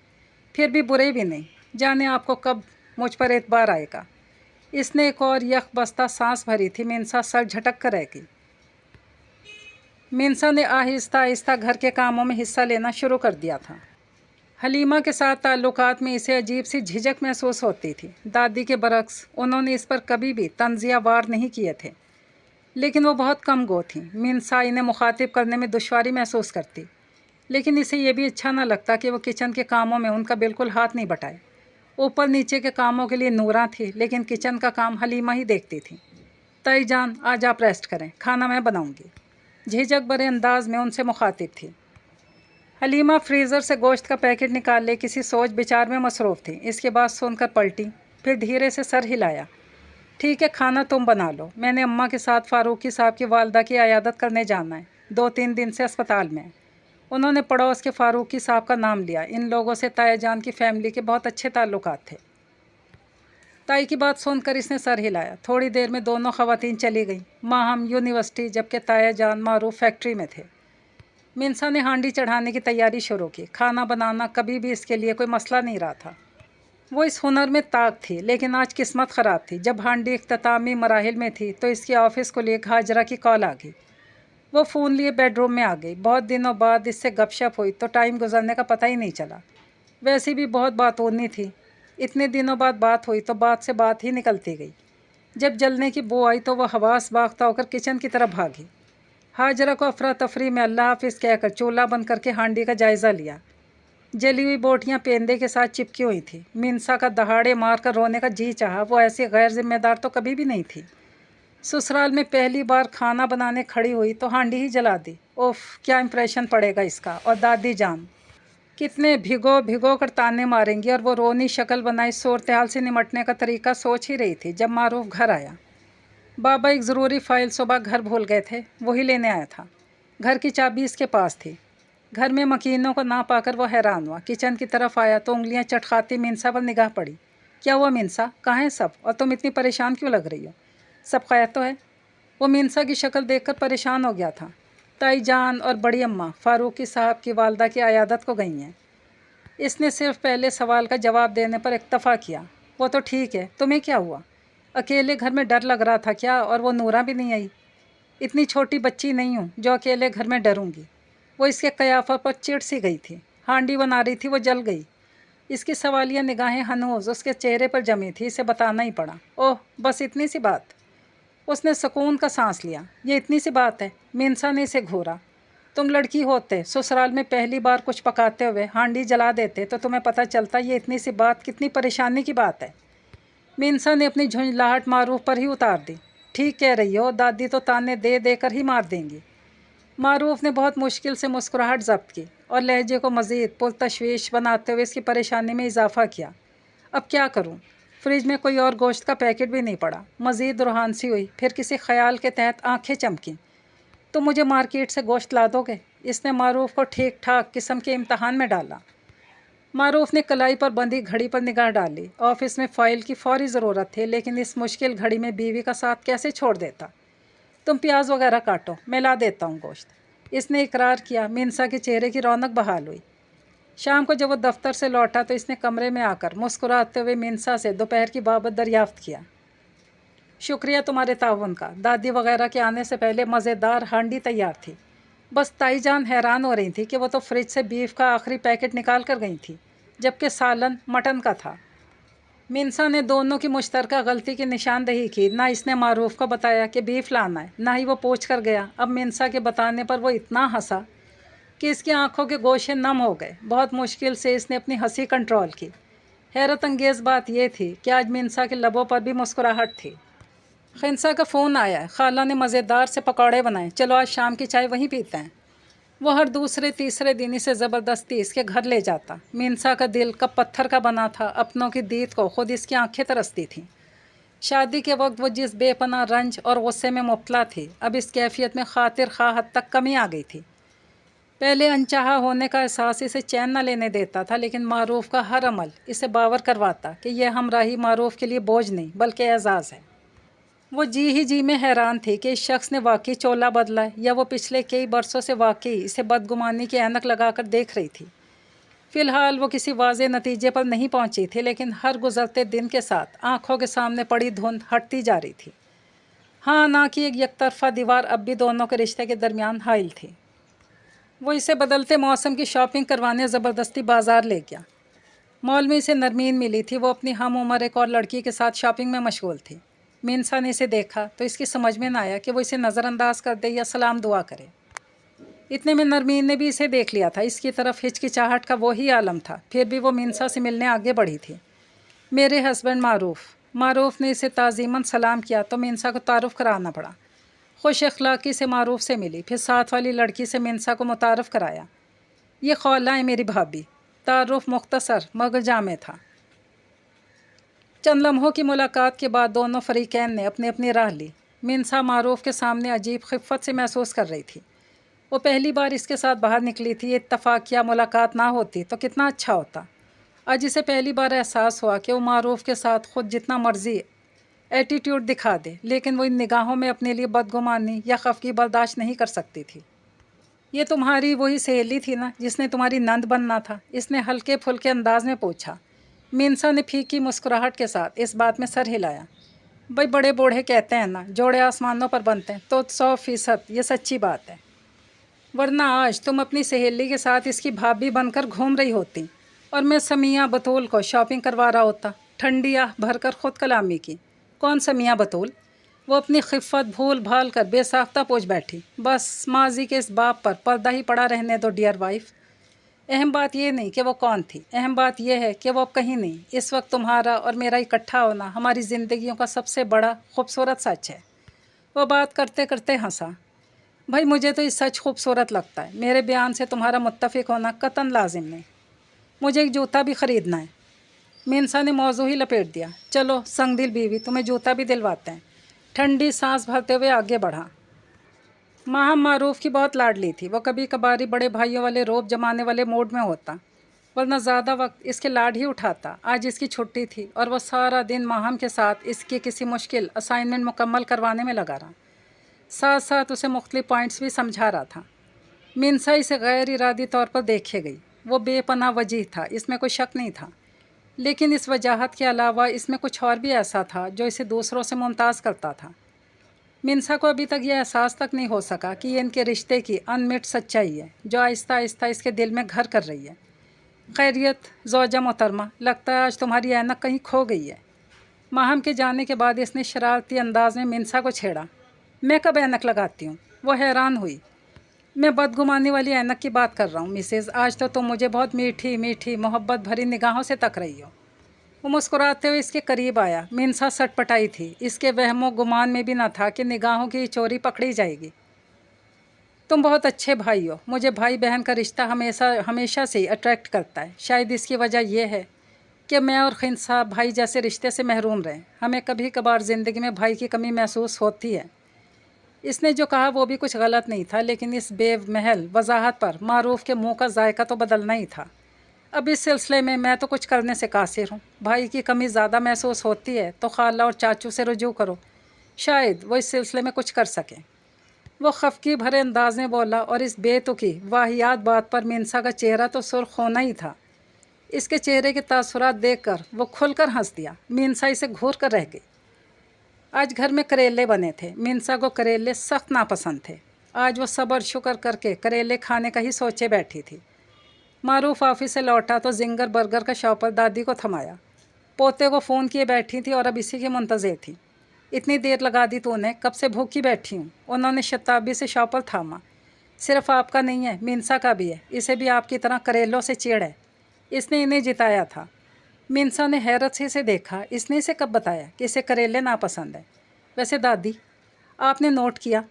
फिर भी बुरे भी नहीं। जाने आपको कब मुझ पर एतबार आएगा। इसने एक और यख बस्ता सांस भरी थी। मिनसा सर झटक कर रह गई। मिनसा ने आहिस्ता आहिस्ता घर के कामों में हिस्सा लेना शुरू कर दिया था। हलीमा के साथ ताल्लुकात में इसे अजीब सी झिझक महसूस होती थी। दादी के बरक्स उन्होंने इस पर कभी भी तंजिया वार नहीं किए थे, लेकिन वो बहुत कम गो थीं। मिनसा इन्हें मुखातिब करने में दुश्वारी महसूस करती, लेकिन इसे ये भी अच्छा न लगता कि वो किचन के कामों में उनका बिल्कुल हाथ नहीं बटाए। ऊपर नीचे के कामों के लिए नूरा थी, लेकिन किचन का काम हलीमा ही देखती थी। ताई जान, आज आप रेस्ट करें, खाना मैं बनाऊंगी, झिझक भरे अंदाज में उनसे मुखातिब थी। हलीमा फ्रीज़र से गोश्त का पैकेट निकाल ले किसी सोच विचार में मसरूफ़ थी। इसके बाद सुनकर पलटी, फिर धीरे से सर हिलाया। ठीक है, खाना तुम बना लो। मैंने अम्मा के साथ फारूकी साहब की वालदा की अयादत करने जाना है। 2-3 दिन से अस्पताल में। उन्होंने पड़ोस के फारूकी साहब का नाम लिया। इन लोगों से ताया जान की फैमिली के बहुत अच्छे ताल्लुकात थे। ताई की बात सुनकर इसने सर हिलाया। थोड़ी देर में दोनों ख़वातीन चली गईं। माँ हम यूनिवर्सिटी, जबकि ताया जान मारूफ फैक्ट्री में थे। मिनसा ने हांडी चढ़ाने की तैयारी शुरू की। खाना बनाना कभी भी इसके लिए कोई मसला नहीं रहा था। वो इस हुनर में ताक थी, लेकिन आज किस्मत ख़राब थी। जब हांडी इख्तितामी मराहिल में थी तो इसके ऑफिस को लिए हाजरा की कॉल आ गई। वो फ़ोन लिए बेडरूम में आ गई। बहुत दिनों बाद इससे गपशप हुई तो टाइम गुजरने का पता ही नहीं चला। वैसे भी बहुत बात होनी थी। इतने दिनों बाद बात हुई तो बात से बात ही निकलती गई। जब जलने की बू आई तो वह हवास बाख्ता होकर किचन की तरफ भागी। हाजरा को अफरा तफरी में अल्लाह हाफिज़ कहकर चूल्हा बंद करके हांडी का जायज़ा लिया। जली हुई बोटियाँ पेंदे के साथ चिपकी हुई थी। मिनसा का दहाड़े मार कर रोने का जी चाहा। वो ऐसी गैर जिम्मेदार तो कभी भी नहीं थी। ससुराल में पहली बार खाना बनाने खड़ी हुई तो हांडी ही जला दी। ओफ, क्या इम्प्रेशन पड़ेगा इसका। और दादी जान कितने भिगो भिगो कर ताने मारेंगी। और वो रोनी शक्ल बनाई सूरत हाल से निमटने का तरीका सोच ही रही थी जब मारूफ घर आया। बाबा एक ज़रूरी फ़ाइल सुबह घर भूल गए थे, वही लेने आया था। घर की चाबी इसके पास थी। घर में मकीनों को ना पाकर वो हैरान हुआ। किचन की तरफ आया तो उंगलियां चटखाती मिनसा पर निगाह पड़ी। क्या हुआ मिनसा, कहाँ है सब, और तुम इतनी परेशान क्यों लग रही हो? सब खैर तो है? वो मिनसा की शक्ल देखकर परेशान हो गया था। ताई जान और बड़ी अम्मा फारूकी साहब की वालदा की अयादत को गई हैं। इसने सिर्फ पहले सवाल का जवाब देने पर इक्तफ़ा किया। वो तो ठीक है, तुम्हें क्या हुआ? अकेले घर में डर लग रहा था क्या? और वो नूरा भी नहीं आई? इतनी छोटी बच्ची नहीं हूँ जो अकेले घर में डरूंगी। वो इसके कयाफा पर चिढ़ सी गई थी। हांडी बना रही थी, वो जल गई। इसकी सवालिया निगाहें हनूज़ उसके चेहरे पर जमी थी। इसे बताना ही पड़ा। ओह, बस इतनी सी बात। उसने सुकून का सांस लिया। ये इतनी सी बात है? मिनसा ने इसे घूरा। तुम लड़की होते, ससुराल में पहली बार कुछ पकाते हुए हांडी जला देते तो तुम्हें पता चलता ये इतनी सी बात कितनी परेशानी की बात है। मिनसा ने अपनी झुंझलाहट मारूफ पर ही उतार दी। ठीक कह रही हो, दादी तो ताने दे देकर ही मार देंगी। मारूफ ने बहुत मुश्किल से मुस्कुराहट ज़ब्त की और लहजे को मज़ीद पुरतशवीश बनाते हुए इसकी परेशानी में इजाफा किया। अब क्या करूं? फ्रिज में कोई और गोश्त का पैकेट भी नहीं पड़ा। मज़ीद रूहानसी हुई, फिर किसी ख्याल के तहत आंखें चमकीं। तो मुझे मार्केट से गोश्त ला दोगे? इसने मारूफ को ठीक ठाक किस्म के इम्तहान में डाला। मारूफ ने कलाई पर बंधी घड़ी पर निगाह डाली। ऑफिस में फ़ाइल की फौरी ज़रूरत थी, लेकिन इस मुश्किल घड़ी में बीवी का साथ कैसे छोड़ देता। तुम प्याज वगैरह काटो, मैं ला देता हूँ गोश्त। इसने इकरार किया। मिनसा के चेहरे की रौनक बहाल हुई। शाम को जब वो दफ्तर से लौटा तो इसने कमरे में आकर मुस्कुराते हुए मिनसा से दोपहर की बाबत दरियाफ्त किया। शुक्रिया तुम्हारे ताउन का। दादी वगैरह के आने से पहले मज़ेदार हांडी तैयार थी। बस ताई जान हैरान हो रही थी कि वो तो फ्रिज से बीफ का आखिरी पैकेट निकाल कर गई थी, जबकि सालन मटन का था। मिनसा ने दोनों की मुश्तरका गलती की निशानदेही की। ना इसने मारूफ को बताया कि बीफ लाना है, ना ही वो पूछ कर गया। अब मिनसा के बताने पर वो इतना हंसा कि इसकी आंखों के गोशे नम हो गए। बहुत मुश्किल से इसने अपनी हंसी कंट्रोल की। हैरत अंगेज़ बात यह थी कि आज मिनसा के लबों पर भी मुस्कुराहट थी। खिंसा का फ़ोन आया है, खाला ने मज़ेदार से पकौड़े बनाए, चलो आज शाम की चाय वहीं पीते हैं। वो हर दूसरे तीसरे दिन इसे ज़बरदस्ती इसके घर ले जाता। मिनसा का दिल कब पत्थर का बना था। अपनों की दीद को खुद इसकी आंखें तरसती थीं। शादी के वक्त वो जिस बेपनाह रंज और गुस्से में मुब्तला थी, अब इस कैफियत में खातिर खा हद तक कमी आ गई थी। पहले अनचाहा होने का एहसास इसे चैन न लेने देता था, लेकिन मारूफ का हर अमल इसे बावर करवाता कि यह हमराही मारूफ के लिए बोझ नहीं बल्कि एजाज़ है। वो जी ही जी में हैरान थी कि इस शख्स ने वाकई चोला बदला है, या वो पिछले कई बरसों से वाकई इसे बदगुमानी की ऐनक लगाकर देख रही थी। फ़िलहाल वो किसी वाज़े नतीजे पर नहीं पहुंची थी, लेकिन हर गुज़रते दिन के साथ आंखों के सामने पड़ी धुंध हटती जा रही थी। हाँ ना की एक यकतरफा दीवार अब भी दोनों के रिश्ते के दरमियान हाइल थी। वो इसे बदलते मौसम की शॉपिंग करवाने ज़बरदस्ती बाज़ार ले गया। मॉल में इसे नरमीन मिली थी। वो अपनी हम उम्र एक और लड़की के साथ शॉपिंग में मशगूल थी। मिनसा ने इसे देखा तो इसकी समझ में न आया कि वो इसे नज़रअंदाज कर दे या सलाम दुआ करे। इतने में नरमीन ने भी इसे देख लिया था। इसकी तरफ हिचकिचाहट का वही आलम था। फिर भी वो मिनसा से मिलने आगे बढ़ी थी। मेरे हस्बैंड मारूफ ने इसे ताज़ीमन सलाम किया तो मिनसा को तारुफ़ कराना पड़ा। खुश अखलाक़ी से मारूफ से मिली, फिर साथ वाली लड़की से मिनसा को मुतारफ़ कराया। ये खौला है मेरी भाभी। तारुफ़ मुख्तसर मगर जामे था। चंद लम्हों की मुलाकात के बाद दोनों फ़रीक़ैन ने अपनी अपनी राह ली। मिनसा मारूफ के सामने अजीब खिफ़्फ़त से महसूस कर रही थी। वो पहली बार इसके साथ बाहर निकली थी। इत्तफ़ाक़िया मुलाकात ना होती तो कितना अच्छा होता। आज इसे पहली बार एहसास हुआ कि वो मारूफ के साथ ख़ुद जितना मर्ज़ी एटीट्यूड दिखा दे, लेकिन वो इन निगाहों में अपने लिए बदगुमानी या खफगी बर्दाश्त नहीं कर सकती थी। ये तुम्हारी वही सहेली थी ना जिसने तुम्हारी नंद बनना था? इसने हल्के फुल्के अंदाज में पूछा। मिनसा ने फीकी मुस्कुराहट के साथ इस बात में सर हिलाया। भाई बड़े बूढ़े कहते हैं ना, जोड़े आसमानों पर बनते हैं, तो 100% ये सच्ची बात है। वरना आज तुम अपनी सहेली के साथ इसकी भाभी बनकर घूम रही होती और मैं समिया बतूल को शॉपिंग करवा रहा होता। ठंडी आह भरकर ख़ुद कलामी की। कौन समिया बतूल? वो अपनी खिफ़्फ़त भूल भाल कर बेसाख्ता पूछ बैठी। बस माजी के इस बाप पर पर्दा ही पड़ा रहने दो डियर वाइफ। अहम बात ये नहीं कि वो कौन थी, अहम बात यह है कि वो अब कहीं नहीं। इस वक्त तुम्हारा और मेरा इकट्ठा होना हमारी ज़िंदगियों का सबसे बड़ा खूबसूरत सच है। वो बात करते करते हंसा। भाई मुझे तो ये सच खूबसूरत लगता है। मेरे बयान से तुम्हारा मुत्तफ़िक़ होना कतन लाजिम नहीं। मुझे एक जूता भी ख़रीदना है। मिनसा ने मौजू ही लपेट दिया। चलो संगदिल बीवी, तुम्हें जूता भी दिलवाते हैं। ठंडी सांस भरते हुए आगे बढ़ा। माँ मारूफ की बहुत लाडली थी। वो कभी कभारी बड़े भाइयों वाले रोब जमाने वाले मूड में होता, वरना ज़्यादा वक्त इसके लाड ही उठाता। आज इसकी छुट्टी थी और वह सारा दिन माहम के साथ इसकी किसी मुश्किल असाइनमेंट मुकम्मल करवाने में लगा रहा। साथ साथ उसे मुख्तलिफ पॉइंट्स भी समझा रहा था। मिनसा इसे गैर इरादी तौर पर देखे गई। वो बेपनाह वजीह था, इसमें कोई शक नहीं था, लेकिन इस वजाहत के अलावा इसमें कुछ और भी ऐसा था जो इसे दूसरों से मुमताज़ करता था। मिनसा को अभी तक यह एहसास तक नहीं हो सका कि ये इनके रिश्ते की अनमिट सच्चाई है जो आहिस्ता आहिस्ता इसके दिल में घर कर रही है। खैरियत ज़ौजा मोहतरमा, लगता है आज तुम्हारी ऐनक कहीं खो गई है। माहम के जाने के बाद इसने शरारती अंदाज में मिनसा को छेड़ा। मैं कब ऐनक लगाती हूँ? वो हैरान हुई। मैं बदगुमानी वाली ऐनक की बात कर रहा हूँ मिसेज़। आज तो तुम मुझे बहुत मीठी मीठी मोहब्बत भरी निगाहों से तक रही हो। वो मुस्कुराते हुए इसके करीब आया। मिनसा सटपटाई थी। इसके वहमो गुमान में भी न था कि निगाहों की चोरी पकड़ी जाएगी। तुम बहुत अच्छे भाई हो। मुझे भाई बहन का रिश्ता हमेशा से ही अट्रैक्ट करता है। शायद इसकी वजह यह है कि मैं और खिंसा भाई जैसे रिश्ते से महरूम रहे। हमें कभी कभार ज़िंदगी में भाई की कमी महसूस होती है। इसने जो कहा वो भी कुछ गलत नहीं था, लेकिन इस बेमहल वजाहत पर मारूफ के मुंह का जायका तो बदलना ही था। अब इस सिलसिले में मैं तो कुछ करने से कासिर हूँ। भाई की कमी ज़्यादा महसूस होती है तो खाला और चाचू से रुजू करो, शायद वो इस सिलसिले में कुछ कर सकें। वो खफकी भरे अंदाज में बोला और इस बेतुकी वाहियात बात पर मिनसा का चेहरा तो सुर्ख होना ही था। इसके चेहरे के तासुरात देखकर वो खुलकर हंस दिया। मिनसा इसे घूर कर रह गई। आज घर में करेले बने थे। मिनसा को करेले सख्त नापसंद थे। आज वो सब्र शुक्र करके करेले खाने का ही सोचे बैठी थी। मारूफ ऑफिस से लौटा तो जिंगर बर्गर का शॉपर दादी को थमाया। पोते को फ़ोन किए बैठी थी और अब इसी की मुंतज़िर थी। इतनी देर लगा दी तूने, कब से भूखी बैठी हूँ। उन्होंने शताबी से शॉपर थामा। सिर्फ आपका नहीं है, मिनसा का भी है। इसे भी आपकी तरह करेलों से चिढ़ है। इसने इन्हें जिताया था। मिनसा ने हैरत से इसे देखा। इसने इसे कब बताया कि इसे करेले नापसंद है? वैसे दादी, आपने नोट किया,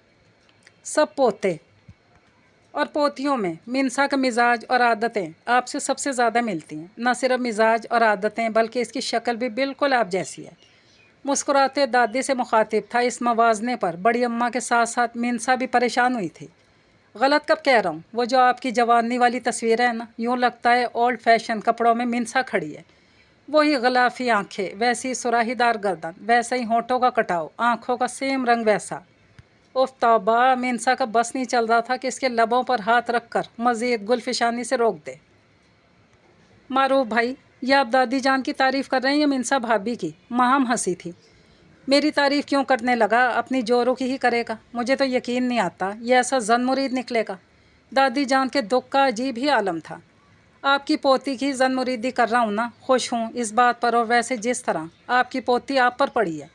सब पोते और पोतियों में मिनसा का मिजाज और आदतें आपसे सबसे ज़्यादा मिलती हैं। न सिर्फ मिजाज और आदतें बल्कि इसकी शक्ल भी बिल्कुल आप जैसी है। मुस्कुराते दादी से मुखातिब था। इस मवाजने पर बड़ी अम्मा के साथ साथ मिनसा भी परेशान हुई थी। गलत कब कह रहा हूँ? वो जो आपकी जवानी वाली तस्वीर है ना, यूँ लगता है ओल्ड फैशन कपड़ों में मिनसा खड़ी है। वही गलाफी आंखें, वैसी सुराहीदार गर्दन, वैसे ही होंठों का कटाव, आंखों का सेम रंग वैसा। उफ तौबा, मिनसा का बस नहीं चल रहा था कि इसके लबों पर हाथ रखकर मज़ीद गुलफिशानी से रोक दे। मारूफ भाई, यह आप दादी जान की तारीफ़ कर रहे हैं या मिनसा भाभी की? माहम हंसी थी। मेरी तारीफ़ क्यों करने लगा? अपनी जोरों की ही करेगा। मुझे तो यकीन नहीं आता यह ऐसा जन मुरीद निकलेगा। दादी जान के दुख का अजीब ही आलम था। आपकी पोती की जन मुरीदी कर रहा हूँ ना, खुश हूँ इस बात पर। और वैसे जिस तरह आपकी पोती आप पर पड़ी है,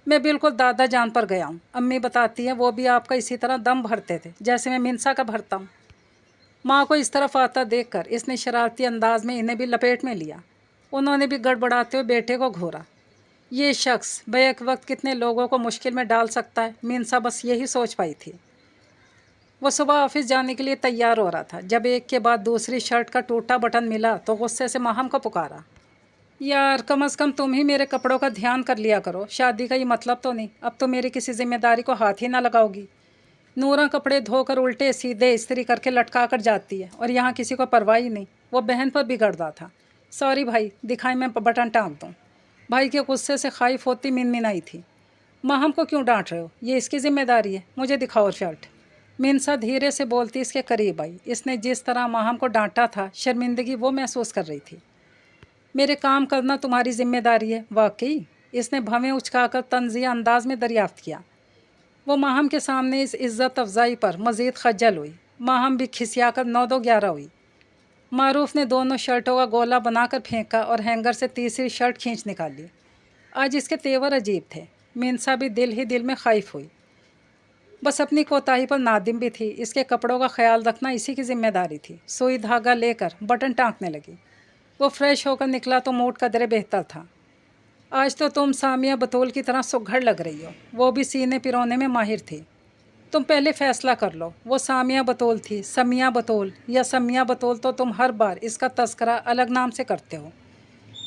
मैं बिल्कुल दादा जान पर गया हूँ। अम्मी बताती हैं वो भी आपका इसी तरह दम भरते थे जैसे मैं मिनसा का भरता हूँ। माँ को इस तरफ आता देखकर इसने शरारती अंदाज में इन्हें भी लपेट में लिया। उन्होंने भी गड़बड़ाते हुए बेटे को घूरा। ये शख्स बैक वक्त कितने लोगों को मुश्किल में डाल सकता है, मिनसा बस यही सोच पाई थी। वो सुबह ऑफिस जाने के लिए तैयार हो रहा था जब एक के बाद दूसरी शर्ट का टूटा बटन मिला तो गुस्से से माहम को पुकारा। यार, कम से कम तुम ही मेरे कपड़ों का ध्यान कर लिया करो। शादी का ये मतलब तो नहीं अब तो मेरी किसी जिम्मेदारी को हाथ ही ना लगाओगी। नूरा कपड़े धोकर उल्टे सीधे इस्त्री करके लटका कर जाती है और यहाँ किसी को परवाह ही नहीं। वो बहन पर बिगड़ता था। सॉरी भाई, दिखाई मैं बटन टाँग दूँ। भाई के गुस्से से खाइफ होती मिनमिनाई थी। माहम को क्यों डांट रहे हो? ये इसकी जिम्मेदारी है। मुझे दिखाओ शर्ट। मिनसा धीरे से बोलती इसके करीब आई। इसने जिस तरह माहम को डांटा था, शर्मिंदगी वो महसूस कर रही थी। मेरे काम करना तुम्हारी जिम्मेदारी है। वाकई? इसने भवें उचकाकर तंजिया अंदाज में दरियाफ्त किया। वो माहम के सामने इस इज़्ज़त अफजाई पर मज़ीद खज्जल हुई। माहम भी खिसियाकर 9-2-11 हुई। मारूफ ने दोनों शर्टों का गोला बनाकर फेंका और हैंगर से तीसरी शर्ट खींच निकाली। आज इसके तेवर अजीब थे। मिनसा भी दिल ही दिल में खाइफ हुई। बस अपनी कोताही पर नादिम भी थी। इसके कपड़ों का ख्याल रखना इसी की जिम्मेदारी थी। सुई धागा लेकर बटन टाँकने लगी। वो फ्रेश होकर निकला तो मूड कदरे बेहतर था। आज तो तुम सामिया बतौल की तरह सुघड़ लग रही हो। वो भी सीने पिरोने में माहिर थी। तुम पहले फैसला कर लो, वो सामिया बतौल थी, समिया बतौल या समिया बतौल? तो तुम हर बार इसका तस्करा अलग नाम से करते हो।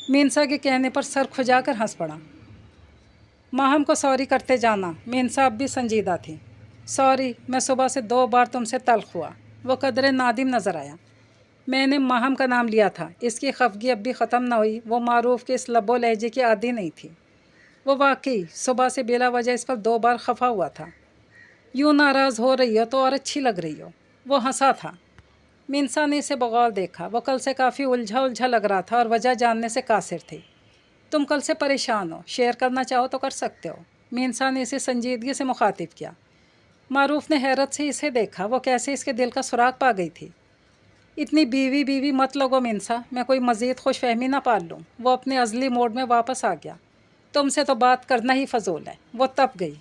मिनसा के कहने पर सर खुजाकर हंस पड़ा। माहम को सॉरी करते जाना। मिनसा अब भी संजीदा थी। सॉरी, मैं सुबह से 2 बार तुमसे तल्ख हुआ। वो कदरे नादिम नज़र आया। मैंने माहम का नाम लिया था। इसकी खफगी अब भी ख़त्म न हुई। वो मारूफ के इस लबो लहजे की आदी नहीं थी। वो वाकई सुबह से बिला वजह इस पर 2 बार खफा हुआ था। यूँ नाराज़ हो रही हो तो और अच्छी लग रही हो। वो हंसा था। मिनसा ने इसे बगौर देखा। वो कल से काफ़ी उलझा उलझा लग रहा था और वजह जानने से कासिर थी। तुम कल से परेशान हो, शेयर करना चाहो तो कर सकते हो। मिनसा ने इसे संजीदगी से मुखातिब किया। मारूफ ने हैरत से इसे देखा। वो कैसे इसके दिल का सुराग पा गई थी। इतनी बीवी बीवी मत लगो मिनसा, मैं कोई मज़ीद खुश फहमी ना पाल लूँ। वो अपने अज़ली मोड में वापस आ गया। तुमसे तो बात करना ही फजूल है। वो तप गई।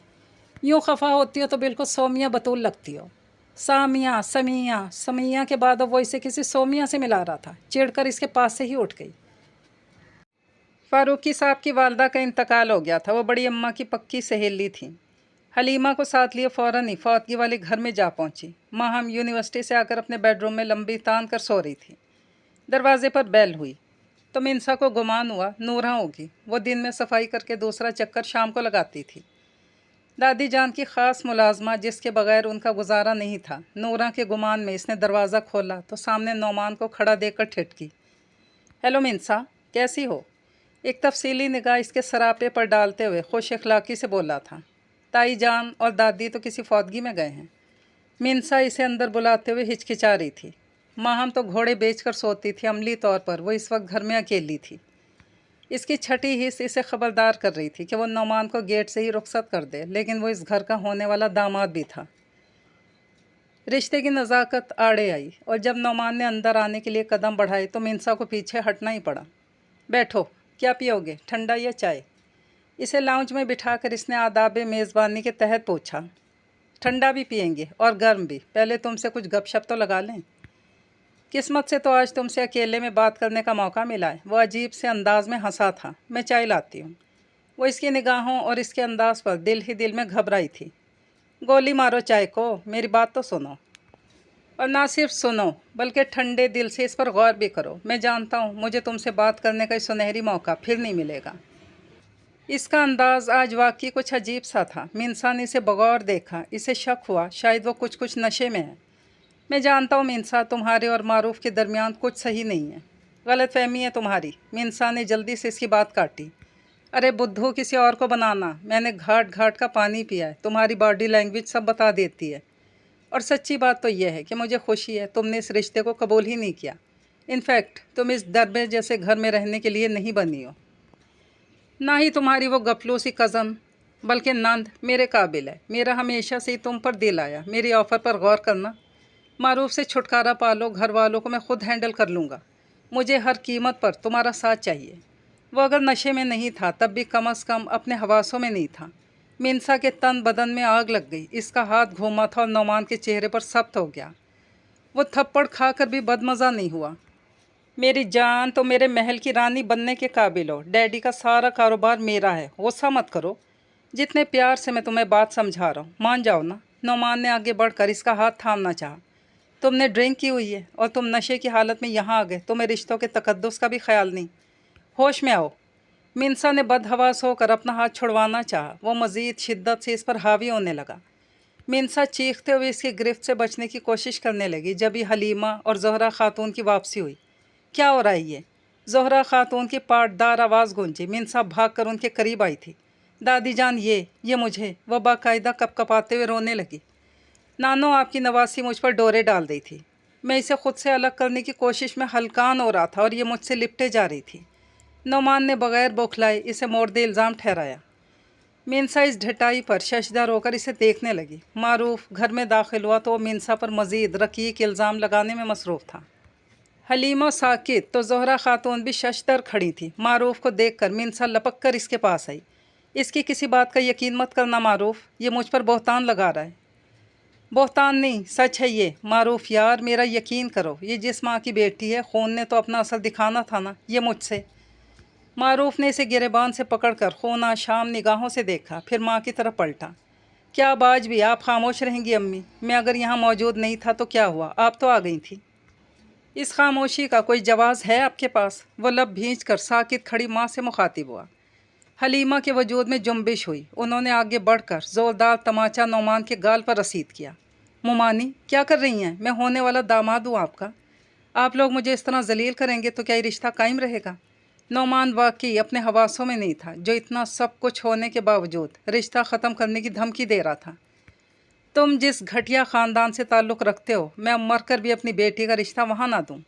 यूँ खफा होती हो तो बिल्कुल सोमिया बतूल लगती हो। सामिया, समिया, समिया के बाद वो इसे किसी सोमिया से मिला रहा था। चिढ़कर इसके पास से ही उठ गई। फ़ारूकी साहब की वालदा का इंतकाल हो गया था। वो बड़ी अम्मा की पक्की सहेली थी। हलीमा को साथ लिए फ़ौरन ही फौतगी वाले घर में जा पहुंची। माहम यूनिवर्सिटी से आकर अपने बेडरूम में लंबी तान कर सो रही थी। दरवाजे पर बेल हुई तो मिनसा को गुमान हुआ नूरा होगी। वो दिन में सफाई करके दूसरा चक्कर शाम को लगाती थी। दादी जान की ख़ास मुलाजमा जिसके बगैर उनका गुजारा नहीं था। नूरा के गुमान में इसने दरवाज़ा खोला तो सामने नौमान को खड़ा देखकर ठिठकी। हेलो मिनसा, कैसी हो? एक तफसीली निगाह इसके सरापे पर डालते हुए खुश अखलाकी से बोला था। ताई जान और दादी तो किसी फौतगी में गए हैं। मिनसा इसे अंदर बुलाते हुए हिचकिचा रही थी। माहम तो घोड़े बेचकर सोती थी, अमली तौर पर वो इस वक्त घर में अकेली थी। इसकी छठी हिस्स इसे खबरदार कर रही थी कि वो नौमान को गेट से ही रुखसत कर दे, लेकिन वो इस घर का होने वाला दामाद भी था। रिश्ते की नज़ाकत आड़े आई और जब नौमान ने अंदर आने के लिए कदम बढ़ाए तो मिनसा को पीछे हटना ही पड़ा। बैठो, क्या पियोगे, ठंडा या चाय? इसे लाउंज में बिठाकर इसने आदाब मेज़बानी के तहत पूछा। ठंडा भी पियेंगे और गर्म भी, पहले तुमसे कुछ गपशप तो लगा लें। किस्मत से तो आज तुमसे अकेले में बात करने का मौका मिला है। वो अजीब से अंदाज में हंसा था। मैं चाय लाती हूँ। वो इसकी निगाहों और इसके अंदाज पर दिल ही दिल में घबराई थी। गोली मारो चाय को, मेरी बात तो सुनो, और ना सिर्फ सुनो बल्कि ठंडे दिल से इस पर गौर भी करो। मैं जानता हूँ मुझे तुमसे बात करने का सुनहरी मौका फिर नहीं मिलेगा। इसका अंदाज आज वाकई कुछ अजीब सा था। मिनसा ने इसे बगौर देखा। इसे शक हुआ शायद वो कुछ नशे में है। मैं जानता हूँ मिनसा, तुम्हारे और मारूफ के दरमियान कुछ सही नहीं है, गलत फहमी है तुम्हारी। मिनसा ने जल्दी से इसकी बात काटी। अरे बुद्धू, किसी और को बनाना। मैंने घाट घाट का पानी पिया है, तुम्हारी बॉडी लैंग्वेज सब बता देती है। और सच्ची बात तो यह है कि मुझे खुशी है तुमने इस रिश्ते को कबूल ही नहीं किया। इनफैक्ट तुम इस दरबे जैसे घर में रहने के लिए नहीं बनी हो। ना ही तुम्हारी वो गफलू सी कज़न, बल्कि नंद मेरे काबिल है। मेरा हमेशा से ही तुम पर दिल आया। मेरी ऑफ़र पर गौर करना। मारूफ से छुटकारा पालो, घर वालों को मैं खुद हैंडल कर लूँगा। मुझे हर कीमत पर तुम्हारा साथ चाहिए। वो अगर नशे में नहीं था तब भी कम अज़ कम अपने हवासों में नहीं था। मिनसा के तन बदन में आग लग गई। इसका हाथ घूमा था और नौमान के चेहरे पर सख्त हो गया। वो थप्पड़ खाकर भी बदमज़ा नहीं हुआ। मेरी जान, तो मेरे महल की रानी बनने के काबिल हो। डैडी का सारा कारोबार मेरा है, गुस्सा मत करो। जितने प्यार से मैं तुम्हें बात समझा रहा हूँ, मान जाओ ना। नौमान ने आगे बढ़कर इसका हाथ थामना चाहा। तुमने ड्रिंक की हुई है और तुम नशे की हालत में यहाँ आ गए। तुम्हें रिश्तों के तकद्दुस का भी ख्याल नहीं। होश में आओ। मिनसा ने बदहवास होकर अपना हाथ छुड़वाना चाहा। वो मज़ीद शिद्दत से इस पर हावी होने लगा। मिनसा चीखते हुए इसकी गिरफ्त से बचने की कोशिश करने लगी। जब ही हलीमा और ज़ोहरा खातून की वापसी हुई। क्या हो रहा है ये? ज़ोहरा खातून की पाटदार आवाज़ गूंजी। मिनसा भाग कर उनके करीब आई थी। दादी जान, ये मुझे। वह बाकायदा कपकपाते हुए रोने लगी। नानो, आपकी नवासी मुझ पर डोरे डाल दी थी। मैं इसे खुद से अलग करने की कोशिश में हलकान हो रहा था और ये मुझसे लिपटे जा रही थी। नौमान ने बगैर बौखलाए इसे मोर्दे इल्ज़ाम ठहराया। मिनसा इस ढटाई पर शशदार होकर इसे देखने लगी। मारूफ घर में दाखिल हुआ तो वो मिनसा पर मज़ीद रकीक इल्ज़ाम लगाने में मसरूफ़ था। हलीमा साकित तो ज़ोहरा खातून भी शशदर खड़ी थी। मारूफ को देखकर मिनसा लपक कर इसके पास आई। इसकी किसी बात का यकीन मत करना मारूफ, ये मुझ पर बहतान लगा रहा है। बहतान नहीं, सच है ये। मारूफ यार, मेरा यकीन करो, ये जिस माँ की बेटी है, खून ने तो अपना असर दिखाना था ना। ये मुझसे। मारूफ ने इसे गिरेबान से पकड़कर खून आशाम निगाहों से देखा, फिर माँ की तरफ पलटा। क्या अब आज भी आप खामोश रहेंगी अम्मी? मैं अगर यहाँ मौजूद नहीं था तो क्या हुआ, आप तो आ गई थी। इस खामोशी का कोई जवाज़ है आपके पास? वो लब भींच कर साकित खड़ी माँ से मुखातिब हुआ। हलीमा के वजूद में जुम्बिश हुई। उन्होंने आगे बढ़कर ज़ोरदार तमाचा नौमान के गाल पर रसीद किया। मुमानी, क्या कर रही हैं? मैं होने वाला दामाद हूँ आपका। आप लोग मुझे इस तरह जलील करेंगे तो क्या ये रिश्ता कायम रहेगा? नौमान वाकई अपने हवासों में नहीं था, जो इतना सब कुछ होने के बावजूद रिश्ता ख़त्म करने की धमकी दे रहा था। तुम जिस घटिया ख़ानदान से ताल्लुक़ रखते हो, मैं अब मर कर भी अपनी बेटी का रिश्ता वहाँ ना दूँ।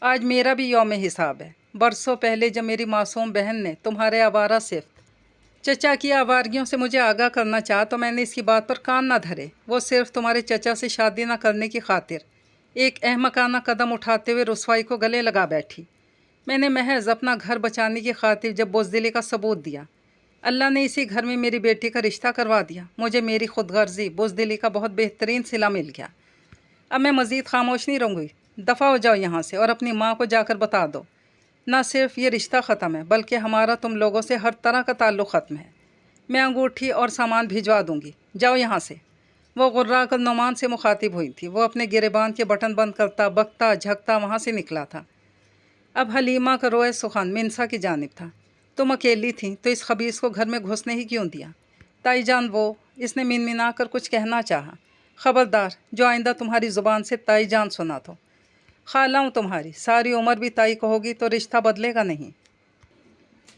आज मेरा भी यौम हिसाब है। बरसों पहले जब मेरी मासूम बहन ने तुम्हारे आवारा सिफ्त चचा की आवारगियों से मुझे आगाह करना चाहा तो मैंने इसकी बात पर कान ना धरे। वो सिर्फ तुम्हारे चचा से शादी ना करने की खातिर एक अहमकाना कदम उठाते हुए रुसवाई को गले लगा बैठी। मैंने महज अपना घर बचाने की खातिर जब बुज़दिली का सबूत दिया, अल्लाह ने इसी घर में मेरी बेटी का रिश्ता करवा दिया। मुझे मेरी खुदगर्जी बुज़दिली का बहुत बेहतरीन सिला मिल गया। अब मैं मज़ीद खामोश नहीं रहूँगी। दफ़ा हो जाओ यहाँ से और अपनी माँ को जाकर बता दो, ना सिर्फ ये रिश्ता ख़त्म है बल्कि हमारा तुम लोगों से हर तरह का ताल्लुक़ ख़त्म है। मैं अंगूठी और सामान भिजवा दूँगी, जाओ यहाँ से। वो गुर्रा कर नौमान से मुखातिब हुई थी। वो अपने गिरेबान के बटन बंद करता बकता झकता वहाँ से निकला था। अब हलीमा का रोए सुखान मिनसा की जानिब था। तुम अकेली थी तो इस खबीस को घर में घुसने ही क्यों दिया? ताई जान, वो इसने मिनमिना कर कुछ कहना चाहा। ख़बरदार, जो आइंदा तुम्हारी ज़ुबान से ताई जान सुना तो। खाला हूँ तुम्हारी, सारी उम्र भी ताई कहोगी तो रिश्ता बदलेगा नहीं।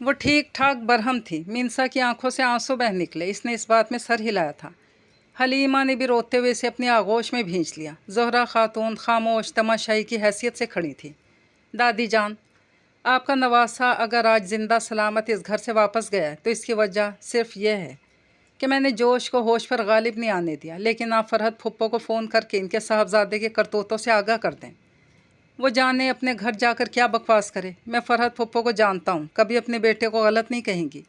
वो ठीक ठाक बरहम थी। मिनसा की आंखों से आंसू बह निकले। इसने इस बात में सर हिलाया था। हलीमा ने भी रोते हुए इसे अपनी आगोश में भींच लिया। ज़ोहरा खातून खामोश तमाशाई की हैसियत से खड़ी थी। दादी जान, आपका नवासा अगर आज ज़िंदा सलामत इस घर से वापस गया है तो इसकी वजह सिर्फ यह है कि मैंने जोश को होश पर गालिब नहीं आने दिया। लेकिन आप फरहत फुप्पो को फ़ोन करके इनके साहबजादे के करतूतों से आगाह कर दें। वो जाने अपने घर जाकर क्या बकवास करे। मैं फरहत फुप्पो को जानता हूँ, कभी अपने बेटे को गलत नहीं कहेंगी।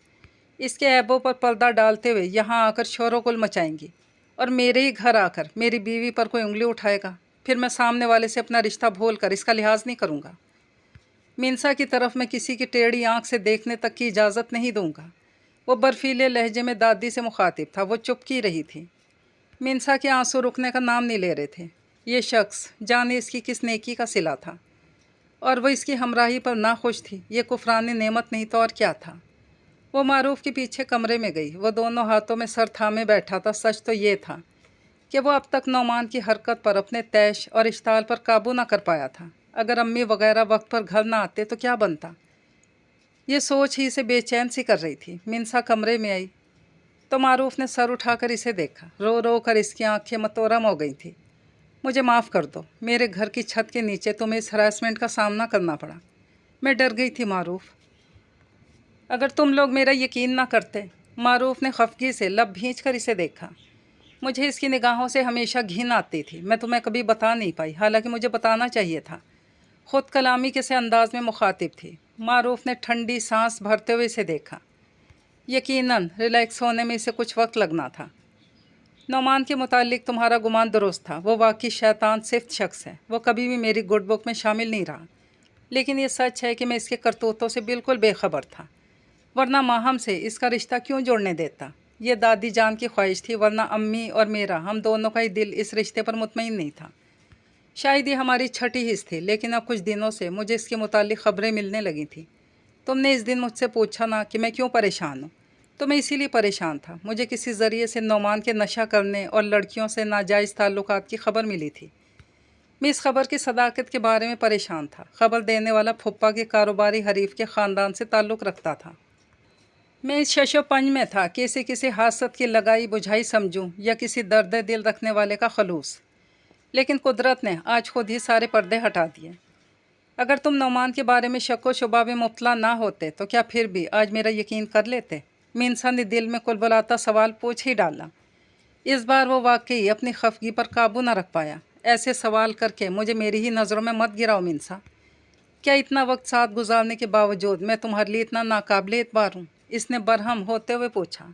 इसके ऐबों पर पर्दा डालते हुए यहाँ आकर शोर-गुल मचाएंगी और मेरे ही घर आकर मेरी बीवी पर कोई उंगली उठाएगा, फिर मैं सामने वाले से अपना रिश्ता भूल कर इसका लिहाज नहीं करूँगा। मिनसा की तरफ मैं किसी की टेढ़ी आंख से देखने तक की इजाज़त नहीं दूंगा। वो बर्फीले लहजे में दादी से मुखातिब था। वो चुप की रही थी। मिनसा के आंसू रुकने का नाम नहीं ले रहे थे। ये शख्स जाने इसकी किस नेकी का सिला था और वो इसकी हमराही पर ना खुश थी। ये कुफरानी नेमत नहीं तो और क्या था। वो मारूफ के पीछे कमरे में गई। वो दोनों हाथों में सर थामे बैठा था। सच तो ये था कि वो अब तक नौमान की हरकत पर, अपने तैश और इश्ताल पर काबू ना कर पाया था। अगर अम्मी वगैरह वक्त पर घर ना आते तो क्या बनता, ये सोच ही इसे बेचैन सी कर रही थी। मिनसा कमरे में आई तो मारूफ ने सर उठाकर इसे देखा। रो रो कर इसकी आंखें मतोरम हो गई थी। मुझे माफ़ कर दो, मेरे घर की छत के नीचे तुम्हें इस हरासमेंट का सामना करना पड़ा। मैं डर गई थी मारूफ, अगर तुम लोग मेरा यकीन ना करते। मारूफ ने खफगी से लब भींच कर इसे देखा। मुझे इसकी निगाहों से हमेशा घिन आती थी। मैं तुम्हें कभी बता नहीं पाई, हालांकि मुझे बताना चाहिए था। ख़ुद कलामी के से अंदाज में मुखातिब थी। मारूफ ने ठंडी सांस भरते हुए इसे देखा। यकीनन रिलैक्स होने में इसे कुछ वक्त लगना था। नौमान के मुतालिक तुम्हारा गुमान दुरुस्त था। वो वाकई शैतान सिफ्त शख्स है। वो कभी भी मेरी गुड बुक में शामिल नहीं रहा। लेकिन ये सच है कि मैं इसके करतूतों से बिल्कुल बेखबर था, वरना माहम से इसका रिश्ता क्यों जोड़ने देता। ये दादी जान की ख्वाहिश थी, वरना अम्मी और मेरा, हम दोनों का ही दिल इस रिश्ते पर मुतमईन नहीं था। शायद ये हमारी छठी हिस्स थी। लेकिन अब कुछ दिनों से मुझे इसके मुतालिक ख़बरें मिलने लगी थी। तुमने इस दिन मुझसे पूछा ना कि मैं क्यों परेशान हूँ, तो मैं इसीलिए परेशान था। मुझे किसी ज़रिए से नौमान के नशा करने और लड़कियों से नाजायज़ ताल्लुकात की खबर मिली थी। मैं इस खबर की सदाकत के बारे में परेशान था। खबर देने वाला फुप्पा के कारोबारी हरीफ के ख़ानदान से ताल्लुक़ रखता था। मैं इस शशोपंज में था कि इसे किसी हासत की लगाई बुझाई समझूं या किसी दर्द दिल रखने वाले का खलूस। लेकिन कुदरत ने आज खुद ही सारे पर्दे हटा दिए। अगर तुम नौमान के बारे में शक व शुबा में मुब्तला ना होते तो क्या फिर भी आज मेरा यकीन कर लेते? मिनसा ने दिल में कुलबुलाता सवाल पूछ ही डाला। इस बार वो वाकई अपनी खफगी पर काबू न रख पाया। ऐसे सवाल करके मुझे मेरी ही नज़रों में मत गिराओ मिनसा। क्या इतना वक्त साथ गुजारने के बावजूद मैं तुम्हारे लिए इतना नाकाबिल एतबार हूँ? इसने बरहम होते हुए पूछा।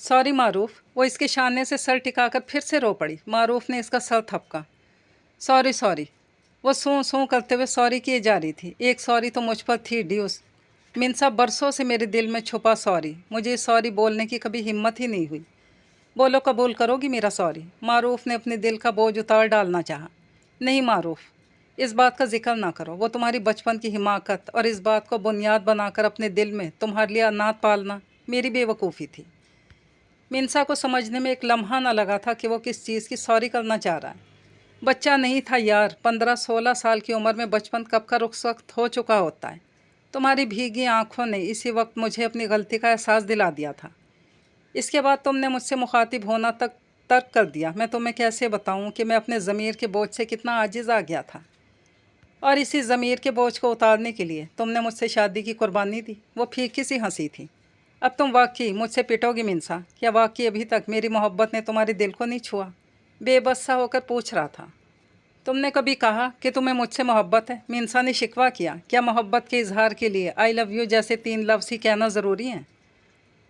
सॉरी मारूफ। वो इसके शाने से सर टिकाकर फिर से रो पड़ी। मारूफ ने इसका सर थपका। Sorry sorry. वो सूं सूं करते हुए सॉरी किए जा रही थी। एक सॉरी तो मुझ पर थी ड्यूस। मिनसा, बरसों से मेरे दिल में छुपा सॉरी, मुझे सॉरी बोलने की कभी हिम्मत ही नहीं हुई। बोलो, कबूल करोगी मेरा सॉरी? मारूफ ने अपने दिल का बोझ उतार डालना चाहा। नहीं मारूफ, इस बात का जिक्र ना करो। वो तुम्हारी बचपन की हिमाकत और इस बात को बुनियाद बनाकर अपने दिल में तुम्हारे लिए अनाथ पालना मेरी बेवकूफ़ी थी। मिनसा को समझने में एक लम्हा न लगा था कि वो किस चीज़ की सॉरी करना चाह रहा है। बच्चा नहीं था यार। 15-16 साल की उम्र में बचपन कब का रुखसत हो चुका होता है। तुम्हारी भीगी आंखों ने इसी वक्त मुझे अपनी गलती का एहसास दिला दिया था। इसके बाद तुमने मुझसे मुखातिब होना तक तर्क कर दिया। मैं तुम्हें कैसे बताऊं कि मैं अपने ज़मीर के बोझ से कितना आजिज़ आ गया था। और इसी ज़मीर के बोझ को उतारने के लिए तुमने मुझसे शादी की कुर्बानी दी। वो फीकी सी हंसी थी। अब तुम वाकई मुझसे पिटोगी मिनसा? क्या वाकई अभी तक मेरी मोहब्बत ने तुम्हारे दिल को नहीं छुआ? बेबस सा होकर पूछ रहा था। तुमने कभी कहा कि तुम्हें मुझसे मोहब्बत है? मिनसा ने शिकवा किया। क्या मोहब्बत के इजहार के लिए आई लव यू जैसे 3 लफ्ज़ ही कहना ज़रूरी हैं?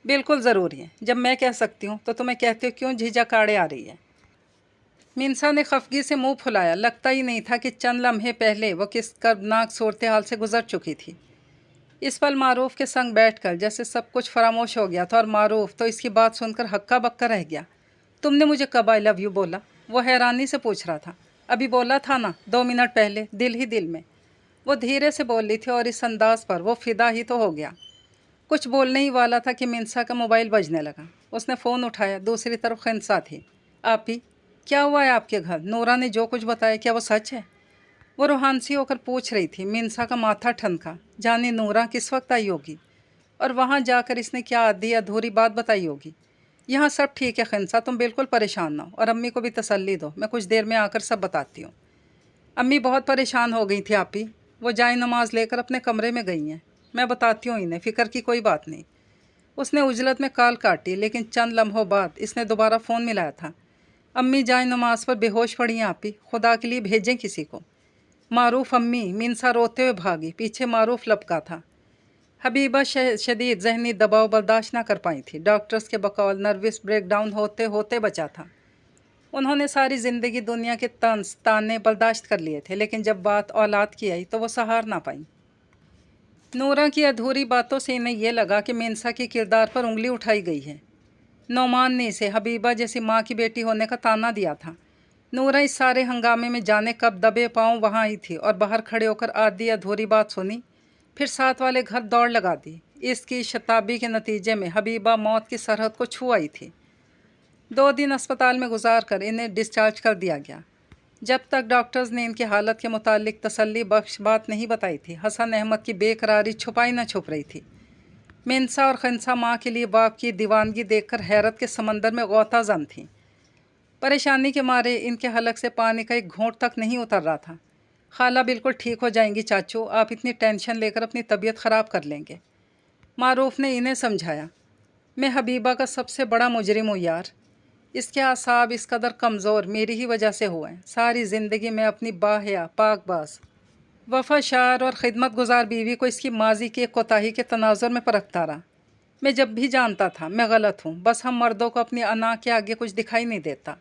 बिल्कुल ज़रूरी है। जब मैं कह सकती हूँ तो तुम्हें कहते हो क्यों झिझक आड़े आ रही है? मिनसा ने खफगी से मुंह फुलाया। लगता ही नहीं था कि चंद लम्हे पहले वो किस कर्बनाक सूरत हाल से गुजर चुकी थी। इस पल मारूफ के संग बैठकर जैसे सब कुछ फरामोश हो गया था और मारूफ तो इसकी बात सुनकर हक्का बक्का रह गया। तुमने मुझे कब आई लव यू बोला? वो हैरानी से पूछ रहा था। अभी बोला था ना, 2 मिनट पहले, दिल ही दिल में। वो धीरे से बोल रही थी और इस अंदाज पर वो फिदा ही तो हो गया। कुछ बोलने ही वाला था कि मिनसा का मोबाइल बजने लगा। उसने फ़ोन उठाया। दूसरी तरफ खिंसा थी। आप ही, क्या हुआ है आपके घर? नूरा ने जो कुछ बताया क्या वो सच है? वो रूहान सी होकर पूछ रही थी। मिनसा का माथा ठनका, जाने नूरा किस वक्त आई होगी और वहाँ जाकर इसने क्या आधी अधूरी बात बताई होगी। यहाँ सब ठीक है खिंसा, तुम बिल्कुल परेशान ना हो और अम्मी को भी तसल्ली दो, मैं कुछ देर में आकर सब बताती हूँ। अम्मी बहुत परेशान हो गई थी आपी, वो जाए नमाज लेकर अपने कमरे में गई हैं। मैं बताती हूँ इन्हें, फ़िक्र की कोई बात नहीं। उसने उजलत में कॉल काटी, लेकिन चंद लम्हों बाद इसने दोबारा फ़ोन मिलाया था। अम्मी जाए नमाज पर बेहोश पड़ी हैं आपी, खुदा के लिए भेजें किसी को। मारूफ अम्मी। मिनसा रोते हुए भागी, पीछे मारूफ लपका था। हबीबा शदीद जहनी दबाव बर्दाश्त ना कर पाई थी। डॉक्टर्स के बकौल नर्वस ब्रेकडाउन होते होते बचा था। उन्होंने सारी ज़िंदगी दुनिया के तंज ताने बर्दाश्त कर लिए थे, लेकिन जब बात औलाद की आई तो वो सहार ना पाई। नूरा की अधूरी बातों से इन्हें यह लगा कि मिनसा के किरदार पर उंगली उठाई गई है। नौमान ने इसे हबीबा जैसी माँ की बेटी होने का ताना दिया था। नूरा इस सारे हंगामे में जाने कब दबे पाँव वहाँ आई थी और बाहर खड़े होकर आधी अधूरी बात सुनी, फिर साथ वाले घर दौड़ लगा दी। इसकी शताबी के नतीजे में हबीबा मौत की सरहद को छू आई थी। 2 दिन अस्पताल में गुजार कर इन्हें डिस्चार्ज कर दिया गया। जब तक डॉक्टर्स ने इनकी हालत के मुतालिक तसल्ली बख्श बात नहीं बताई थी, हसन अहमद की बेकरारी छुपाई न छुप रही थी। मिनसा और खिंसा माँ के लिए बाप की दीवानगी देखकर हैरत के समंदर में गौताजन थीं। परेशानी के मारे इनके हलक से पानी का एक घूंट तक नहीं उतर रहा था। खाला बिल्कुल ठीक हो जाएंगी चाचू, आप इतनी टेंशन लेकर अपनी तबीयत ख़राब कर लेंगे। मारूफ ने इन्हें समझाया। मैं हबीबा का सबसे बड़ा मुजरिम हूँ यार, इसके आसाब इस कदर कमज़ोर मेरी ही वजह से हुए हैं। सारी ज़िंदगी में अपनी बाहया पाकबाज वफ़ाशार और ख़िदमत गुजार बीवी को इसकी माजी की कोताही के तनाजुर में परखता रहा। मैं जब भी जानता था मैं गलत हूँ, बस हम मर्दों को अपनी अना के आगे कुछ दिखाई नहीं देता।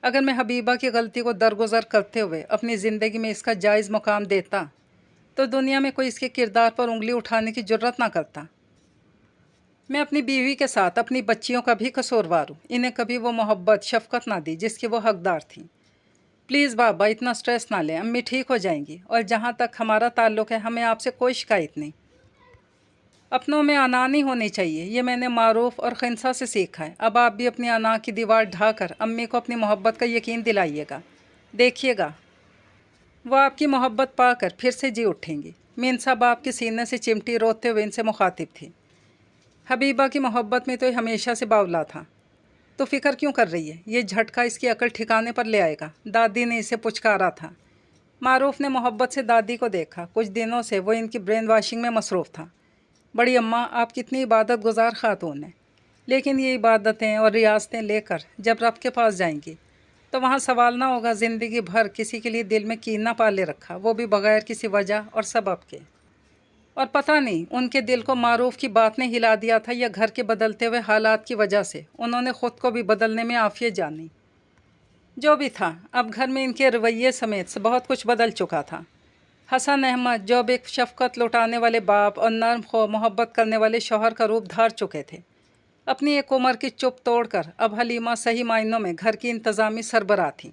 अगर मैं हबीबा की गलती को दरगुजर करते हुए अपनी ज़िंदगी में इसका जायज़ मुकाम देता तो दुनिया में कोई इसके किरदार पर उंगली उठाने की जुर्रत ना करता। मैं अपनी बीवी के साथ अपनी बच्चियों का भी कसूरवार हूँ। इन्हें कभी वो मोहब्बत शफ़क़त ना दी जिसकी वो हकदार थी। प्लीज़ बाबा इतना स्ट्रेस ना लें, अम्मी ठीक हो जाएंगी और जहाँ तक हमारा ताल्लुक़ है हमें आपसे कोई शिकायत नहीं। अपनों में अना नहीं होनी चाहिए, ये मैंने मारूफ और खिंसा से सीखा है। अब आप भी अपनी अना की दीवार ढाकर अम्मी को अपनी मोहब्बत का यकीन दिलाइएगा। देखिएगा वो आपकी मोहब्बत पाकर फिर से जी उठेंगी। मिनसा बाप के सीने से चिमटी रोते हुए इनसे मुखातिब थी। हबीबा की मोहब्बत में तो हमेशा से बावला था, तो फ़िक्र क्यों कर रही है, ये झटका इसकी अकल ठिकाने पर ले आएगा। दादी ने इसे पुचकारा था। मारूफ ने मोहब्बत से दादी को देखा। कुछ दिनों से वो इनकी ब्रेन वॉशिंग में मसरूफ़ था। बड़ी अम्मा आप कितनी इबादत गुजार खातून हैं, लेकिन ये इबादतें और रियासतें लेकर जब रब के पास जाएंगी तो वहाँ सवाल ना होगा ज़िंदगी भर किसी के लिए दिल में कीना पाले रखा, वो भी बग़ैर किसी वजह और सबब के। और पता नहीं उनके दिल को मारूफ की बात ने हिला दिया था या घर के बदलते हुए हालात की वजह से उन्होंने ख़ुद को भी बदलने में आफियत जानी। जो भी था, अब घर में इनके रवैये समेत से बहुत कुछ बदल चुका था। हसन अहमद जो अब एक शफ़क़त लुटाने वाले बाप और नर्म खो मोहब्बत करने वाले शौहर का रूप धार चुके थे। अपनी एक उम्र की चुप तोड़कर अब हलीमा सही मायनों में घर की इंतज़ामी सरबराह थी।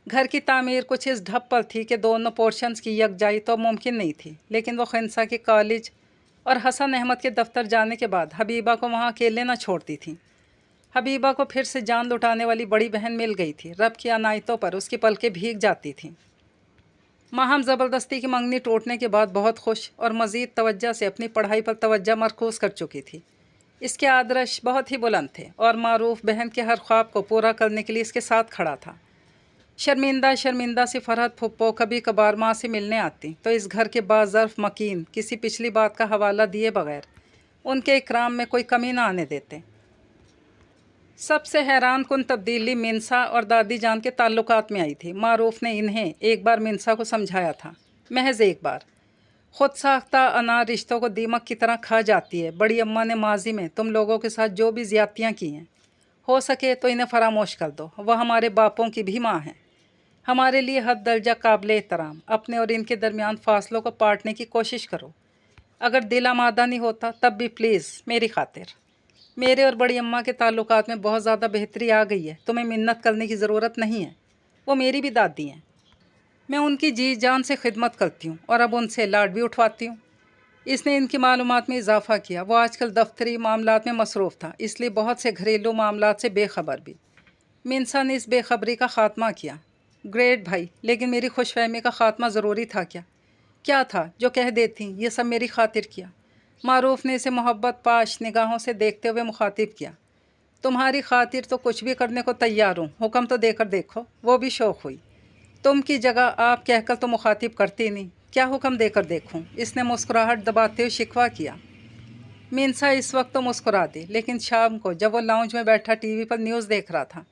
घर की तामीर कुछ इस ढप पर थी कि दोनों पोर्शंस की यकजाई तो मुमकिन नहीं थी, लेकिन वो खिंसा के कॉलेज और हसन अहमद के दफ्तर जाने के बाद हबीबा को वहाँ अकेले न छोड़ती थी। हबीबा को फिर से जान लुटाने वाली बड़ी बहन मिल गई थी। रब की अनायतों पर उसकी पलकें भीग जाती थीं। माहम ज़बरदस्ती की मंगनी टूटने के बाद बहुत खुश और मज़ीद तवज्जो से अपनी पढ़ाई पर तवज्जो मरकूज़ कर चुकी थी। इसके आदर्श बहुत ही बुलंद थे और मारूफ बहन के हर ख्वाब को पूरा करने के लिए इसके साथ खड़ा था। शर्मिंदा शर्मिंदा सी फरहत फुप्पो कभी कभार माँ से मिलने आती तो इस घर के बाज़र्फ मकीन किसी पिछली बात का हवाला दिए बगैर उनके इकराम में कोई कमी ना आने देते। सबसे हैरान कुन तब्दीली मिनसा और दादी जान के ताल्लुकात में आई थी। मारूफ ने इन्हें एक बार मिनसा को समझाया था, महज एक बार। ख़ुद साख्ता अना रिश्तों को दीमक की तरह खा जाती है। बड़ी अम्मा ने माजी में तुम लोगों के साथ जो भी ज़्यादतियाँ की हैं, हो सके तो इन्हें फरामोश कर दो। वह हमारे बापों की भी माँ हैं, हमारे लिए हद दर्जा काबिल एहतराम। अपने और इनके दरमियान फ़ासलों को पाटने की कोशिश करो। अगर दिल आमादा नहीं होता तब भी प्लीज़ मेरी खातिर। मेरे और बड़ी अम्मा के ताल्लुकात में बहुत ज़्यादा बेहतरी आ गई है, तुम्हें मिन्नत करने की ज़रूरत नहीं है। वो मेरी भी दादी हैं, मैं उनकी जी जान से खिदमत करती हूँ और अब उनसे लाड भी उठवाती हूँ। इसने इनकी मालूमात में इजाफ़ा किया। वो आजकल दफ्तरी मामलात में मसरूफ़ था, इसलिए बहुत से घरेलू मामलात से बेखबर भी। मिनसा ने इस बेखबरी का ख़ात्मा किया। ग्रेट भाई, लेकिन मेरी खुशफहमी का ख़ात्मा ज़रूरी था क्या? क्या था जो कह देती ये सब मेरी खातिर किया? मारूफ ने इसे मोहब्बत पाश निगाहों से देखते हुए मुखातिब किया। तुम्हारी खातिर तो कुछ भी करने को तैयार हूँ, हुक्म तो देकर देखो। वो भी शौक़ हुई। तुम की जगह आप कहकर तो मुखातिब करती नहीं, क्या हुक्म देकर देखूँ? इसने मुस्कुराहट दबाते हुए शिकवा किया। मीनसा इस वक्त तो मुस्कुरा दी, लेकिन शाम को जब वो लाउंज में बैठा टीवी पर न्यूज़ देख रहा था,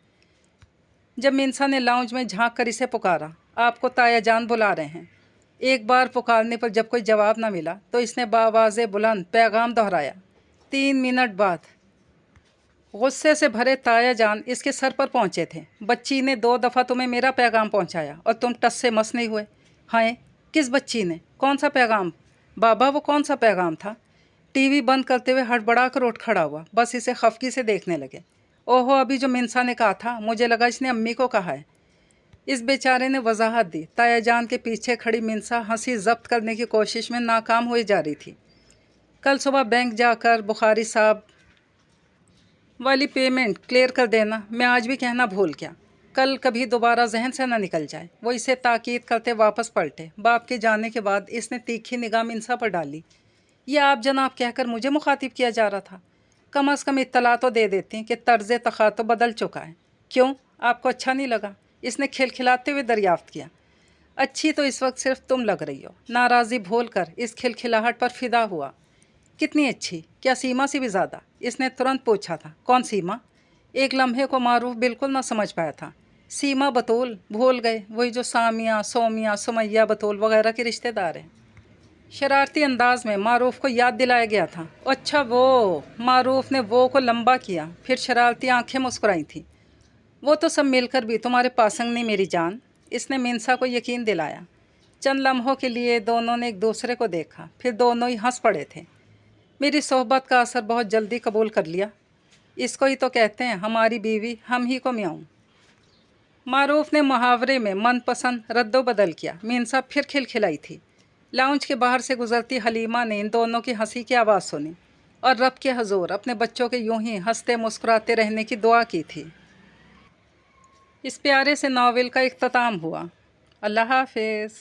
जब मीनसा ने लाउंज में झांक कर इसे पुकारा, आपको ताया जान बुला रहे हैं। एक बार पुकारने पर जब कोई जवाब न मिला तो इसने बावाज़े बुलंद पैगाम दोहराया। 3 मिनट बाद गुस्से से भरे ताया जान इसके सर पर पहुंचे थे। बच्ची ने 2 दफ़ा तुम्हें मेरा पैगाम पहुंचाया और तुम टस से मस नहीं हुए। हाय, किस बच्ची ने? कौन सा पैगाम? बाबा, वो कौन सा पैगाम था? टीवी बंद करते हुए हड़बड़ा कर उठ खड़ा हुआ, बस इसे खफकी से देखने लगे। ओहो, अभी जो मिनसा ने कहा था, मुझे लगा इसने अम्मी को कहा है। इस बेचारे ने वजाहत दी। ताया जान के पीछे खड़ी मिनसा हंसी जब्त करने की कोशिश में नाकाम हुई जा रही थी। कल सुबह बैंक जाकर बुखारी साहब वाली पेमेंट क्लियर कर देना, मैं आज भी कहना भूल गया। कल कभी दोबारा जहन से न निकल जाए। वो इसे ताकीद करते वापस पलटे। बाप के जाने के बाद इसने तीखी निगाह मिनसा पर डाली। ये आप जनाब कहकर मुझे मुखातिब किया जा रहा था। कम अज़ कम इत्तला तो दे देती कि तर्ज़ तख़ातुब बदल चुका है। क्यों, आपको अच्छा नहीं लगा? इसने खिलखिलाते हुए दरियाफ्त किया। अच्छी तो इस वक्त सिर्फ तुम लग रही हो। नाराज़ी भूल कर इस खिलखिलाहट पर फिदा हुआ। कितनी अच्छी? क्या सीमा से भी ज़्यादा? इसने तुरंत पूछा था। कौन सीमा? एक लम्हे को मारूफ बिल्कुल ना समझ पाया था। सीमा बतूल? भूल गए, वही जो सामिया, सोमिया, सुमैया, बतूल वगैरह के रिश्तेदार हैं। शरारती अंदाज में मारूफ को याद दिलाया गया था। अच्छा वो। मारूफ ने वो को लंबा किया, फिर शरारती आंखें मुस्कुराई थीं। वो तो सब मिलकर भी तुम्हारे पासंग नहीं मेरी जान। इसने मिनसा को यकीन दिलाया। चंद लम्हों के लिए दोनों ने एक दूसरे को देखा, फिर दोनों ही हंस पड़े थे। मेरी सोहबत का असर बहुत जल्दी कबूल कर लिया। इसको ही तो कहते हैं हमारी बीवी हम ही को म्याऊं। मारूफ ने मुहावरे में मनपसंद रद्दो बदल किया। मिनसा फिर खिलखिलाई थी। लाउंज के बाहर से गुजरती हलीमा ने इन दोनों की हंसी की आवाज़ सुनी और रब के हजूर अपने बच्चों के यूं ही हंसते मुस्कुराते रहने की दुआ की थी। इस प्यारे से नावल का इख्तिताम हुआ। अल्लाह हाफ़िज़।